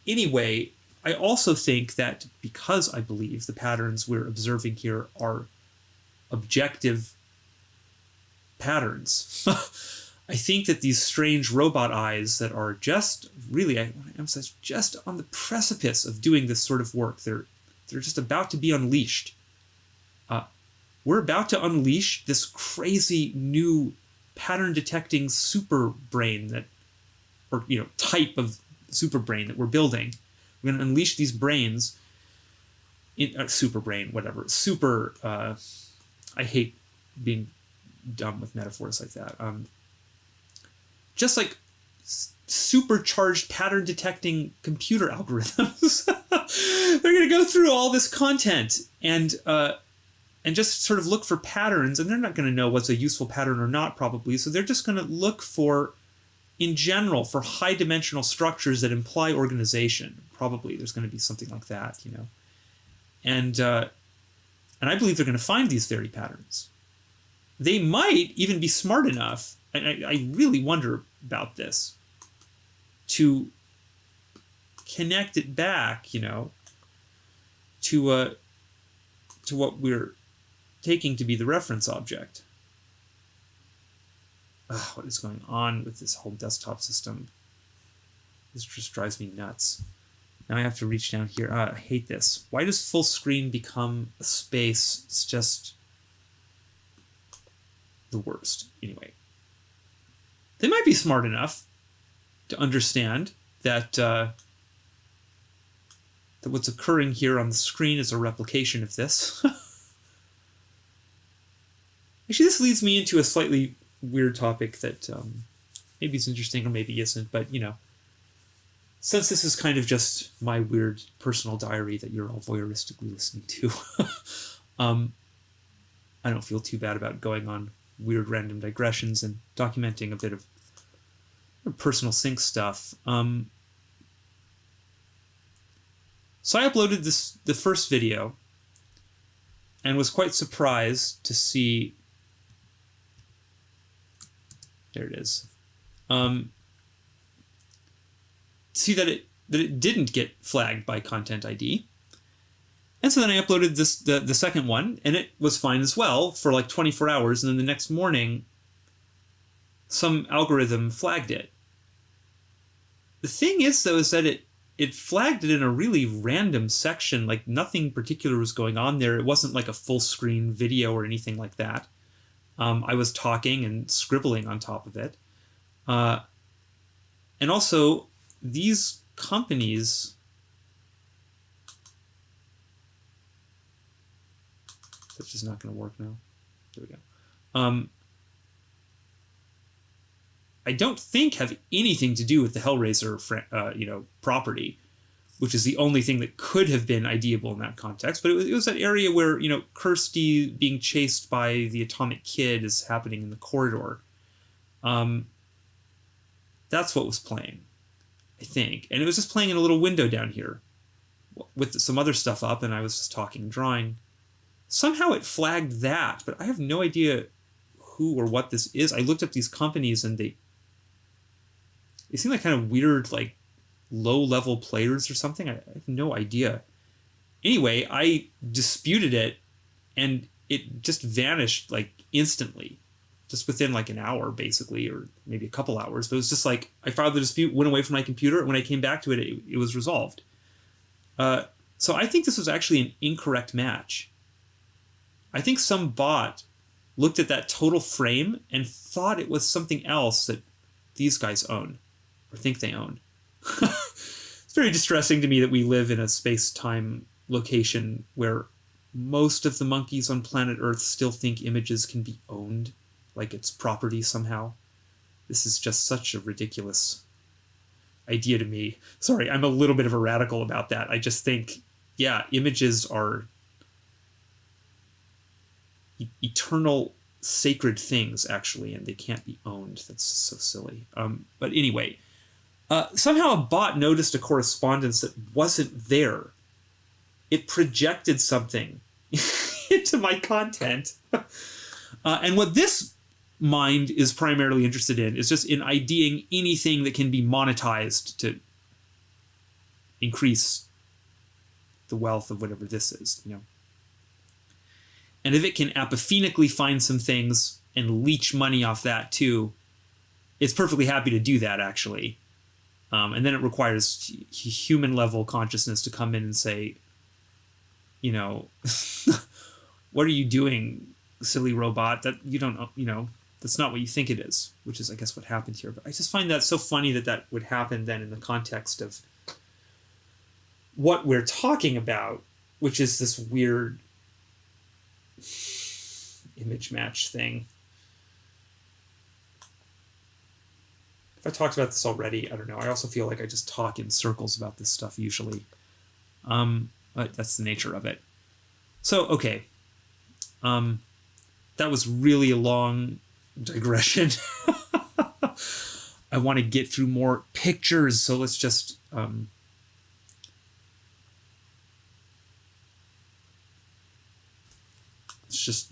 Anyway, I also think that because I believe the patterns we're observing here are objective patterns, I think that these strange robot eyes that are just really, I want to emphasize, just on the precipice of doing this sort of work, they're just about to be unleashed. We're about to unleash this crazy new pattern detecting super brain that, or type of super brain that we're building. We're going to unleash these brains in super brain, whatever. Super. I hate being dumb with metaphors like that. Just like supercharged pattern detecting computer algorithms. They're going to go through all this content and just sort of look for patterns, and they're not going to know what's a useful pattern or not, probably. So they're just going to look for, in general, for high dimensional structures that imply organization. Probably there's going to be something like that, And I believe they're going to find these very patterns. They might even be smart enough, and I really wonder about this, to connect it back, to what we're taking to be the reference object. What is going on with this whole desktop system? This just drives me nuts. Now I have to reach down here. I hate this. Why does full screen become a space? It's just the worst. Anyway, they might be smart enough to understand that that what's occurring here on the screen is a replication of this. Actually, this leads me into a slightly weird topic that maybe is interesting or maybe isn't, but since this is kind of just my weird personal diary that you're all voyeuristically listening to, I don't feel too bad about going on weird random digressions and documenting a bit of personal sync stuff. So I uploaded the first video and was quite surprised to see, there it is, see that it didn't get flagged by Content ID. And so then I uploaded the second one, and it was fine as well for like 24 hours, and then the next morning some algorithm flagged it. The thing is, though, is that it flagged it in a really random section, like nothing particular was going on there. It wasn't like a full screen video or anything like that. I was talking and scribbling on top of it. And also, these companies... That's just not going to work now. There we go. I don't think have anything to do with the Hellraiser, property, which is the only thing that could have been ideable in that context. But it was that area where, Kirsty being chased by the atomic kid is happening in the corridor. That's what was playing, I think. And it was just playing in a little window down here with some other stuff up, and I was just talking and drawing. Somehow it flagged that, but I have no idea who or what this is. I looked up these companies, and they seem like kind of weird, like low-level players or something. I have no idea. Anyway, I disputed it, and it just vanished like instantly, just within like an hour, basically, or maybe a couple hours. But it was just like I filed the dispute, went away from my computer, and when I came back to it, it was resolved. So I think this was actually an incorrect match. I think some bot looked at that total frame and thought it was something else that these guys own, or think they own. It's very distressing to me that we live in a space-time location where most of the monkeys on planet Earth still think images can be owned, like it's property somehow. This is just such a ridiculous idea to me. Sorry, I'm a little bit of a radical about that. I just think, yeah, images are eternal, sacred things, actually, and they can't be owned. That's so silly. But anyway, somehow a bot noticed a correspondence that wasn't there. It projected something into my content. And what this mind is primarily interested in is just in IDing anything that can be monetized to increase the wealth of whatever this is, you know. And if it can apophenically find some things and leech money off that too, it's perfectly happy to do that, actually. And then it requires human level consciousness to come in and say, you know, what are you doing, silly robot? That you don't, you know, that's not what you think it is, which is, I guess, what happened here. But I just find that so funny that that would happen then in the context of what we're talking about, which is this weird image match thing. If I talked about this already, I don't know. I also feel like I just talk in circles about this stuff usually. But that's the nature of it. So, okay. That was really a long digression. I want to get through more pictures, so let's just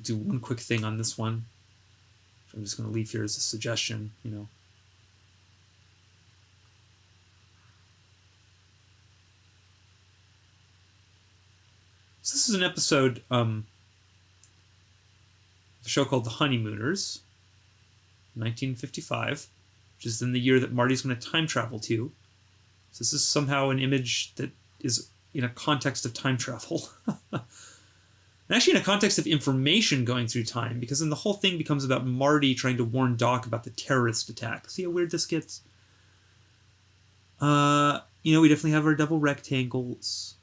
do one quick thing on this one. I'm just going to leave here as a suggestion, you know. So this is an episode of a show called The Honeymooners, 1955, which is in the year that Marty's going to time travel to. So this is somehow an image that is in a context of time travel. And actually in a context of information going through time, because then the whole thing becomes about Marty trying to warn Doc about the terrorist attack. See how weird this gets? You know, we definitely have our double rectangles.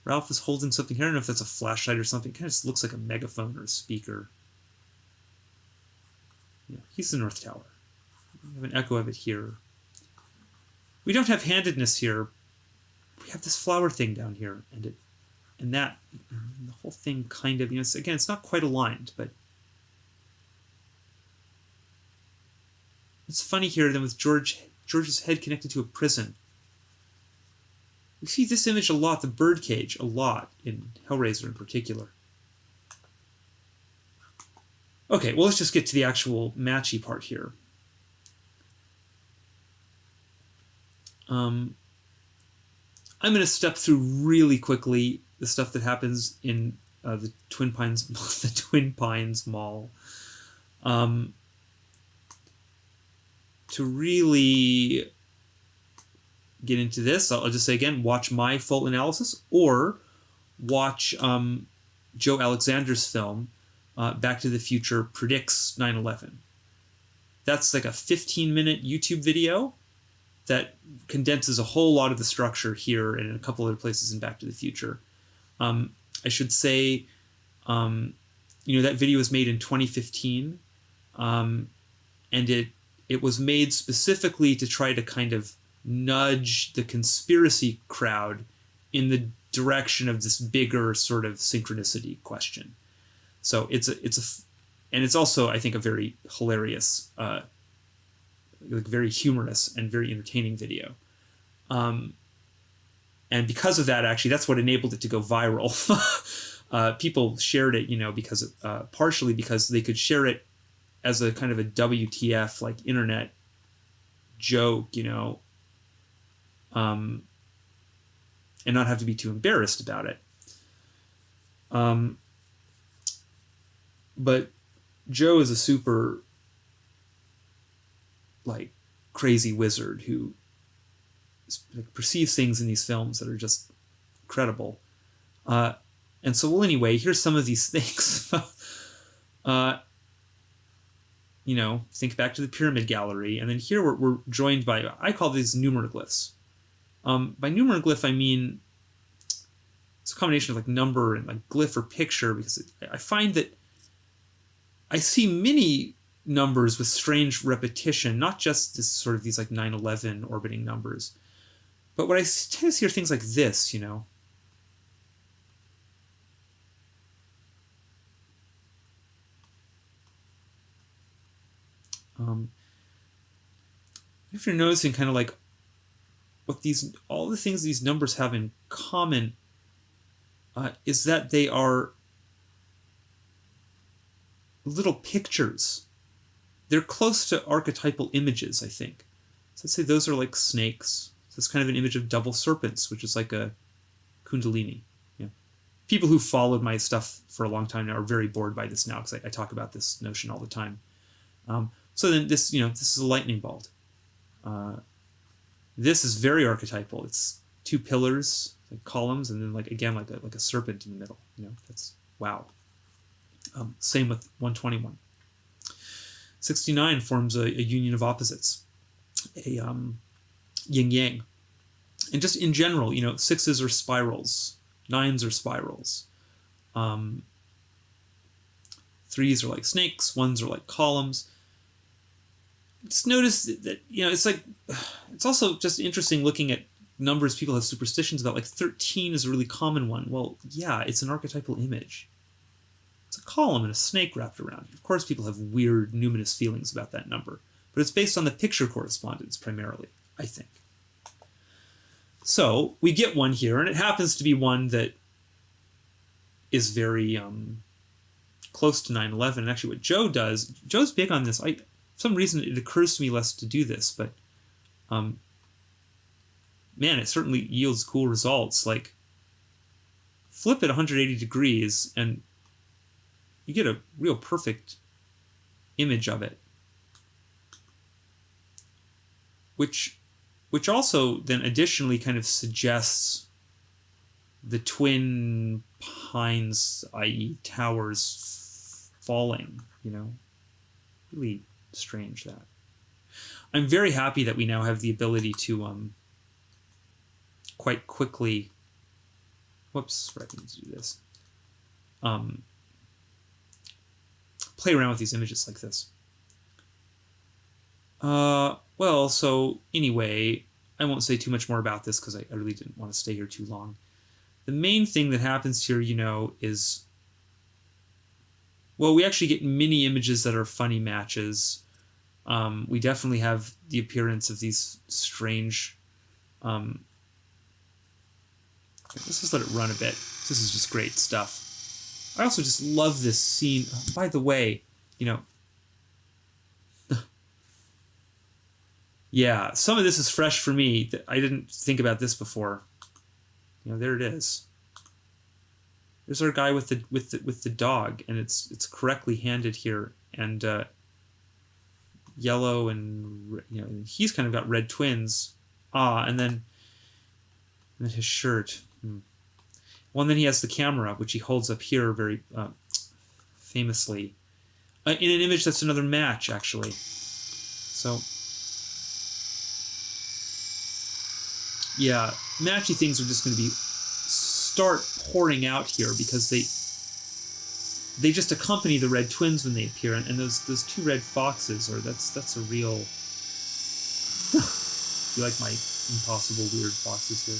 Ralph is holding something here. I don't know if that's a flashlight or something. It kind of just looks like a megaphone or a speaker. Yeah, he's the North Tower. We have an echo of it here. We don't have handedness here. We have this flower thing down here, and the whole thing kind of, you know, it's not quite aligned, but it's funny here then with George's head connected to a prison. We see this image a lot, the birdcage, a lot, in Hellraiser in particular. Okay, well, let's just get to the actual matchy part here. I'm going to step through really quickly the stuff that happens in the Twin Pines Mall. To really get into this, I'll just say again, watch my full analysis or watch Joe Alexander's film, Back to the Future Predicts 9/11. That's like a 15-minute YouTube video that condenses a whole lot of the structure here and in a couple other places in Back to the Future. I should say, you know, that video was made in 2015, and it was made specifically to try to kind of nudge the conspiracy crowd in the direction of this bigger sort of synchronicity question. So and it's also, I think, a very hilarious, like very humorous and very entertaining video. And because of that, actually, that's what enabled it to go viral. People shared it, you know, because partially because they could share it as a kind of a WTF, like internet joke, you know, and not have to be too embarrassed about it. But Joe is a super, like, crazy wizard who perceives things in these films that are just incredible. And so, well, anyway, here's some of these things. You know, think back to the Pyramid Gallery. And then here we're joined by, I call these numeroglyphs. By numeroglyph, I mean, it's a combination of like number and like glyph or picture, because I find that I see many numbers with strange repetition, not just this sort of these like 9/11 orbiting numbers, but what I tend to see are things like this, you know. If you're noticing kind of like what all the things these numbers have in common is that they are little pictures. They're close to archetypal images, I think. So I'd say those are like snakes. this kind of an image of double serpents, which is like a kundalini. People who followed my stuff for a long time now are very bored by this now because I talk about this notion all the time. So then this, this is a lightning bolt. This is very archetypal. It's two pillars, like columns, and then like a serpent in the middle. That's wow. Same with 121. 69 forms a union of opposites, a yin yang, and just in general, sixes are spirals. Nines are spirals. Threes are like snakes. Ones are like columns. Just notice that, it's also just interesting looking at numbers people have superstitions about. Like 13 is a really common one. Well, yeah, it's an archetypal image. It's a column and a snake wrapped around it. Of course, people have weird, numinous feelings about that number. But it's based on the picture correspondence primarily, I think. So we get one here, and it happens to be one that is very close to 9/11. And actually what Joe does, Joe's big on this. For some reason it occurs to me less to do this, but man, it certainly yields cool results. Like flip it 180 degrees and you get a real perfect image of it. Which also then additionally kind of suggests the twin pines, i.e. towers falling, Really strange that. I'm very happy that we now have the ability to quite quickly, whoops, right, I need to do this, play around with these images like this. Well, so anyway, I won't say too much more about this because I really didn't want to stay here too long. The main thing that happens here, is, well, we actually get mini images that are funny matches. We definitely have the appearance of these strange, let's just let it run a bit. This is just great stuff. I also just love this scene. By the way, yeah, some of this is fresh for me. I didn't think about this before. There it is. There's our guy with the dog, and it's correctly handed here, and yellow and he's kind of got red twins. And then his shirt. Well, and then he has the camera, which he holds up here very famously, in an image that's another match actually. So. Yeah, matchy things are just going to start pouring out here because they just accompany the red twins when they appear, and those two red foxes that's a real. You like my impossible weird foxes here?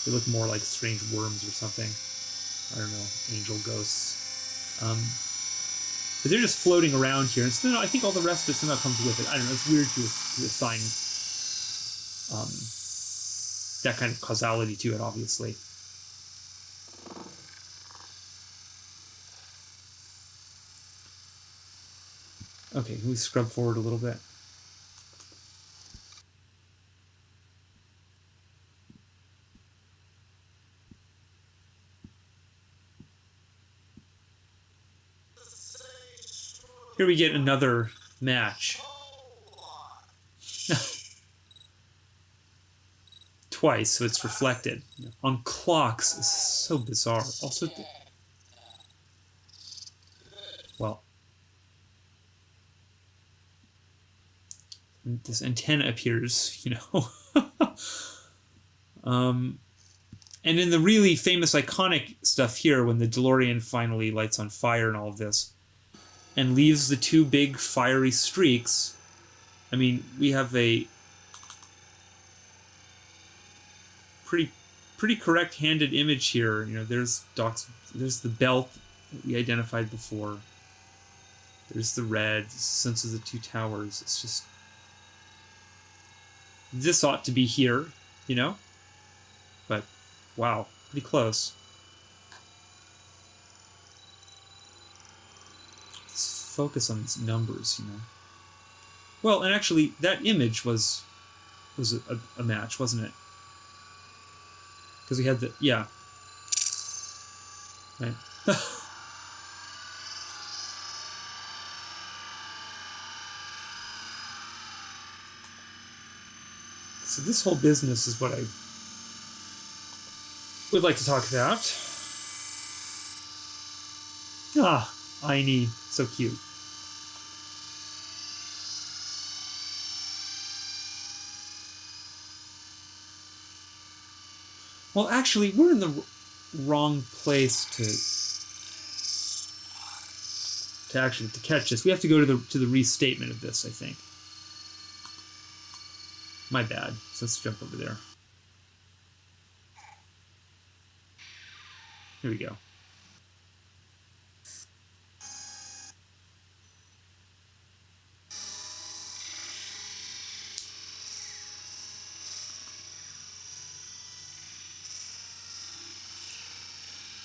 They look more like strange worms or something. I don't know, angel ghosts. But they're just floating around here, and so I think all the rest of it somehow comes with it. I don't know. It's weird to assign that kind of causality to it, obviously. Okay, can we scrub forward a little bit? Here we get another match. Twice, so it's reflected. On clocks is so bizarre. Also, well, this antenna appears, and in the really famous, iconic stuff here, when the DeLorean finally lights on fire and all of this, and leaves the two big fiery streaks, I mean, we have a pretty correct handed image here. There's the belt that we identified before. There's the red, sense of the two towers. It's just, this ought to be here, but wow, pretty close. Let's focus on these numbers, Well, and actually that image was was a match, wasn't it? Because we had the yeah. Right. So this whole business is what I would like to talk about. Ah, Aini, so cute. Well, actually, we're in the wrong place to actually to catch this. We have to go to the restatement of this, I think. My bad. So let's jump over there. Here we go.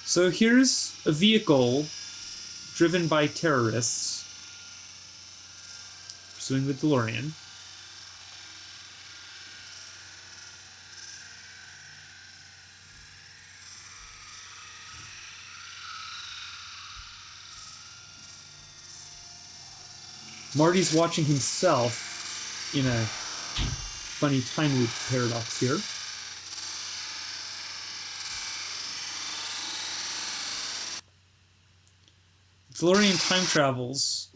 So here's a vehicle driven by terrorists pursuing the DeLorean. Marty's watching himself in a funny time loop paradox here. DeLorean time travels,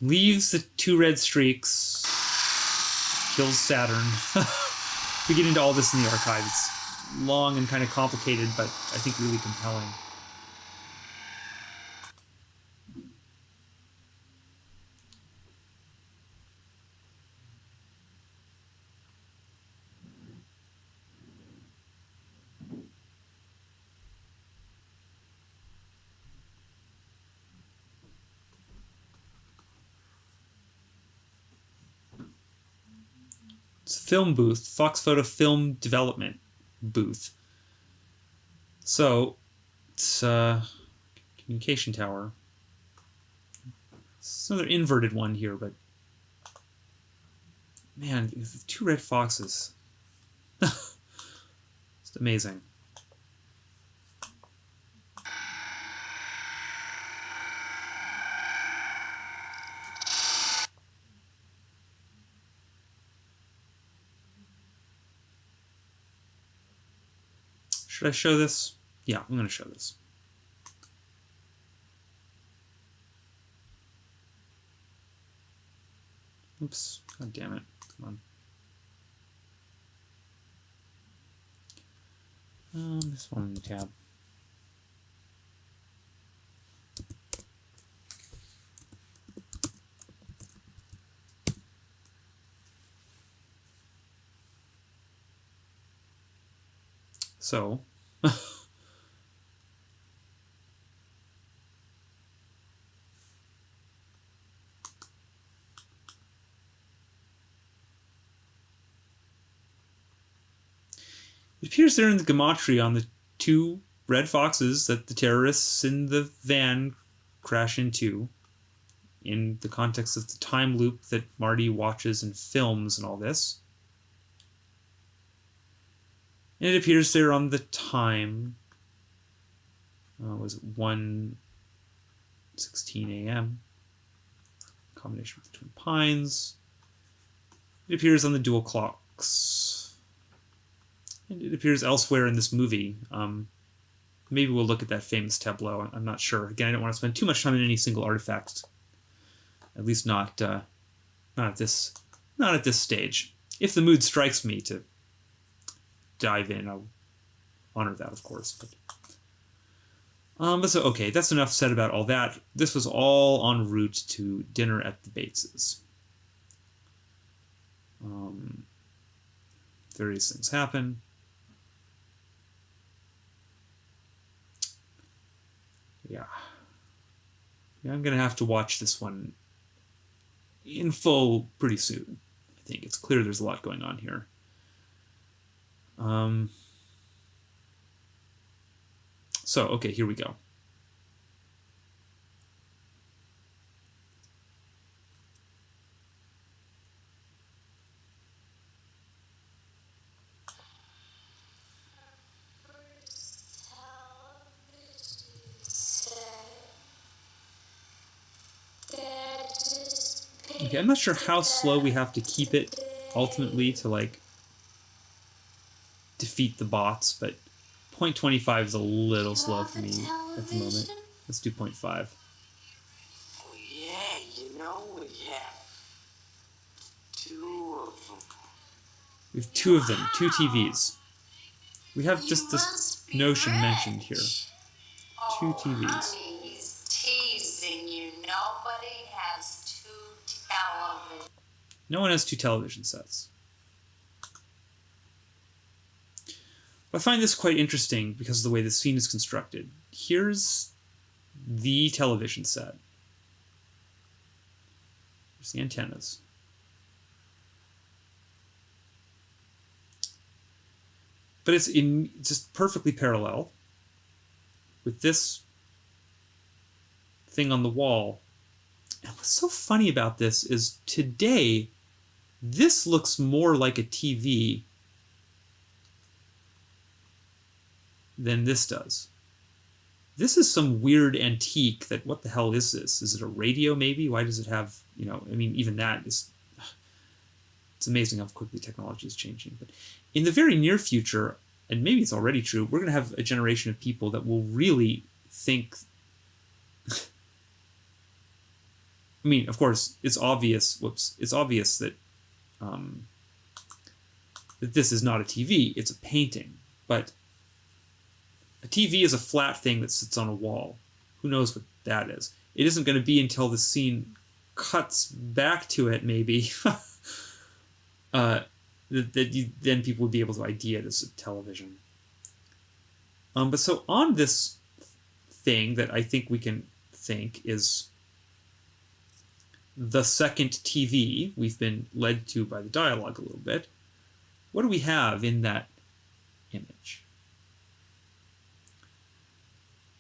leaves the two red streaks, kills Saturn. We get into all this in the archive. It's long and kind of complicated, but I think really compelling. It's a film booth, Fox Photo Film Development booth. So, it's a communication tower. It's another inverted one here, but man, the two red foxes. It's amazing. Should I show this? Yeah, I'm going to show this. Oops. God damn it. Come on. This one in the tab. So, it appears there in the gematria on the two red foxes that the terrorists in the van crash into, in the context of the time loop that Marty watches and films and all this. And it appears there on the time. Was it 1:16 a.m. Combination with the Twin Pines. It appears on the dual clocks. And it appears elsewhere in this movie. Maybe we'll look at that famous tableau. I'm not sure. Again, I don't want to spend too much time on any single artifact. At least not at this stage. If the mood strikes me to dive in, I'll honor that, of course. But so okay, that's enough said about all that. This was all en route to dinner at the Bateses. Various things happen. Yeah, I'm gonna have to watch this one in full pretty soon. I think it's clear there's a lot going on here. So, okay, here we go. Okay, I'm not sure how slow we have to keep it ultimately to like defeat the bots, but 0.25 is a little slow for me at the moment. Let's do 0.5. Oh yeah, we have two of them. We have two of them, two TVs. We have just this notion mentioned here. Two TVs. Honey, he's teasing you. Nobody has two televisions. No one has two television sets. I find this quite interesting because of the way the scene is constructed. Here's the television set. Here's the antennas. But it's just perfectly parallel with this thing on the wall. And what's so funny about this is today, this looks more like a TV than this does. This is some weird antique that, what the hell is this? Is it a radio maybe? Why does it have, I mean, even that is, it's amazing how quickly technology is changing. But in the very near future, and maybe it's already true, we're going to have a generation of people that will really think, I mean, of course, it's obvious that that this is not a TV, it's a painting, but a TV is a flat thing that sits on a wall. Who knows what that is? It isn't going to be until the scene cuts back to it, maybe, that then people would be able to idea it as a television. But so on this thing that I think we can think is the second TV, we've been led to by the dialogue a little bit. What do we have in that image?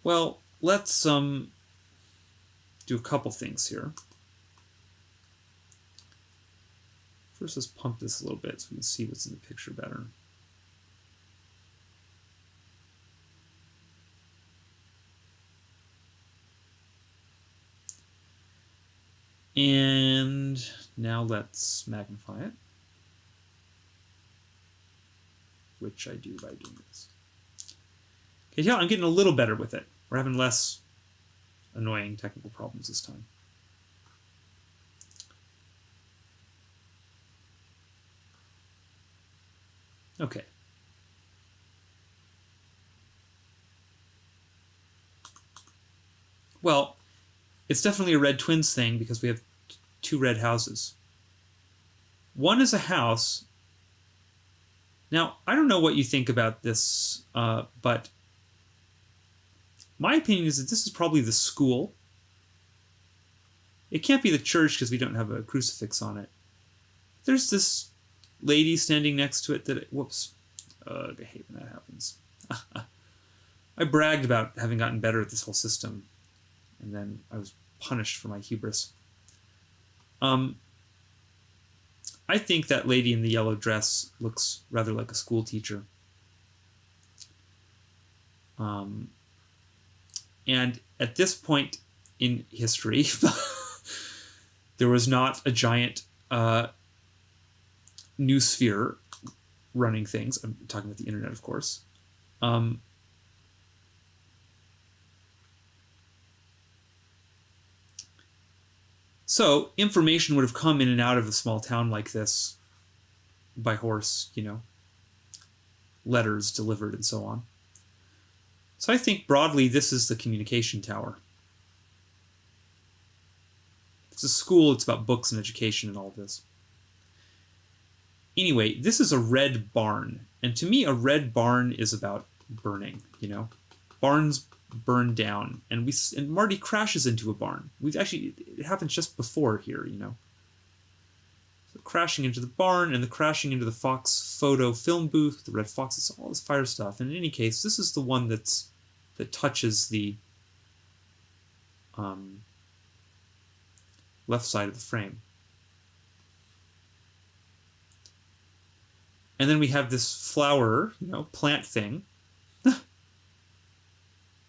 Well, let's do a couple things here. First, let's pump this a little bit so we can see what's in the picture better. And now let's magnify it, which I do by doing this. Okay, yeah, I'm getting a little better with it. We're having less annoying technical problems this time. Okay. Well, it's definitely a Red Twins thing because we have two red houses. One is a house. Now, I don't know what you think about this, but my opinion is that this is probably the school. It can't be the church because we don't have a crucifix on it. There's this lady standing next to it that, whoops, I hate when that happens. I bragged about having gotten better at this whole system, and then I was punished for my hubris. I think that lady in the yellow dress looks rather like a school teacher. And at this point in history, there was not a giant noosphere running things. I'm talking about the internet, of course. So information would have come in and out of a small town like this by horse, letters delivered and so on. So I think broadly this is the communication tower. It's a school, it's about books and education and all this. Anyway, this is a red barn. And to me, a red barn is about burning, Barns burn down. And Marty crashes into a barn. It happens just before here, So crashing into the barn and the crashing into the Fox photo film booth, the red foxes, all this fire stuff. And in any case, this is the one that touches the left side of the frame. And then we have this flower, plant thing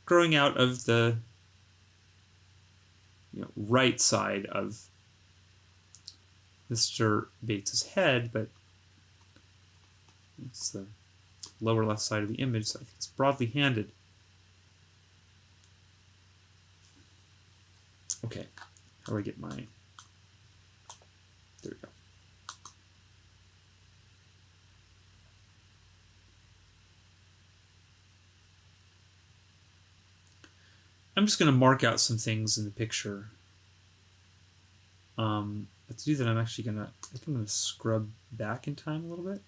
growing out of the right side of Mr. Bates's head, but it's the lower left side of the image, so I think it's broadly handed. Okay, how do I get my... There we go. I'm just going to mark out some things in the picture. But to do that, I'm actually going to, I think I'm going to scrub back in time a little bit.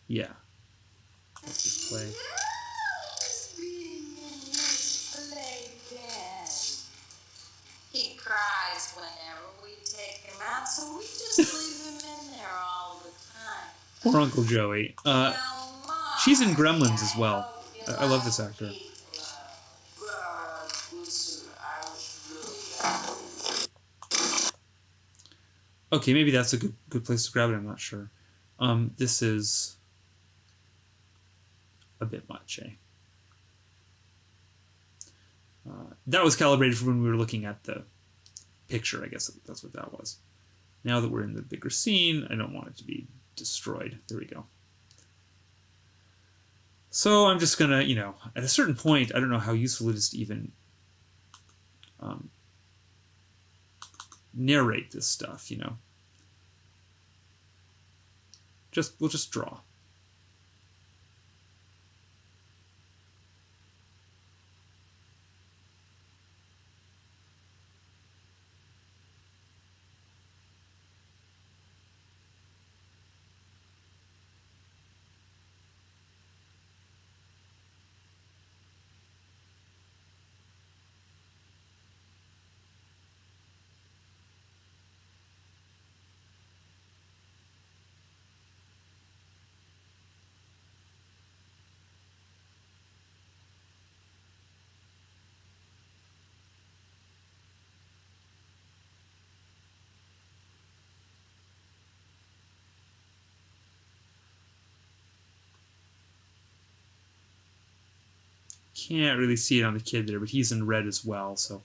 Yeah. Let's just play. He cries whenever we take him out, so we just leave him in there all the time. Poor Uncle Joey. She's in Gremlins as well. I love this actor. Okay, maybe that's a good place to grab it. I'm not sure. This is a bit much, eh? That was calibrated for when we were looking at the picture. I guess that's what that was. Now that we're in the bigger scene, I don't want it to be destroyed. There we go. So I'm just gonna, you know, at a certain point, I don't know how useful it is to even narrate this stuff, you know. We'll just draw. Can't really see it on the kid there, but he's in red as well, so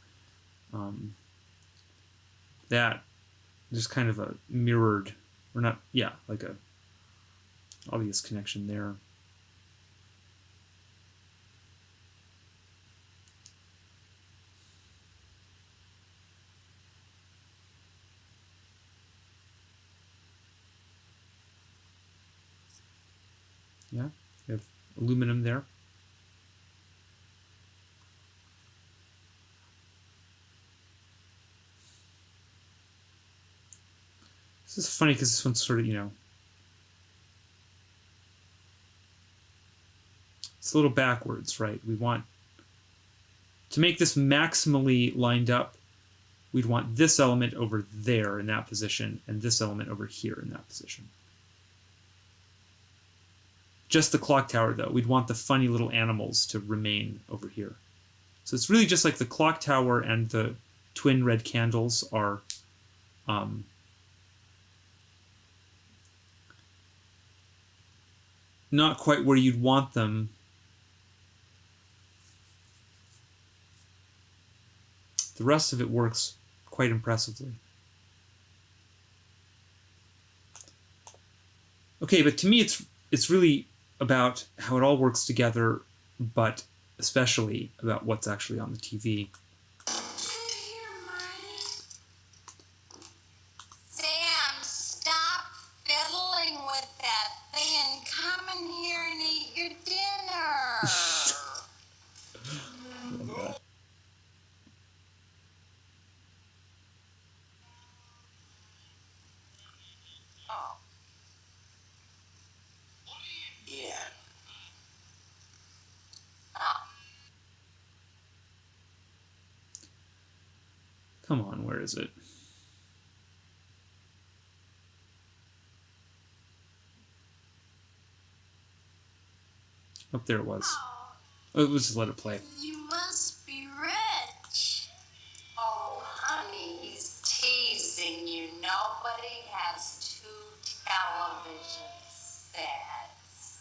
that there's kind of a mirrored, or not, yeah, like a obvious connection there. Yeah, we have aluminum there. This is funny because this one's sort of, you know, it's a little backwards, right? We want to make this maximally lined up. We'd want this element over there in that position and this element over here in that position. Just the clock tower, though. We'd want the funny little animals to remain over here. So it's really just like the clock tower and the twin red candles are not quite where you'd want them. The rest of it works quite impressively. Okay, but to me it's really about how it all works together, but especially about what's actually on the TV. Sam, stop fiddling with that thing and come in here and eat your dinner. Love that. Oh. Yeah. Oh. Come on, where is it? Up there it was. Oh, let's just let it play. You must be rich. Oh, honey, he's teasing you. Nobody has 2 television sets.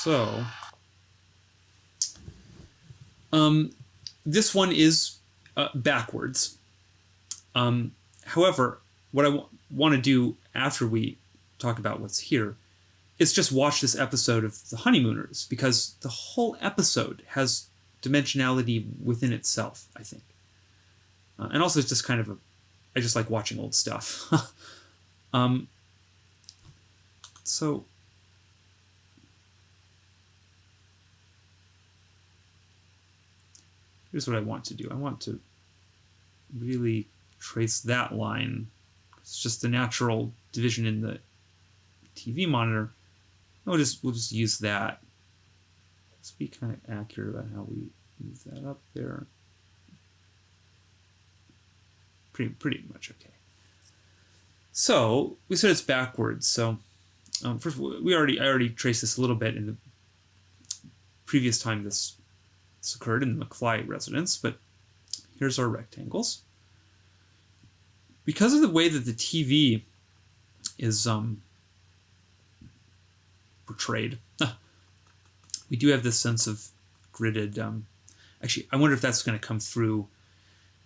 So, this one is backwards. However, what I want to do after we talk about what's here is just watch this episode of The Honeymooners, because the whole episode has dimensionality within itself, I think. And also it's just kind of I just like watching old stuff. So here's what I want to do. I want to really trace that line. It's just the natural division in the TV monitor. We'll just use that. Let's be kind of accurate about how we move that up there. Pretty much okay. So we said it's backwards. So first of all, I already traced this a little bit in the previous time this occurred in the McFly residence, but here's our rectangles. Because of the way that the TV is portrayed, we do have this sense of gridded. Actually, I wonder if that's going to come through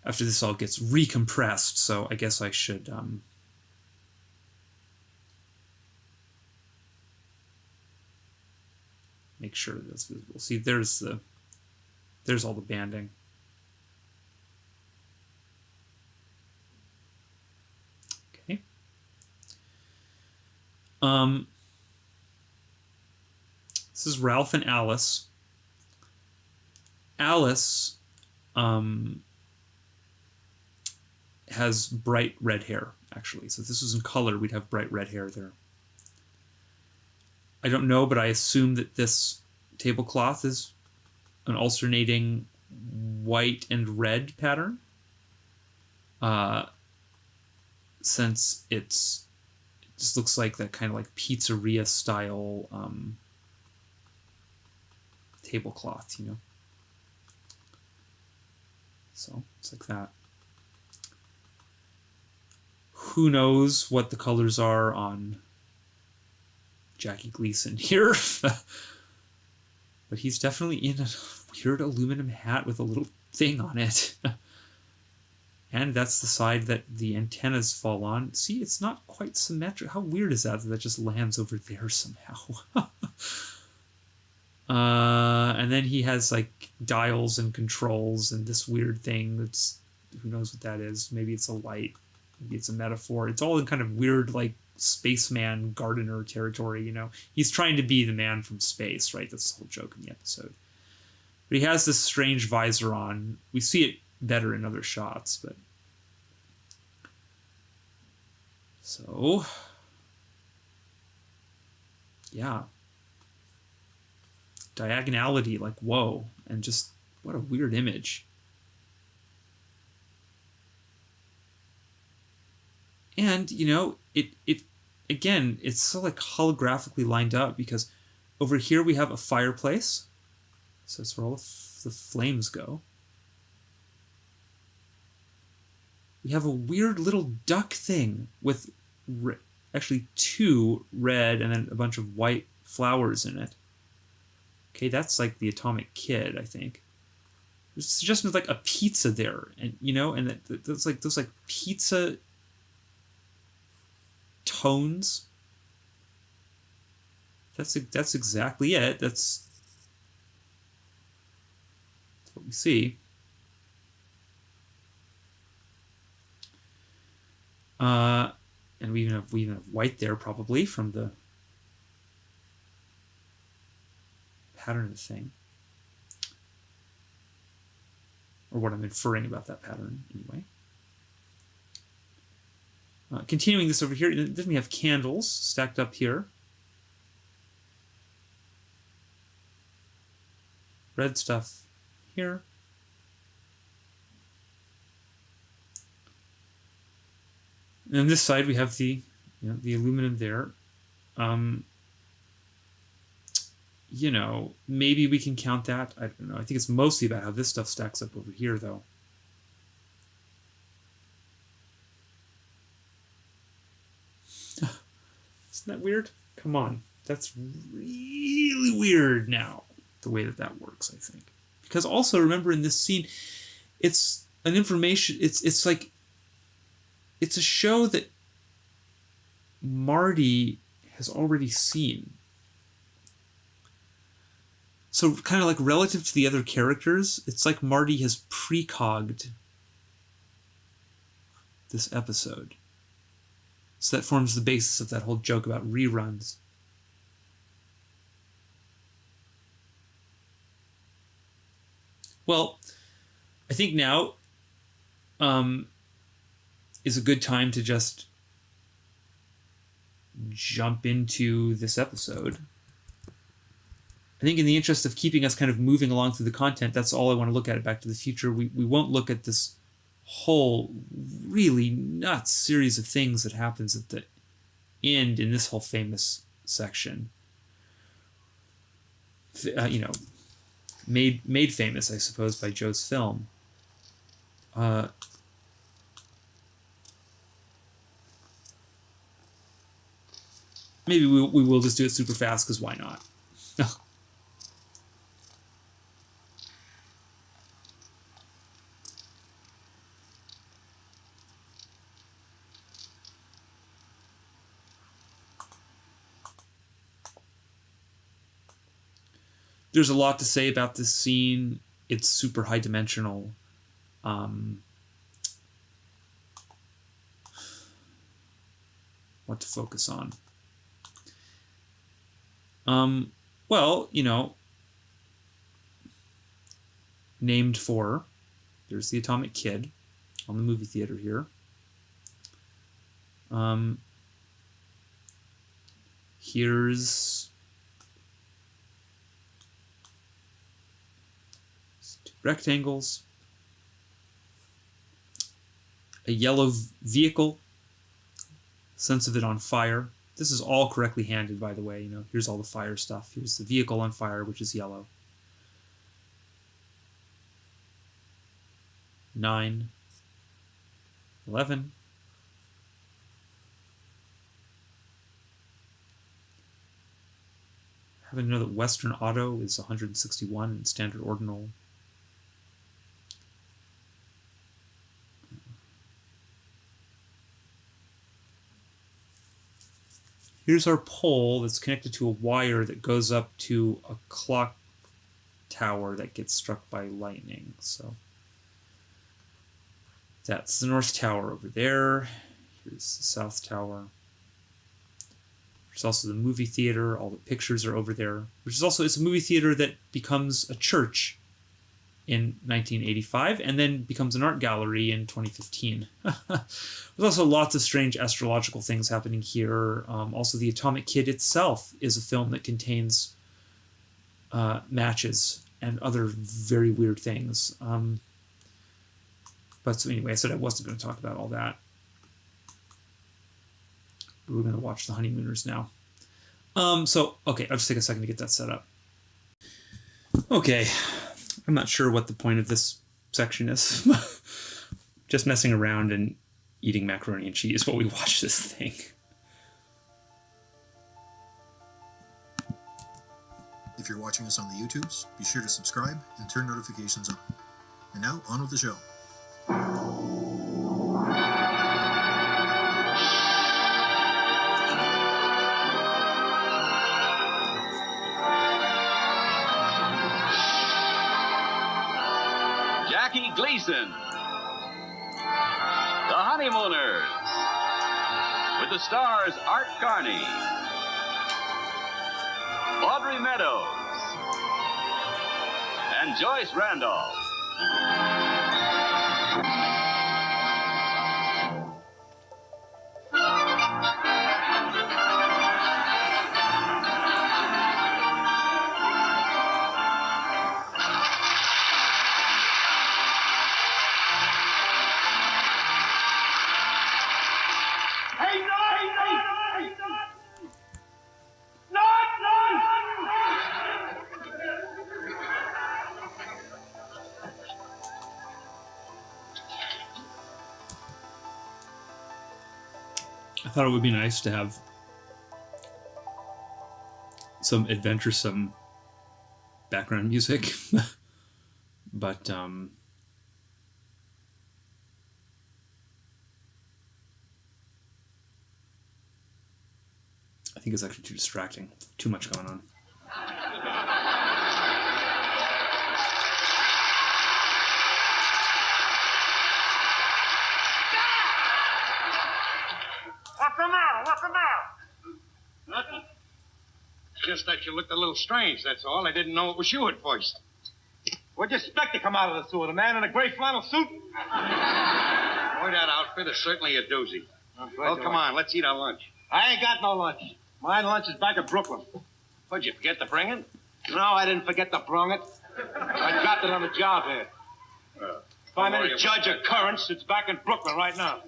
after this all gets recompressed. So I guess I should make sure that that's visible. See, there's all the banding. Okay. This is Ralph and Alice. Alice has bright red hair, actually. So if this was in color, we'd have bright red hair there. I don't know, but I assume that this tablecloth is an alternating white and red pattern. Since it just looks like that kind of like pizzeria style tablecloth, you know. So it's like that. Who knows what the colors are on Jackie Gleason here? But he's definitely in a weird aluminum hat with a little thing on it. And that's the side that the antennas fall on. See, it's not quite symmetric. How weird is that just lands over there somehow? And then he has like dials and controls and this weird thing that's, who knows what that is. Maybe it's a light. Maybe it's a metaphor. It's all in kind of weird, like, spaceman gardener territory, you know. He's trying to be the man from space, right? That's the whole joke in the episode. But he has this strange visor on. We see it better in other shots, but... So... yeah. Diagonality, like, whoa. And just, what a weird image. And, you know, it again, it's so like holographically lined up, because over here we have a fireplace. So that's where all the flames go. We have a weird little duck thing with actually 2 red and then a bunch of white flowers in it. Okay, that's like the Atomic Kid, I think. There's suggestions like a pizza there, and you know, and those like pizza tones. That's exactly it. That's what we see. And we even have white there, probably from the pattern of the thing, or what I'm inferring about that pattern anyway. Continuing this over here, then we have candles stacked up here. Red stuff here. And on this side we have the aluminum there. You know, maybe we can count that. I don't know. I think it's mostly about how this stuff stacks up over here, though. Isn't that weird? Come on. That's really weird now, the way that works, I think. Because also, remember, in this scene, it's an information... It's like... It's a show that Marty has already seen. So kind of like relative to the other characters, it's like Marty has precogged this episode. So that forms the basis of that whole joke about reruns. Well, I think now is a good time to just jump into this episode. I think in the interest of keeping us kind of moving along through the content, that's all I want to look at Back to the Future. We won't look at this whole really nuts series of things that happens at the end in this whole famous section. Made famous, I suppose, by Joe's film. Maybe we will just do it super fast, because why not? There's a lot to say about this scene. It's super high dimensional. What to focus on? Well, named for, there's the Atomic Kid on the movie theater here. Here's two rectangles, a yellow vehicle, sense of it on fire. This is all correctly handed, by the way. Here's all the fire stuff. Here's the vehicle on fire, which is yellow. 9, 11. Having to know that Western Auto is 161 and Standard Ordinal. Here's our pole that's connected to a wire that goes up to a clock tower that gets struck by lightning. So that's the North Tower over there. Here's the South Tower. There's also the movie theater. All the pictures are over there. Which is also, it's a movie theater that becomes a church in 1985 and then becomes an art gallery in 2015. There's also lots of strange astrological things happening here. Also, The Atomic Kid itself is a film that contains matches and other very weird things. But so anyway, I said I wasn't going to talk about all that. We're going to watch The Honeymooners now. Okay, I'll just take a second to get that set up. Okay, I'm not sure what the point of this section is. Just messing around and eating macaroni and cheese while we watch this thing. If you're watching us on the YouTubes, be sure to subscribe and turn notifications on. And now, on with the show. Jackie Gleason, The Honeymooners, with the stars Art Carney, Audrey Meadows, and Joyce Randolph. I thought it would be nice to have some adventuresome background music. But I think it's actually too distracting. Too much going on. What's the matter? What's the matter? Nothing. Just that you looked a little strange, that's all. I didn't know it was you at first. What'd you expect to come out of the sewer? The man in a gray flannel suit? Boy, that outfit is certainly a doozy. Well, come on, let's eat our lunch. I ain't got no lunch. My lunch is back in Brooklyn. What'd you forget to bring it? No, I didn't forget to bring it. I got it on the job here. If I'm any judge of currents, it's back in Brooklyn right now.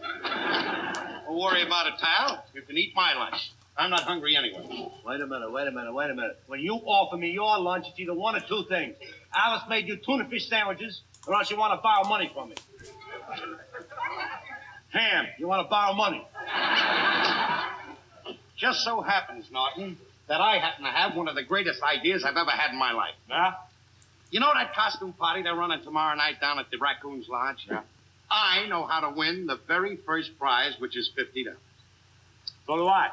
Don't worry about it, pal. You can eat my lunch. I'm not hungry anyway. Wait a minute. When you offer me your lunch, it's either one or two things. Alice made you tuna fish sandwiches, or else you want to borrow money from me. Ham, you want to borrow money? Just so happens, Norton, that I happen to have one of the greatest ideas I've ever had in my life. Yeah? You know that costume party they're running tomorrow night down at the Raccoon's Lodge? Yeah. I know how to win the very first prize, which is $50. So do I.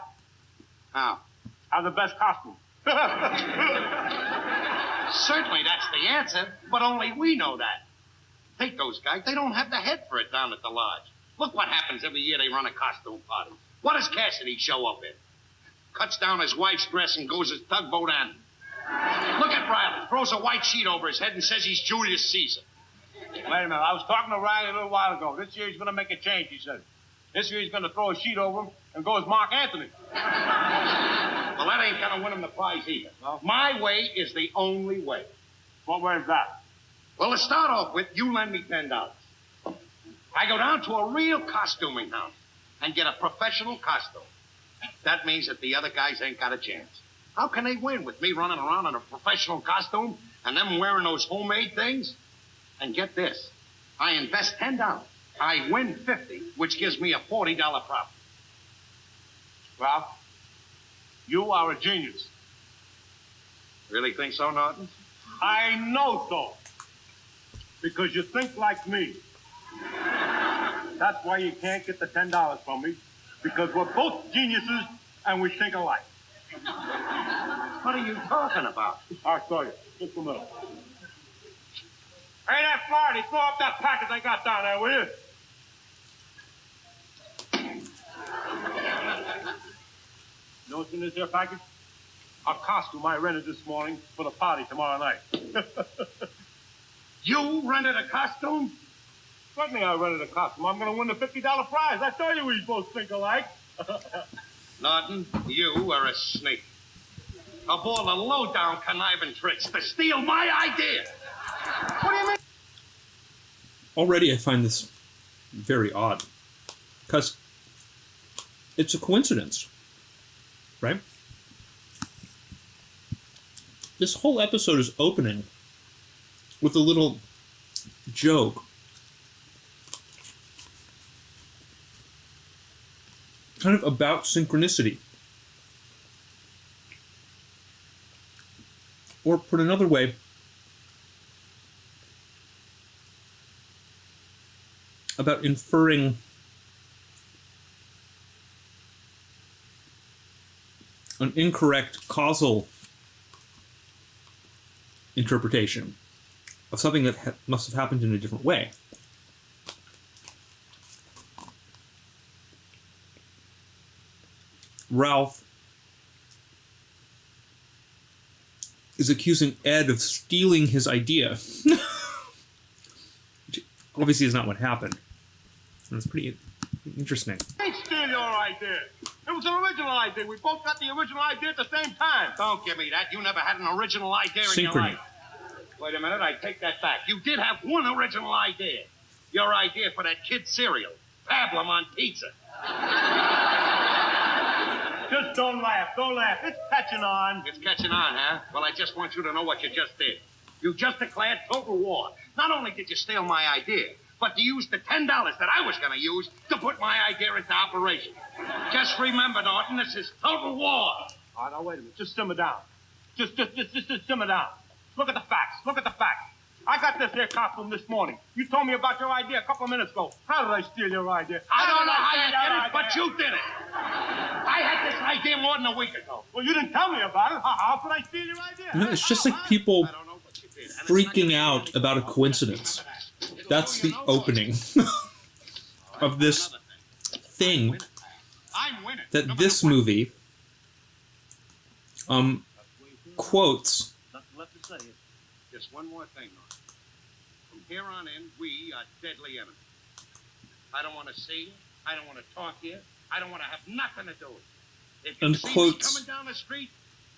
How? Have the best costume. Certainly that's the answer, but only we know that. Take those guys. They don't have the head for it down at the lodge. Look what happens every year they run a costume party. What does Cassidy show up in? Cuts down his wife's dress and goes as tugboat on. Look at Riley. Throws a white sheet over his head and says he's Julius Caesar. Wait a minute. I was talking to Riley a little while ago. This year he's going to make a change, he said. This year he's going to throw a sheet over him and go as Mark Anthony. Well, that ain't going to win him the prize either. No? My way is the only way. What way is that? Well, to start off with, you lend me $10. I go down to a real costuming house and get a professional costume. That means that the other guys ain't got a chance. How can they win with me running around in a professional costume and them wearing those homemade things? And get this, I invest $10. I win $50, which gives me a $40 profit. Well, you are a genius. Really think so, Norton? I know so. Because you think like me. That's why you can't get the $10 from me. Because we're both geniuses and we think alike. What are you talking about? I'll show you. Just a minute. Hey, that Flaherty, throw up that package I got down there, will you? You know what's in this here package? A costume I rented this morning for the party tomorrow night. You rented a costume? Certainly I rented a costume. I'm going to win the $50 prize. I told you we both think alike. Norton, you are a snake. Of all the low-down conniving tricks to steal my idea. What do you mean? Already I find this very odd. Because it's a coincidence. Right? This whole episode is opening with a little joke. Kind of about synchronicity. Or put another way, about inferring an incorrect causal interpretation of something that must have happened in a different way. Ralph is accusing Ed of stealing his idea. Which obviously is not what happened. And it's pretty interesting. I didn't steal your idea. It was an original idea. We both got the original idea at the same time. Don't give me that. You never had an original idea in your Synchrony. life. Wait a minute, I take that back. You did have one original idea. Your idea for that kid cereal. Pablum on pizza. Just don't laugh. Don't laugh. It's catching on. It's catching on, huh? Well, I just want you to know what you just did. You just declared total war. Not only did you steal my idea, but you used the $10 that I was going to use to put my idea into operation. Just remember, Norton, this is total war. All right, now, wait a minute. Just simmer down. Just simmer down. Look at the facts. Look at the facts. I got this here costume this morning. You told me about your idea a couple of minutes ago. How did I steal your idea? I don't know how you did it, but you did it. I had this idea more than a week ago. Well, you didn't tell me about it. How could I steal your idea? You know, it's just like people freaking out about a coincidence. That's the opening of this thing that this movie quotes. Nothing left to say. Just one more thing, Norton. From here on in, we are deadly enemies. I don't want to see you. I don't want to talk to you. I don't want to have nothing to do with it. If you And see quotes. me coming down the street,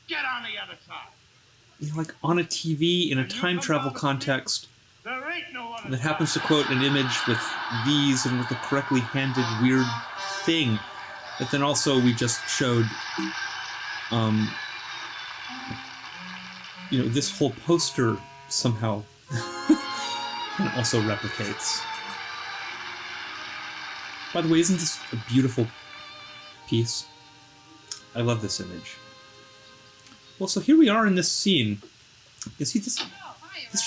get on the other side. You know, like on a TV in a time travel context There ain't no other that happens to quote an image with these and with a correctly handed weird thing that then also we just showed you know, this whole poster somehow also replicates. By the way, isn't this a beautiful piece? I love this image. Well, so here we are in this scene. You see, this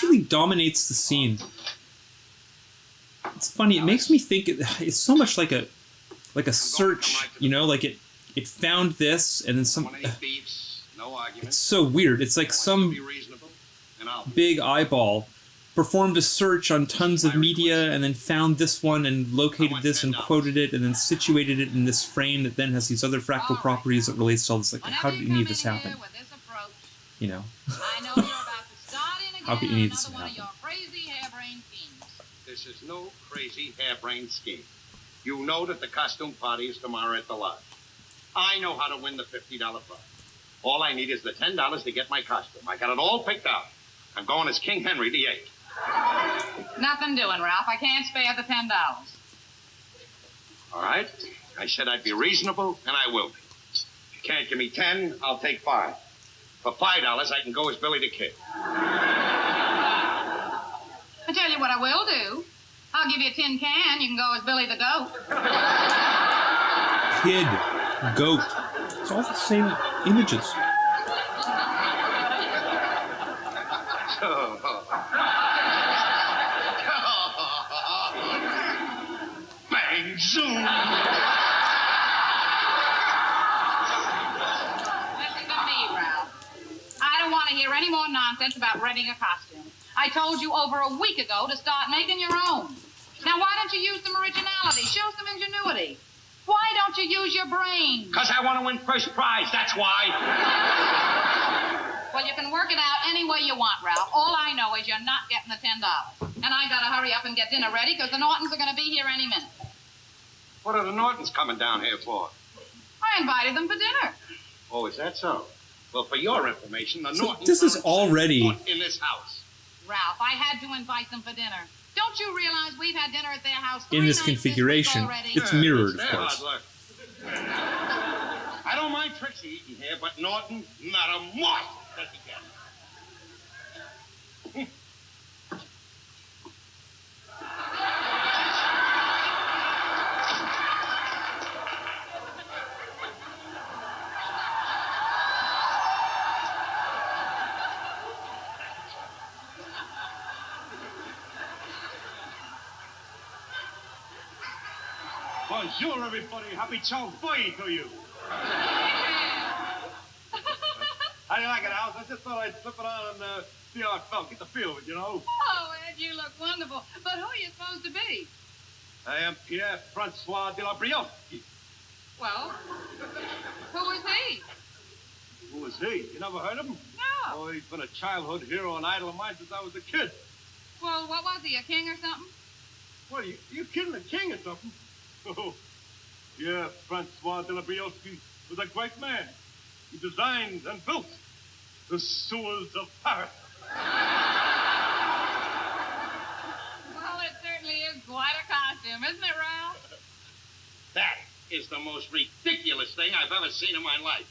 really dominates the scene. It's funny. It makes me think it's so much like a search. You know, like it found this and then some. It's so weird. It's like some big eyeball performed a search on tons of media and then found this one and located this and quoted it and then situated it in this frame that then has these other fractal properties that relates to all this. Like, how did any of this happen? You know? How could any of this happen? This is no crazy harebrained scheme. You know that the costume party is tomorrow at the lodge. I know how to win the $50 prize. All I need is the $10 to get my costume. I got it all picked out. I'm going as King Henry VIII. Nothing doing, Ralph. I can't spare the $10. All right? I said I'd be reasonable, and I will be. If you can't give me 10, I'll take 5. For $5, I can go as Billy the Kid. I tell you what I will do. I'll give you a tin can. You can go as Billy the Goat. Kid, goat. It's all the same images. Bang, zoom. Listen to me, Ralph. I don't want to hear any more nonsense about renting a costume. I told you over a week ago to start making your own. Now, why don't you use some originality? Show some ingenuity. Why don't you use your brain? Because I want to win first prize, that's why. Well, you can work it out any way you want, Ralph. All I know is you're not getting the $10. And I gotta hurry up and get dinner ready because the Nortons are gonna be here any minute. What are the Nortons coming down here for? I invited them for dinner. Oh, is that so? Well, for your information, the So Nortons this is aren't already in this house. Ralph, I had to invite them for dinner. Don't you realize we've had dinner at their house in this 3 nights configuration. already? It's mirrored, of Their course. hard luck. I don't mind Trixie eating here, but Norton, not a morsel does he get. Bonjour, everybody. Happy Chow Fui to you. How do you like it, Alice? I just thought I'd slip it on and see how it felt. Get the feel of it, you know. Oh, Ed, you look wonderful. But who are you supposed to be? I am Pierre Francois de la Brioche. Well, who is he? Who is he? You never heard of him? No. Oh, he's been a childhood hero and idol of mine since I was a kid. Well, what was he, a king or something? What, you kidding, a king or something? Oh, yeah, Francois de la Brioche was a great man. He designed and built the sewers of Paris. Well, it certainly is quite a costume, isn't it, Ralph? That is the most ridiculous thing I've ever seen in my life.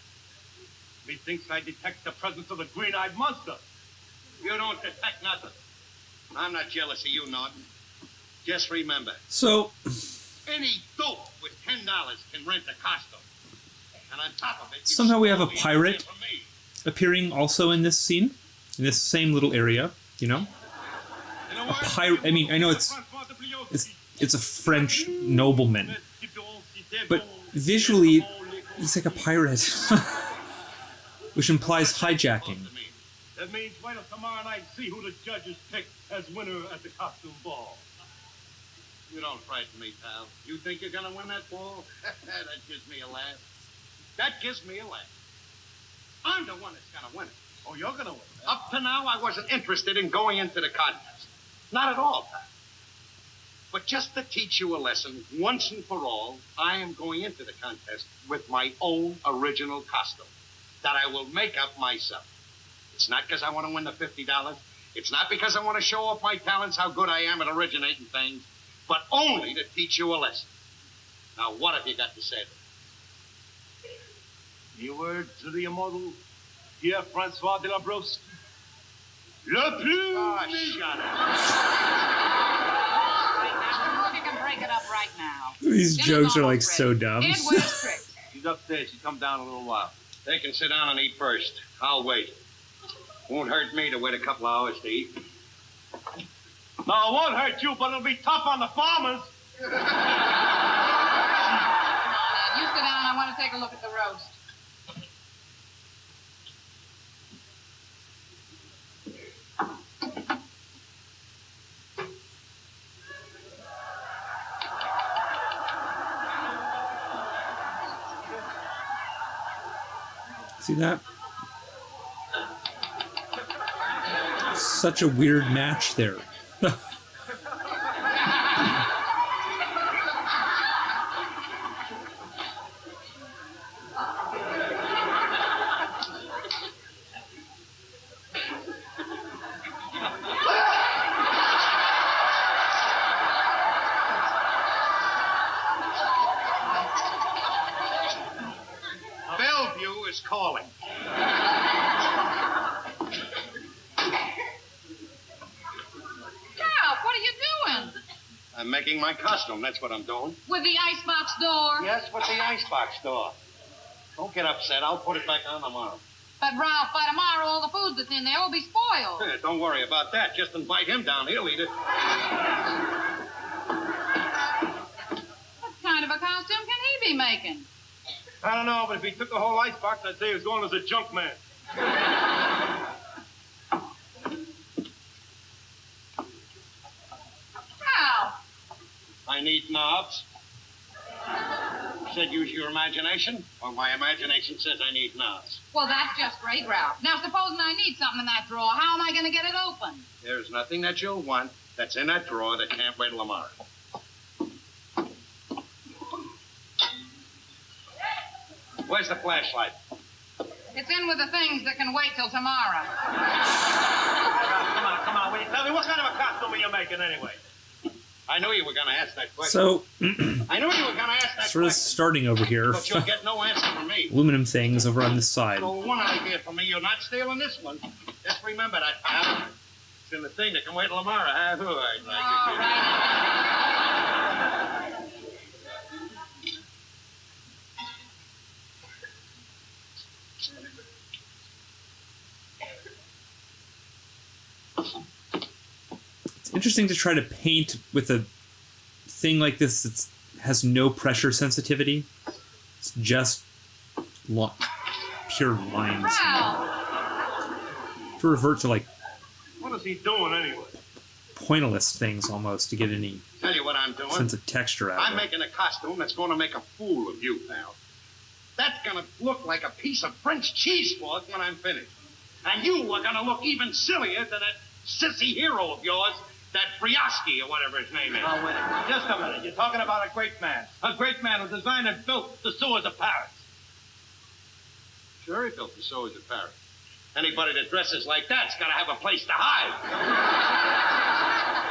Methinks I detect the presence of the green-eyed monster. You don't detect nothing. I'm not jealous of you, Norton. Just remember, So, any dope with $10 can rent a costume. And on top of it, you somehow we have a stole the pirate idea from me. appearing also in this scene. in this same little area, you know, a pirate. I mean, I know it's a French nobleman, but visually, he's like a pirate, which implies hijacking. That means wait till tomorrow night and see who the judges pick as winner at the costume ball. You don't frighten me, pal. You think you're gonna win that ball? That gives me a laugh. That gives me a laugh. I'm the one that's gonna win it. Oh, you're gonna win. Up to now, I wasn't interested in going into the contest. Not at all, pal. But just to teach you a lesson, once and for all, I am going into the contest with my own original costume that I will make up myself. It's not because I want to win the $50. It's not because I want to show off my talents, how good I am at originating things, but only to teach you a lesson. Now, what have you got to say to me? Your word to the immortal Pierre-Francois de la Brosse. Le plus... Oh, shut up. You can break it up right now. These jokes are like so dumb. Ed, where's Trix? She's upstairs. She'll come down in a little while. They can sit down and eat first. I'll wait. Won't hurt me to wait a couple of hours to eat. No, it won't hurt you, but it'll be tough on the farmers. You sit down. I want to take a look at the roast. See that? Such a weird match there. Bellevue is calling. I'm making my costume, that's what I'm doing. With the icebox door? Yes, with the icebox door. Don't get upset, I'll put it back on tomorrow. But, Ralph, by tomorrow all the food that's in there will be spoiled. Don't worry about that. Just invite him down, he'll eat it. What kind of a costume can he be making? I don't know, but if he took the whole icebox, I'd say he was going as a junk man. How? I need knobs. You said use your imagination? Well, my imagination says I need knobs. Well, that's just great, Ralph. Now, supposing I need something in that drawer, how am I going to get it open? There's nothing that you'll want that's in that drawer that can't wait till tomorrow. Where's the flashlight? It's in with the things that can wait till tomorrow. Come on. Will you tell me what kind of a costume are you making anyway? I knew you were going to ask that question. So, I knew you were going to ask that sort of question. starting over here. But you'll get no answer from me. Aluminum things over on this side. So one idea for me, you're not stealing this one. Just remember that, pal. It's in the thing that can wait till tomorrow. All right. All right. It's interesting to try to paint with a thing like this that has no pressure sensitivity. It's just pure lines. Wow. To revert to like What is he doing anyway? pointillist things almost to get any Tell you what I'm doing. sense of texture out I'm of it. making a costume that's going to make a fool of you, pal. That's going to look like a piece of French cheese fork when I'm finished. And you are going to look even sillier than that sissy hero of yours, that Briosky or whatever his name is. Oh, wait a minute. Just a minute. You're talking about a great man. A great man who designed and built the sewers of Paris. Sure, he built the sewers of Paris. Anybody that dresses like that's got to have a place to hide.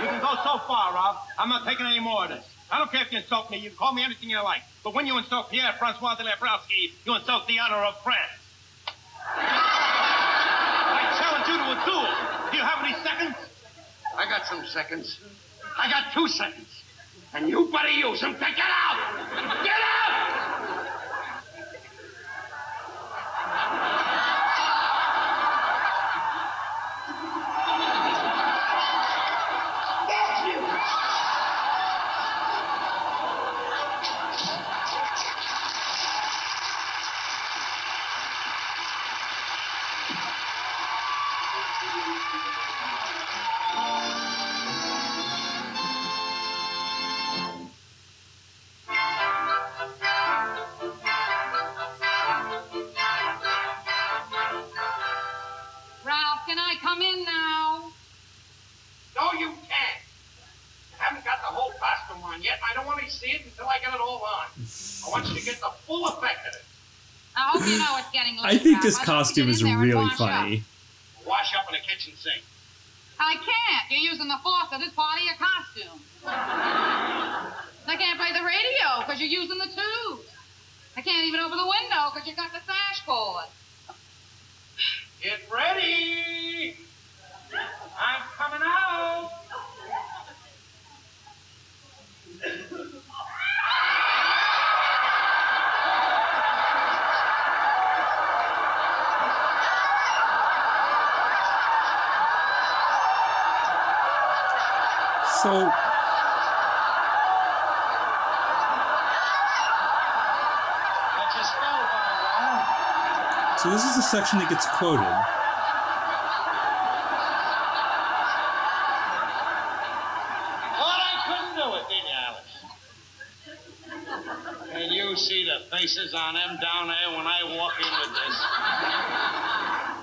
You can go so far, Rob. I'm not taking any more of this. I don't care if you insult me. You can call me anything you like. But when you insult Pierre-Francois de la Brosse, you insult the honor of France. I challenge you to a duel. Do you have any seconds? I got some seconds. I got 2 seconds. And you better use them to get out! Get out! I want you to get the full effect of it. I hope you know it's getting late. I think Ralph. this Why don't you costume get is in there and really wash funny. up? Wash up in the kitchen sink. I can't. You're using the faucet as part of your costume. I can't play the radio because you're using the tube. I can't even open the window because you got the sash cord. Get ready. I'm coming out. So this is the section that gets quoted. Thought I couldn't do it, didn't you, Alice? And you see the faces on them down there when I walk in with this.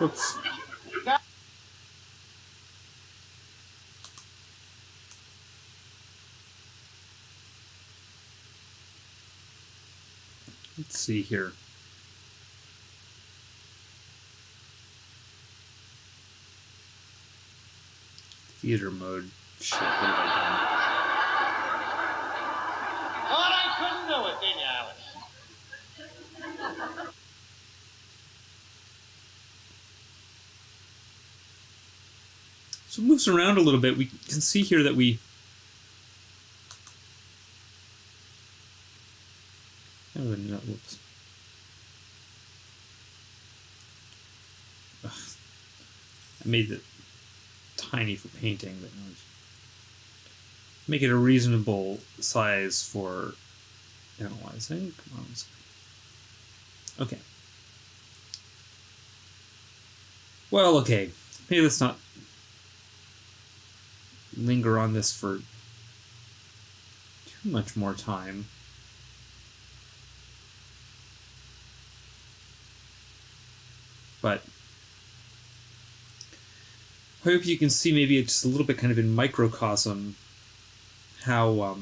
Oops. Let's see here. Theater mode. Shit, what have I Thought I couldn't do it, didn't you, Alice? So it moves around a little bit. We can see here that we... Oh, no, whoops. Ugh. I made it tiny for painting, but no, make it a reasonable size for analyzing. Come on, okay. Well, okay. Maybe let's not linger on this for too much more time. But I hope you can see maybe it's just a little bit kind of in microcosm how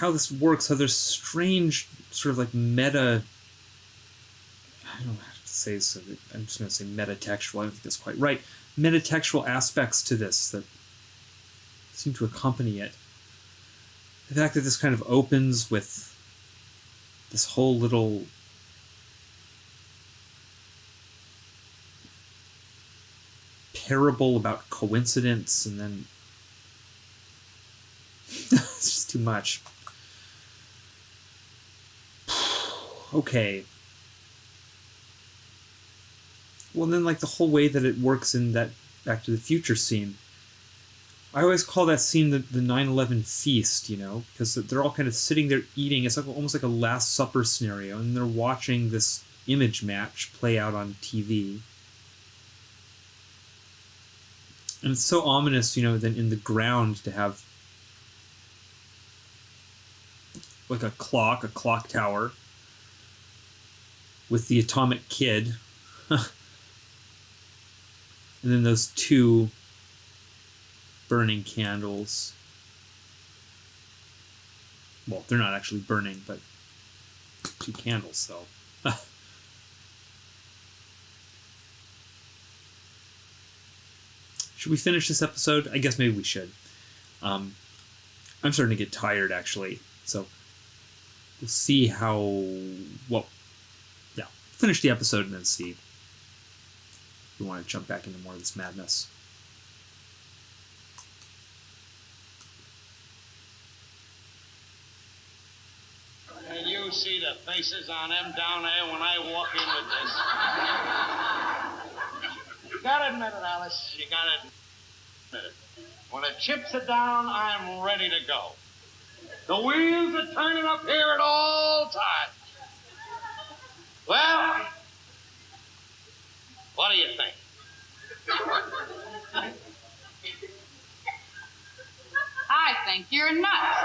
this works, how there's strange sort of like meta, I don't know how to say so, I'm just going to say metatextual, I don't think that's quite right, metatextual aspects to this that seem to accompany it. The fact that this kind of opens with this whole little parable about coincidence, and then it's just too much. Okay. Well, then, like, the whole way that it works in that Back to the Future scene. I always call that scene the 9/11 feast, you know, because they're all kind of sitting there eating. It's like almost like a Last Supper scenario, and they're watching this image match play out on TV. And it's so ominous, you know, then in the ground to have like a clock tower with the atomic kid. And then those two burning candles. Well, they're not actually burning, but two candles, though. Should we finish this episode? I guess maybe we should. I'm starting to get tired, actually. So we'll see how... Well, yeah. Finish the episode and then see if we want to jump back into more of this madness. And you see the faces on them down there when I walk in with this. You gotta admit it, Alice. You gotta admit it. When the chips are down, I'm ready to go. The wheels are turning up here at all times. Well, what do you think? I think you're nuts.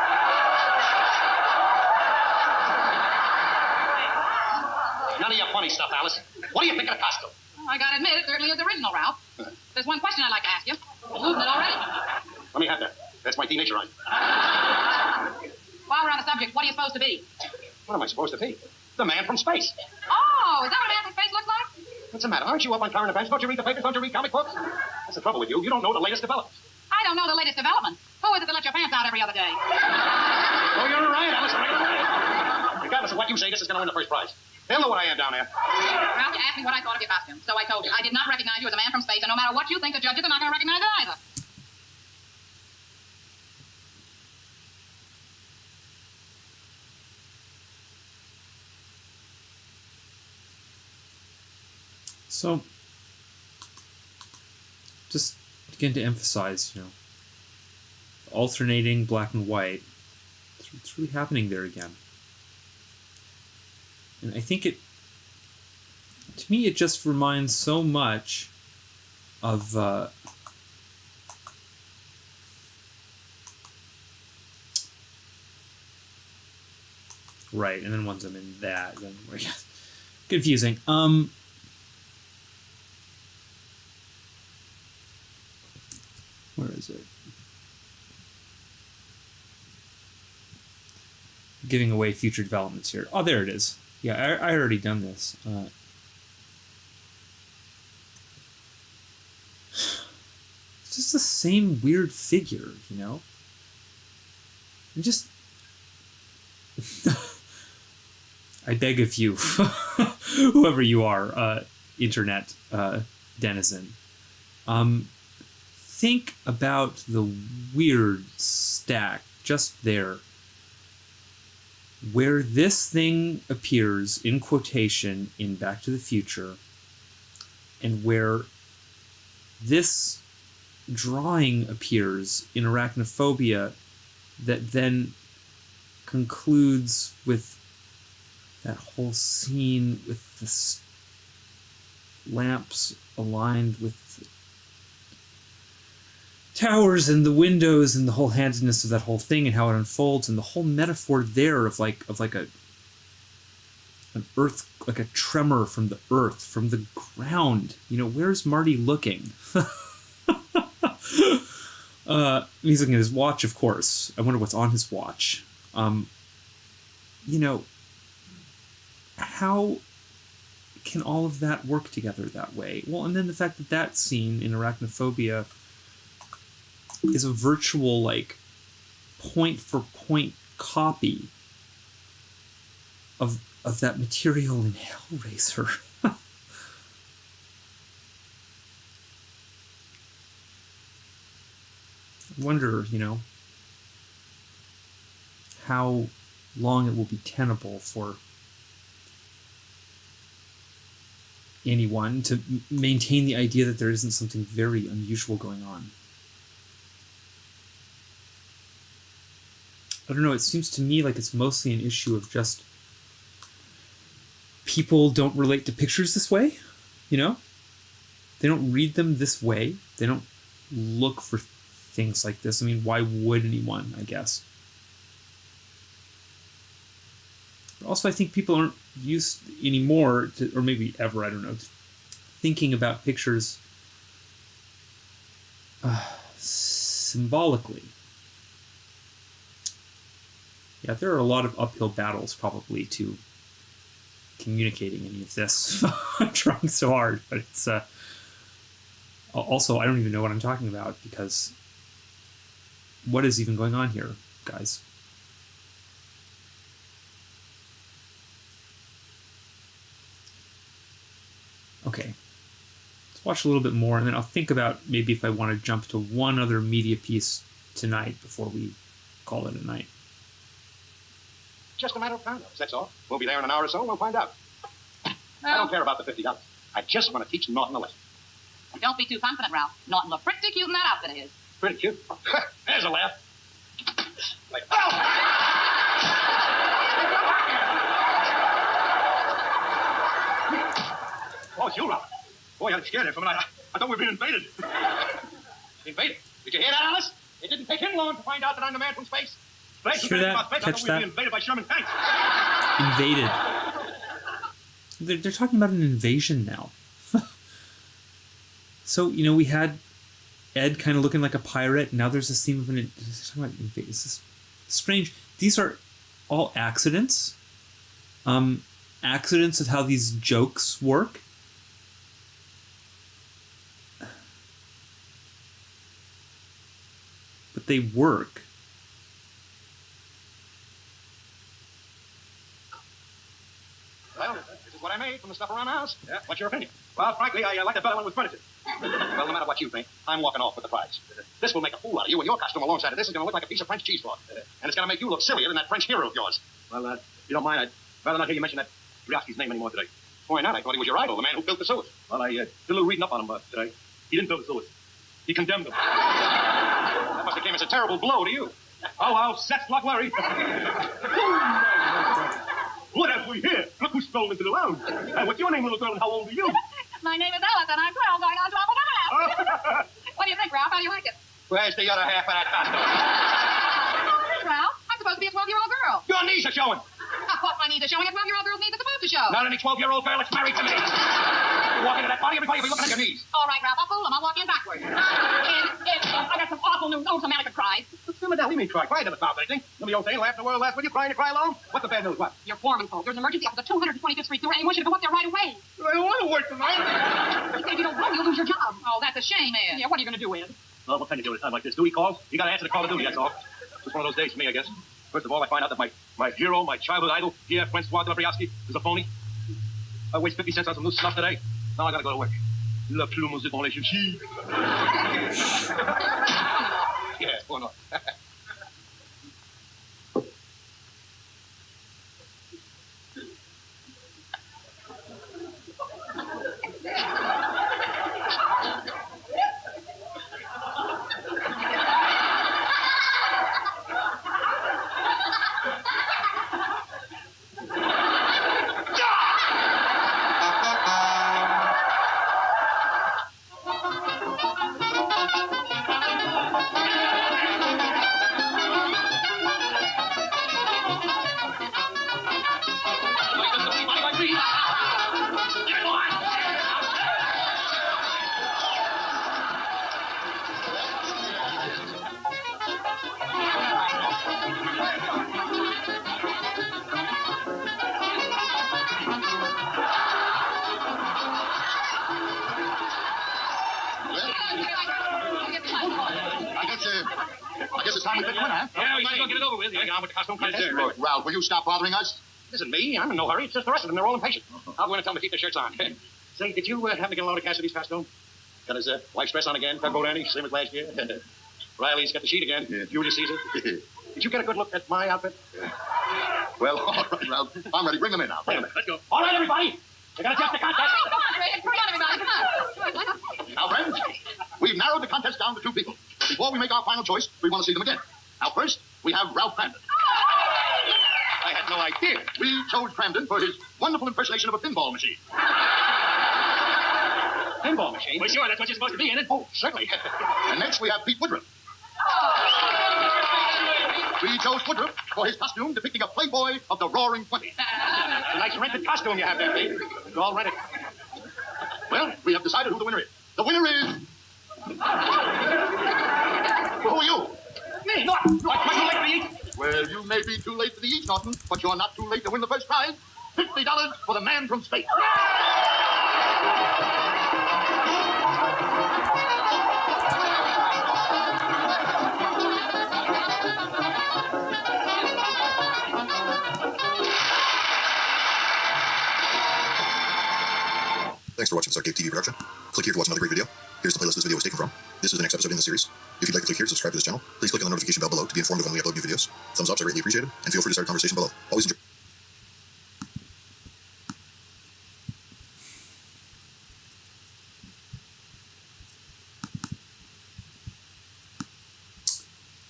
None of your funny stuff, Alice. What do you think of the costume? Well, I gotta admit, it certainly is original, Ralph. There's one question I'd like to ask you. You've moved it already. Let me have that. That's my teenager on. While we're on the the subject, what are you supposed to be? What am I supposed to be? The man from space. Oh, is that what a man from space looks like? What's the matter? Aren't you up on current events? Don't you read the papers? Don't you read comic books? That's the trouble with you. You don't know the latest developments. I don't know the latest developments. Who is it that lets your pants out every other day? Oh, you're all right, Alice. Regardless of what you say, this is going to win the first prize. They'll know what I am down there. Ralph, you asked me what I thought of your costume, so I told you. I did not recognize you as a man from space, and no matter what you think, the judges are not going to recognize it either. So, just again to emphasize, alternating black and white. It's really happening there again. And I think to me, it just reminds so much of right, and then once I'm in that, then confusing. Where is it? Giving away future developments here. Oh, there it is. Yeah, I already done this. It's just the same weird figure, And just... I beg of you, whoever you are, internet denizen, think about the weird stack just there, where this thing appears in quotation in Back to the Future, and where this drawing appears in Arachnophobia, that then concludes with that whole scene with the lamps aligned with towers and the windows and the whole handedness of that whole thing and how it unfolds, and the whole metaphor there of like an earth, like a tremor from the earth, from the ground. Where's Marty looking? He's looking at his watch, of course. I wonder what's on his watch. How can all of that work together that way? Well, and then the fact that scene in Arachnophobia is a virtual, point-for-point copy of that material in Hellraiser. I wonder, how long it will be tenable for anyone to maintain the idea that there isn't something very unusual going on. I don't know, it seems to me like it's mostly an issue of just people don't relate to pictures this way, They don't read them this way. They don't look for things like this. I mean, why would anyone, I guess? But also, I think people aren't used anymore to, or maybe ever, I don't know, to thinking about pictures symbolically. Yeah, there are a lot of uphill battles probably to communicating any of this. I'm trying so hard, but it's also I don't even know what I'm talking about, because what is even going on here, guys? Okay, let's watch a little bit more, and then I'll think about maybe if I want to jump to one other media piece tonight before we call it a night. Just a matter of time, that's all. We'll be there in an hour or so, and we'll find out. I don't care about the $50. I just want to teach Norton a lesson. Don't be too confident, Ralph. Norton looked pretty cute in that outfit of his. Pretty cute. There's a laugh. Oh, it's you, Ralph. Boy, I'm scared for a minute. I thought we'd been invaded. Invaded? Did you hear that, Alice? It didn't take him long to find out that I'm the man from space. Hear that? Catch that? Invaded by Sherman tanks. Invaded. They're talking about an invasion now. So, we had Ed kind of looking like a pirate. Now there's this theme of it's talking about invasion. This is strange. These are all accidents. Accidents of how these jokes work. But they work. Well, this is what I made from the stuff around the house. Yeah. What's your opinion? Well, frankly, I like the better one with furniture. Well, no matter what you think, I'm walking off with the prize. This will make a fool out of you, and your costume alongside of this is going to look like a piece of French cheesecloth. And it's going to make you look sillier than that French hero of yours. Well, if you don't mind, I'd rather not hear you mention that Briowski's name anymore today. Why not? I thought he was your idol, the man who built the sewers. Well, I did a little reading up on him today. He didn't build the sewers. He condemned them. That must have came as a terrible blow to you. Oh, well, that's not worry. What have we here? Look who's strolled into the lounge. What's your name, little girl, and how old are you? My name is Alice, and I'm 12, going on 12 and a half. What do you think, Ralph? How do you like it? Where's the other half of that costume? Ralph, I'm supposed to be a 12-year-old girl. Your knees are showing. What, my knees are showing? A 12-year-old girl's knees are supposed to show. Not any 12-year-old girl that's married to me. You walk into that body, everybody will be looking at your knees. All right, Ralph, I'll fool them. I'll walk in backwards. I got some awful news. Oh, Samantha cried. What do you mean cry? Cry doesn't stop anything. Nobody don't say laugh in the world, laugh with you, cry and you cry alone. What's the bad news? What? Your foreman called. There's an emergency off the 225th Street sewer, and he wants you to go up there right away. I don't want to work tonight. He said if you don't go, you'll lose your job. Oh, that's a shame, Ed. Yeah, what are you going to do, Ed? Well, what can you do at a time like this? Duty calls. You got to answer the call of duty, that's all. Just one of those days for me, I guess. First of all, I find out that my hero, my childhood idol, Pierre Francois de Briowski, is a phony. I waste 50 cents on some loose stuff today. Now I got to go to work. La plume devant les filles. Yeah, why not? I guess it's time we pick a winner, huh? Yeah, we might as well get it over with. Yeah, get on with the costume contest. Look, Ralph, will you stop bothering us? This isn't me. I'm in no hurry. It's just the rest of them. They're all impatient. I'll go in and tell them to keep their shirts on. Say, did you happen to get a load of Cassidy's costume? Got his wife's dress on again, tugboat Annie, same as last year. Riley's got the sheet again. Yeah. Julius Caesar. Did you get a good look at my outfit? Well, all right, Ralph. I'm ready. Bring them in now. Bring them in. Let's go. All right, everybody. We're going to test the contest. Oh, come on, Ray. Come on, everybody. Come on. Now, friends, we've narrowed the contest down to two people. But before we make our final choice, we want to see them again. Now, first, we have Ralph Cramden. I had no idea. We chose Cramden for his wonderful impersonation of a pinball machine. Pinball machine? Well, sure, that's what you're supposed to be, isn't it? Oh, certainly. And next, we have Pete Woodruff. We chose Woodruff for his costume depicting a playboy of the Roaring '20s. It's a nice rented costume you have there, Pete. It's all rented. Well, we have decided who the winner is. The winner is... Who are you? Me? What? What? Too late to eat? Well, you may be too late for the eat, Norton, but you're not too late to win the first prize. $50 for the man from space. Thanks for watching this Arcade TV production. Click here to watch another great video. Here's the playlist this video was taken from. This is the next episode in the series. If you'd like to click here to subscribe to this channel, please click on the notification bell below to be informed of when we upload new videos. Thumbs ups are greatly appreciated, and feel free to start a conversation below. Always enjoy.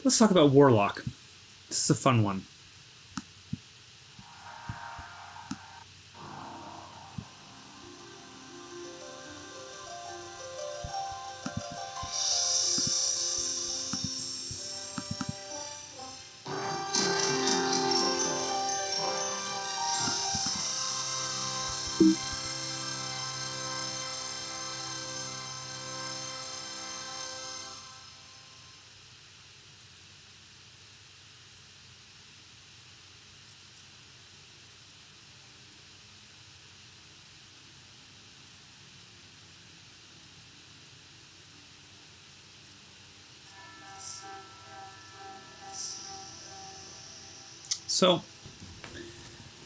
Let's talk about Warlock. This is a fun one. So,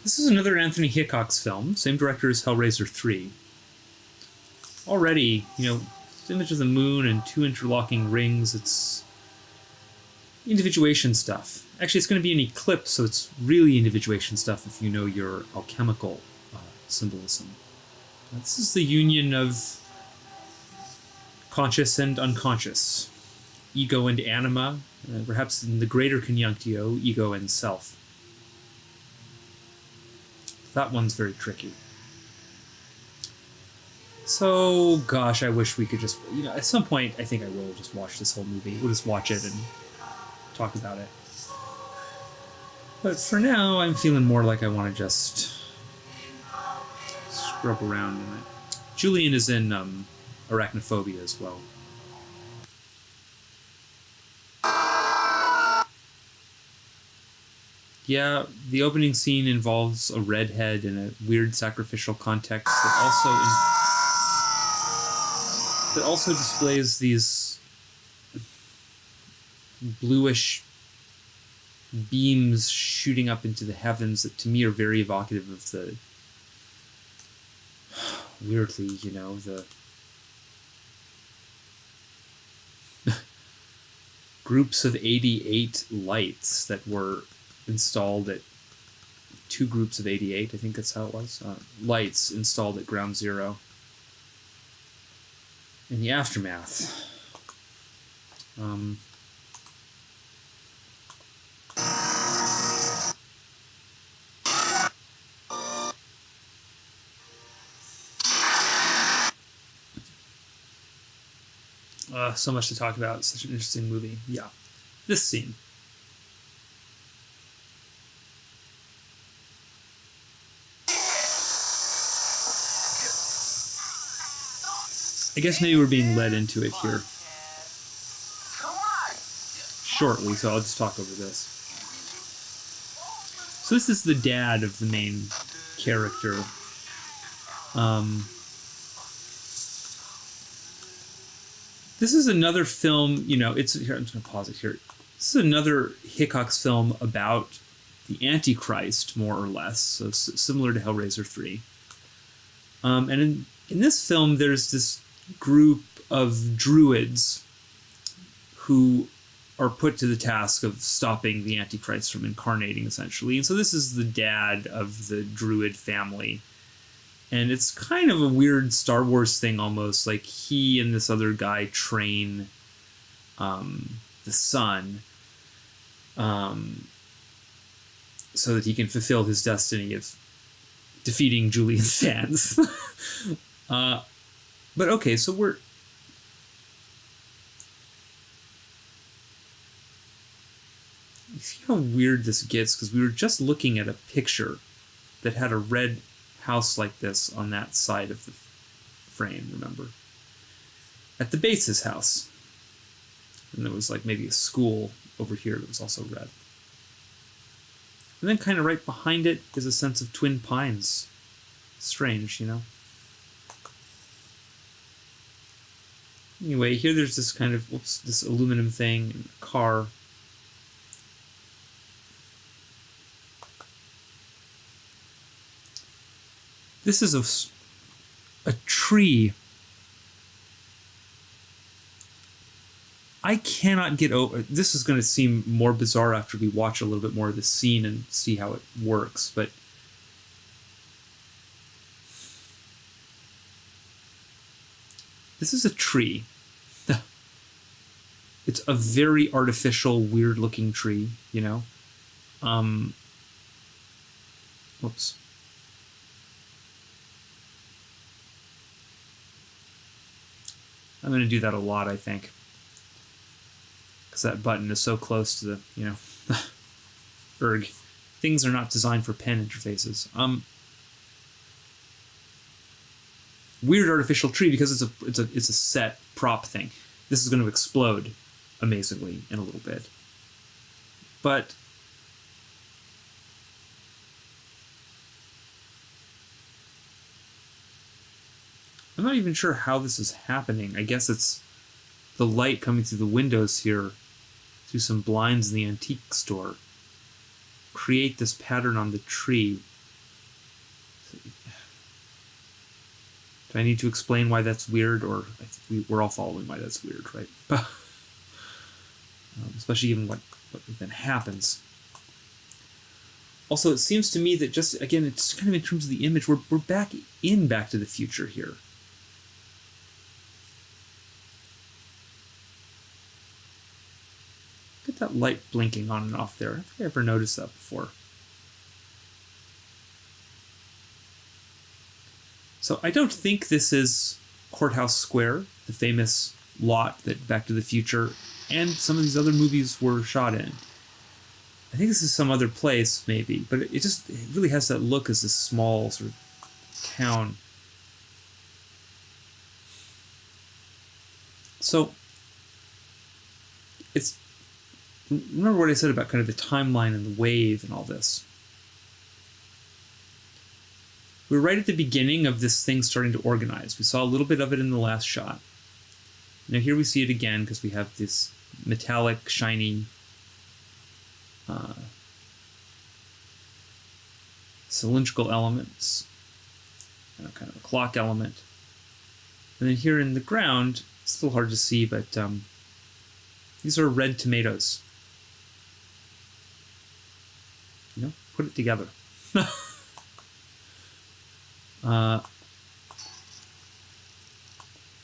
this is another Anthony Hickox film, same director as Hellraiser 3. Already, this image of the moon and two interlocking rings, it's individuation stuff. Actually, it's going to be an eclipse, so it's really individuation stuff if you know your alchemical symbolism. This is the union of conscious and unconscious, ego and anima, perhaps in the greater conjunctio, ego and self. That one's very tricky. So, gosh, I wish we could just, at some point, I think I will just watch this whole movie. We'll just watch it and talk about it. But for now, I'm feeling more like I want to just scrub around in it. Julian is in Arachnophobia as well. Yeah, the opening scene involves a redhead in a weird sacrificial context that also displays these bluish beams shooting up into the heavens that to me are very evocative of the weirdly, the groups of 88 lights that were installed at two groups of 88, I think that's how it was, lights installed at Ground Zero. In the aftermath. So much to talk about. Such an interesting movie. Yeah. This scene. I guess maybe we're being led into it here shortly, so I'll just talk over this. So this is the dad of the main character. This is another film, it's here. I'm just going to pause it here. This is another Hickox film about the Antichrist, more or less, so similar to Hellraiser 3. And in this film, there's this group of druids who are put to the task of stopping the Antichrist from incarnating, essentially. And so this is the dad of the druid family. And it's kind of a weird Star Wars thing almost, like he and this other guy train the son so that he can fulfill his destiny of defeating Julian Sands. But okay, so you see how weird this gets, because we were just looking at a picture that had a red house like this on that side of the frame, remember? At the Bates' house. And there was like maybe a school over here that was also red. And then kind of right behind it is a sense of Twin Pines. Strange, Anyway, here there's this kind of, this aluminum thing in a car. This is a tree. I cannot get over... This is going to seem more bizarre after we watch a little bit more of the scene and see how it works, but... This is a tree. It's a very artificial, weird-looking tree, Whoops. I'm going to do that a lot, I think. Because that button is so close to the, erg. Things are not designed for pen interfaces. Weird artificial tree because it's a set prop thing. This is going to explode amazingly in a little bit. But I'm not even sure how this is happening. I guess it's the light coming through the windows here through some blinds in the antique store, create this pattern on the tree. Do I need to explain why that's weird, or I think we're all following why that's weird, right? Especially given what then happens. Also, it seems to me that just, again, it's kind of in terms of the image, we're back to the Future here. Look at that light blinking on and off there. I don't think I ever noticed that before. So I don't think this is Courthouse Square, the famous lot that Back to the Future and some of these other movies were shot in. I think this is some other place, maybe, but it really has that look as this small sort of town. So, remember what I said about kind of the timeline and the wave and all this. We're right at the beginning of this thing starting to organize. We saw a little bit of it in the last shot. Now here we see it again because we have this metallic, shiny cylindrical elements, kind of a clock element. And then here in the ground, it's still hard to see, but these are red tomatoes. Put it together.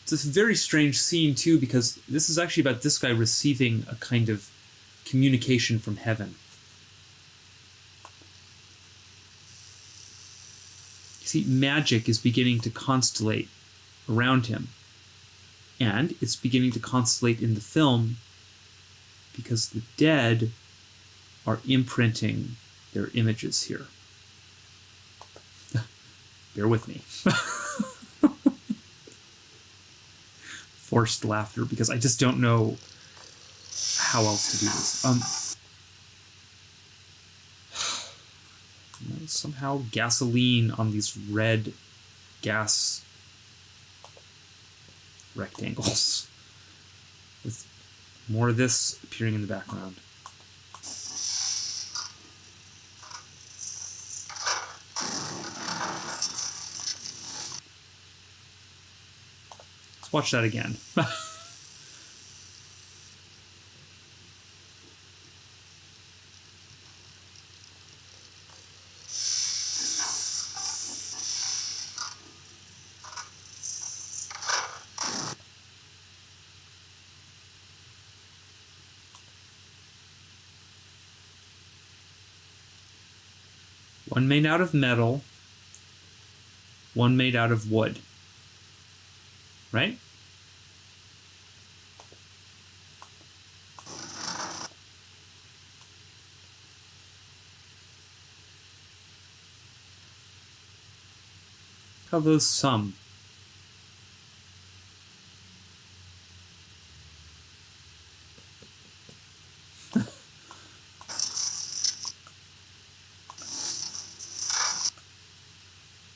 It's a very strange scene, too, because this is actually about this guy receiving a kind of communication from heaven. You see, magic is beginning to constellate around him. And it's beginning to constellate in the film because the dead are imprinting their images here. Bear with me. Forced laughter because I just don't know how else to do this. Somehow gasoline on these red gas rectangles with more of this appearing in the background. Let's watch that again. One made out of metal, one made out of wood. Right? How those sum.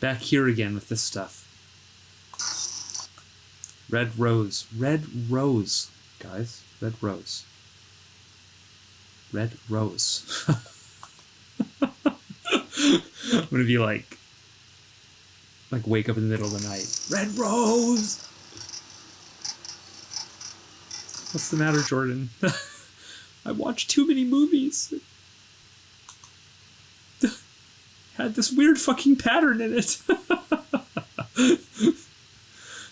Back here again with this stuff. Red rose. Red rose, guys. Red rose. Red rose. I'm gonna be like wake up in the middle of the night. Red rose! What's the matter, Jordan? I watched too many movies. Had this weird fucking pattern in it.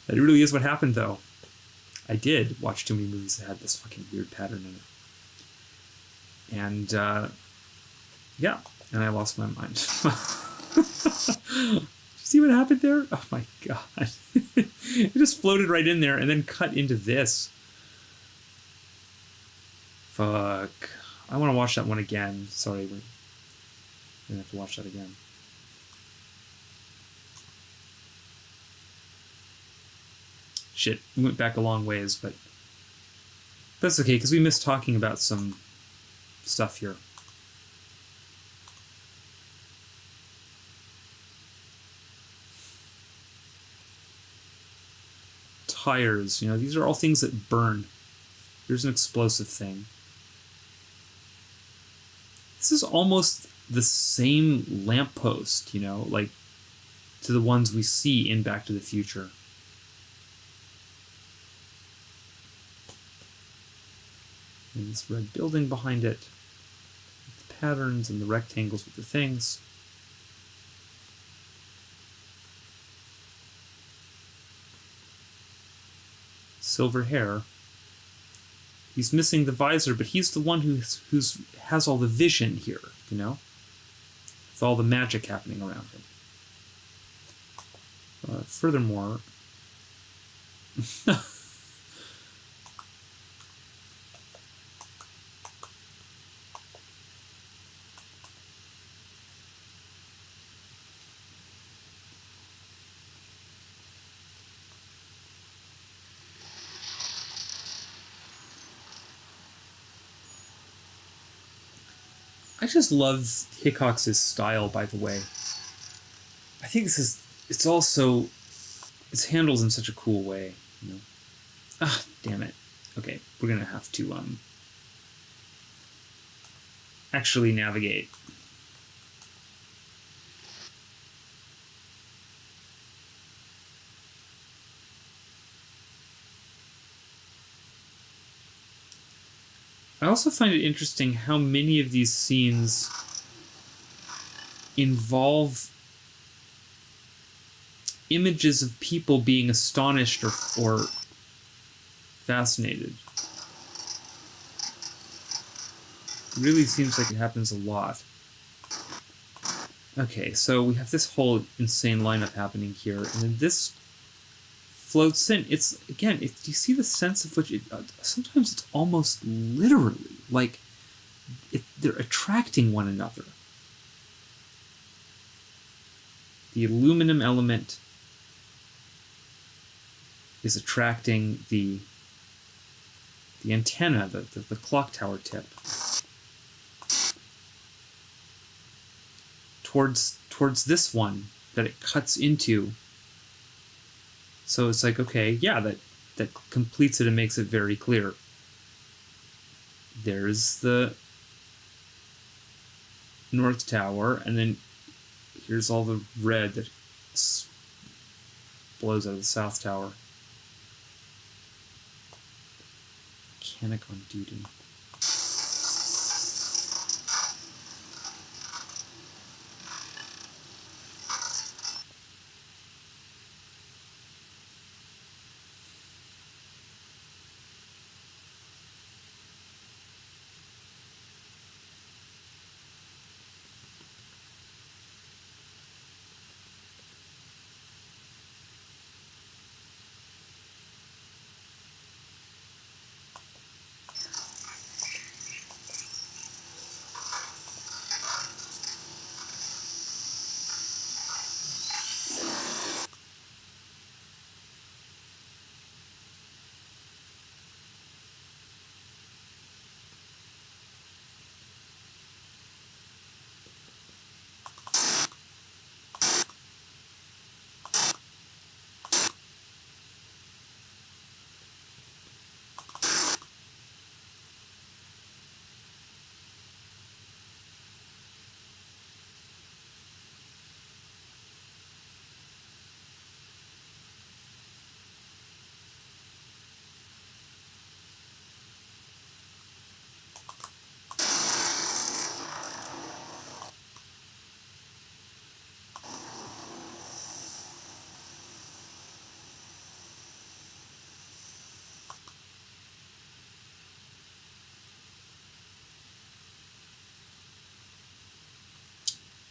That really is what happened, though. I did watch too many movies that had this fucking weird pattern in it. And, yeah. And I lost my mind. Did you see what happened there? Oh my god. It just floated right in there and then cut into this. Fuck. I want to watch that one again. Sorry, we're gonna have to watch that again. Shit, we went back a long ways, but that's okay, because we missed talking about some stuff here. Tires, these are all things that burn. Here's an explosive thing. This is almost the same lamppost, you know, like to the ones we see in Back to the Future. And this red building behind it, with the patterns and the rectangles with the things. Silver hair. He's missing the visor, but he's the one who has all the vision here, you know? With all the magic happening around him. Furthermore... I just love Hickox's style, by the way. I think it's also, it's handled in such a cool way, you know. Ah, damn it. Okay, we're gonna have to, actually navigate. I also find it interesting how many of these scenes involve images of people being astonished or fascinated. It really seems like it happens a lot. Okay, so we have this whole insane lineup happening here, and then this floats in. It's, again, do you see the sense of which sometimes it's almost literally like they're attracting one another. The aluminum element is attracting the antenna, the clock tower tip, towards this one that it cuts into. So it's like, okay, yeah, that completes it and makes it very clear. There's the North Tower, and then here's all the red that blows out of the South Tower. Mechanic on duty.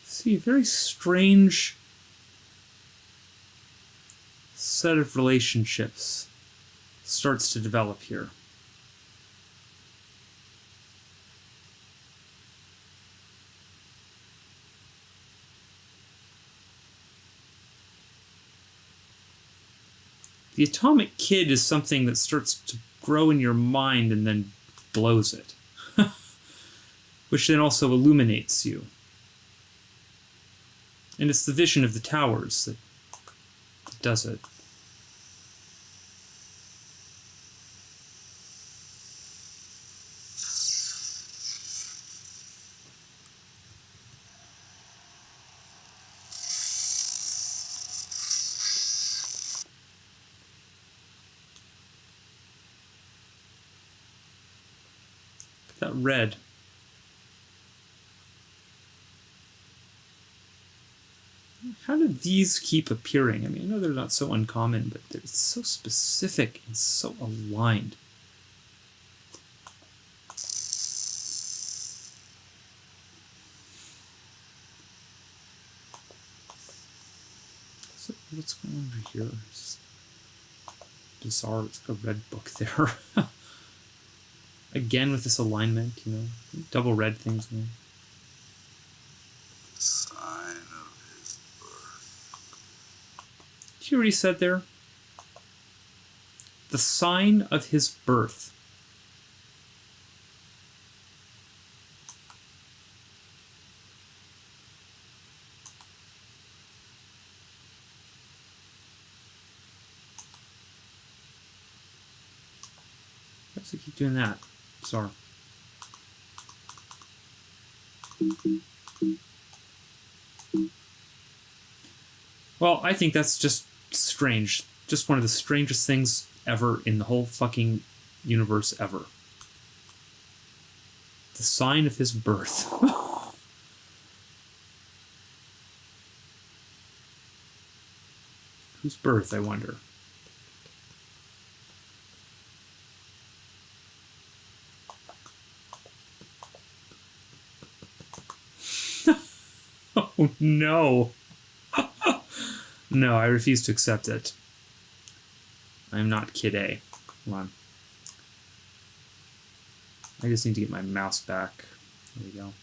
See, a very strange set of relationships starts to develop here. The atomic kid is something that starts to grow in your mind and then blows it, which then also illuminates you. And it's the vision of the towers that does it. not red. How do these keep appearing? I mean, I know they're not so uncommon, but they're so specific and so aligned. So what's going on over here? It's bizarre. It's like a red book there. Again with this alignment, you know, double red things. Man. Sign of his birth. Did you already said there? The sign of his birth. Why does it keep doing that? Sorry. Well, I think that's just strange. Just one of the strangest things ever in the whole fucking universe ever. The sign of his birth. Whose birth, I wonder? Oh no. No, I refuse to accept it. I'm not Kid A. Come on. I just need to get my mouse back. There we go.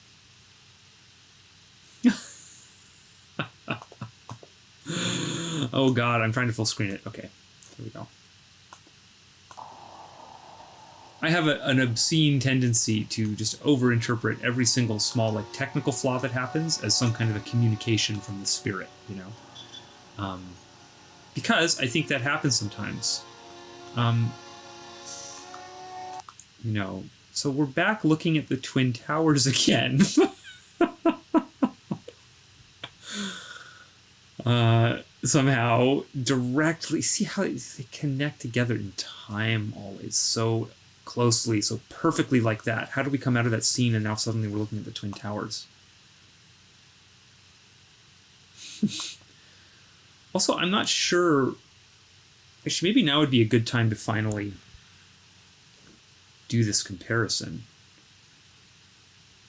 Oh god, I'm trying to full screen it. Okay, there we go. I have an obscene tendency to just overinterpret every single small, like, technical flaw that happens as some kind of a communication from the spirit, you know? Because I think that happens sometimes. You know, so we're back looking at the Twin Towers again. Somehow, directly, see how they connect together in time always so closely, so perfectly like that. How do we come out of that scene and now suddenly we're looking at the Twin Towers? Also, I'm not sure... Actually, maybe now would be a good time to finally do this comparison.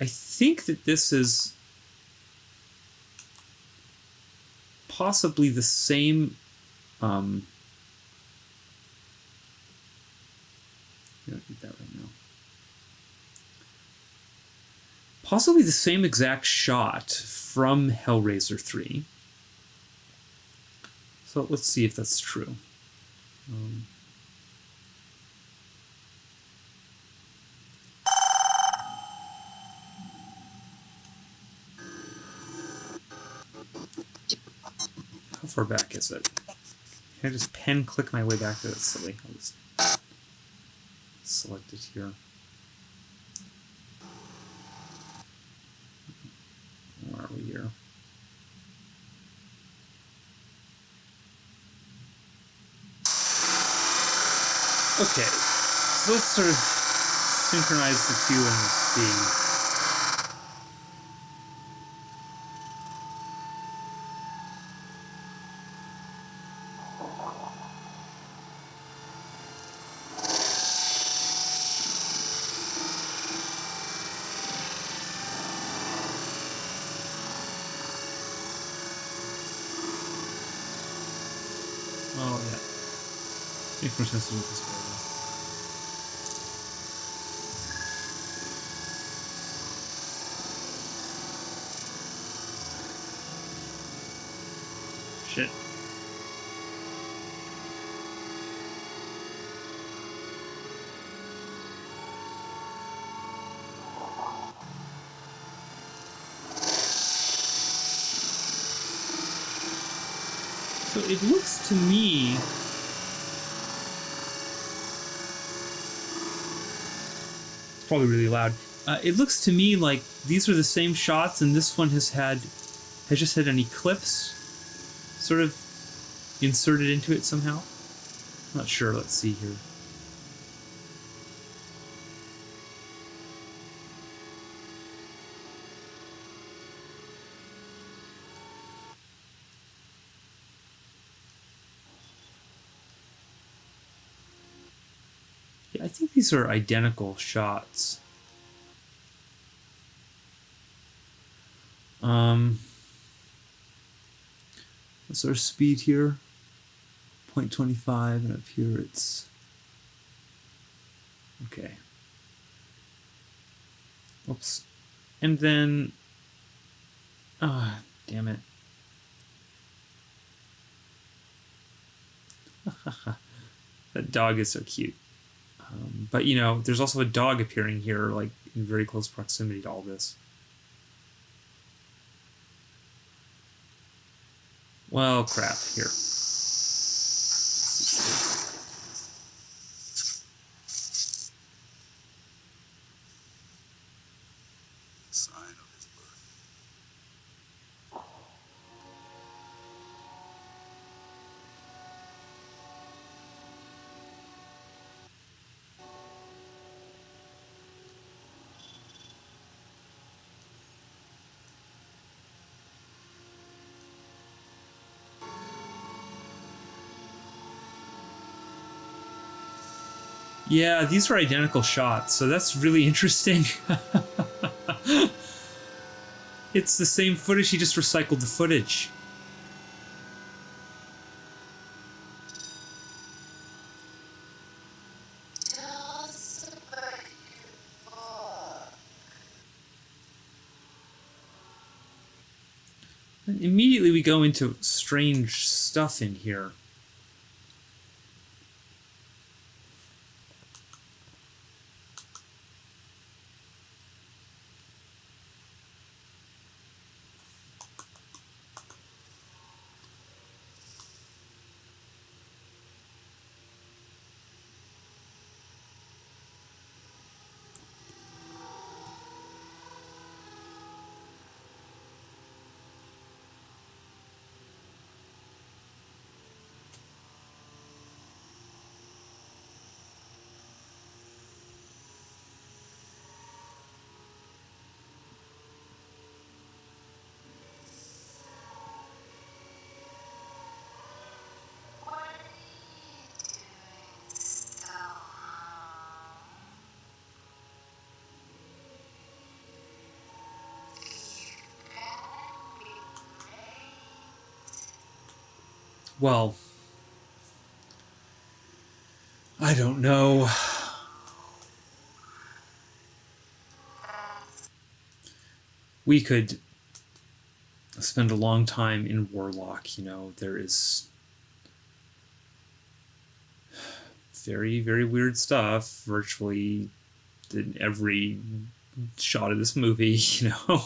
I think that this is possibly the same... I don't need that right now. Possibly the same exact shot from Hellraiser 3. So let's see if that's true. How far back is it? Can I just pen click my way back to that? Silly. I'll just select it here. Where are we here? Okay, so let's sort of synchronize the two and see. Oh, yeah. Makes more sense to do it this way, though. Shit. So it looks to me... It's probably really loud. It looks to me like these are the same shots, and this one has just had an eclipse sort of inserted into it somehow. I'm not sure. Let's see here. I think these are identical shots. What's our speed here? 0.25, and up here it's... Okay. Oops. And then... Ah, damn it. That dog is so cute. But, you know, there's also a dog appearing here, like, in very close proximity to all this. Well, crap. Here. Sign of his birth. Yeah, these are identical shots, so that's really interesting. It's the same footage, he just recycled the footage. And immediately we go into strange stuff in here. Well, I don't know. We could spend a long time in Warlock, you know. There is very, very weird stuff virtually in every shot of this movie, you know.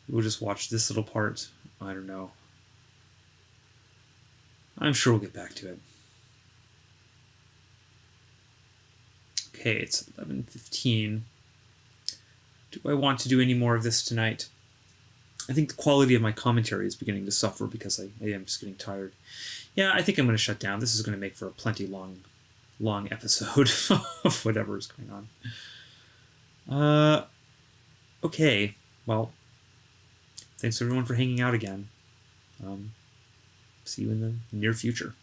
We'll just watch this little part. I don't know. I'm sure we'll get back to it. Okay, it's 11:15. Do I want to do any more of this tonight? I think the quality of my commentary is beginning to suffer because I am just getting tired. Yeah, I think I'm going to shut down. This is going to make for a plenty long episode of whatever is going on. Okay, well, thanks everyone for hanging out again. See you in the near future.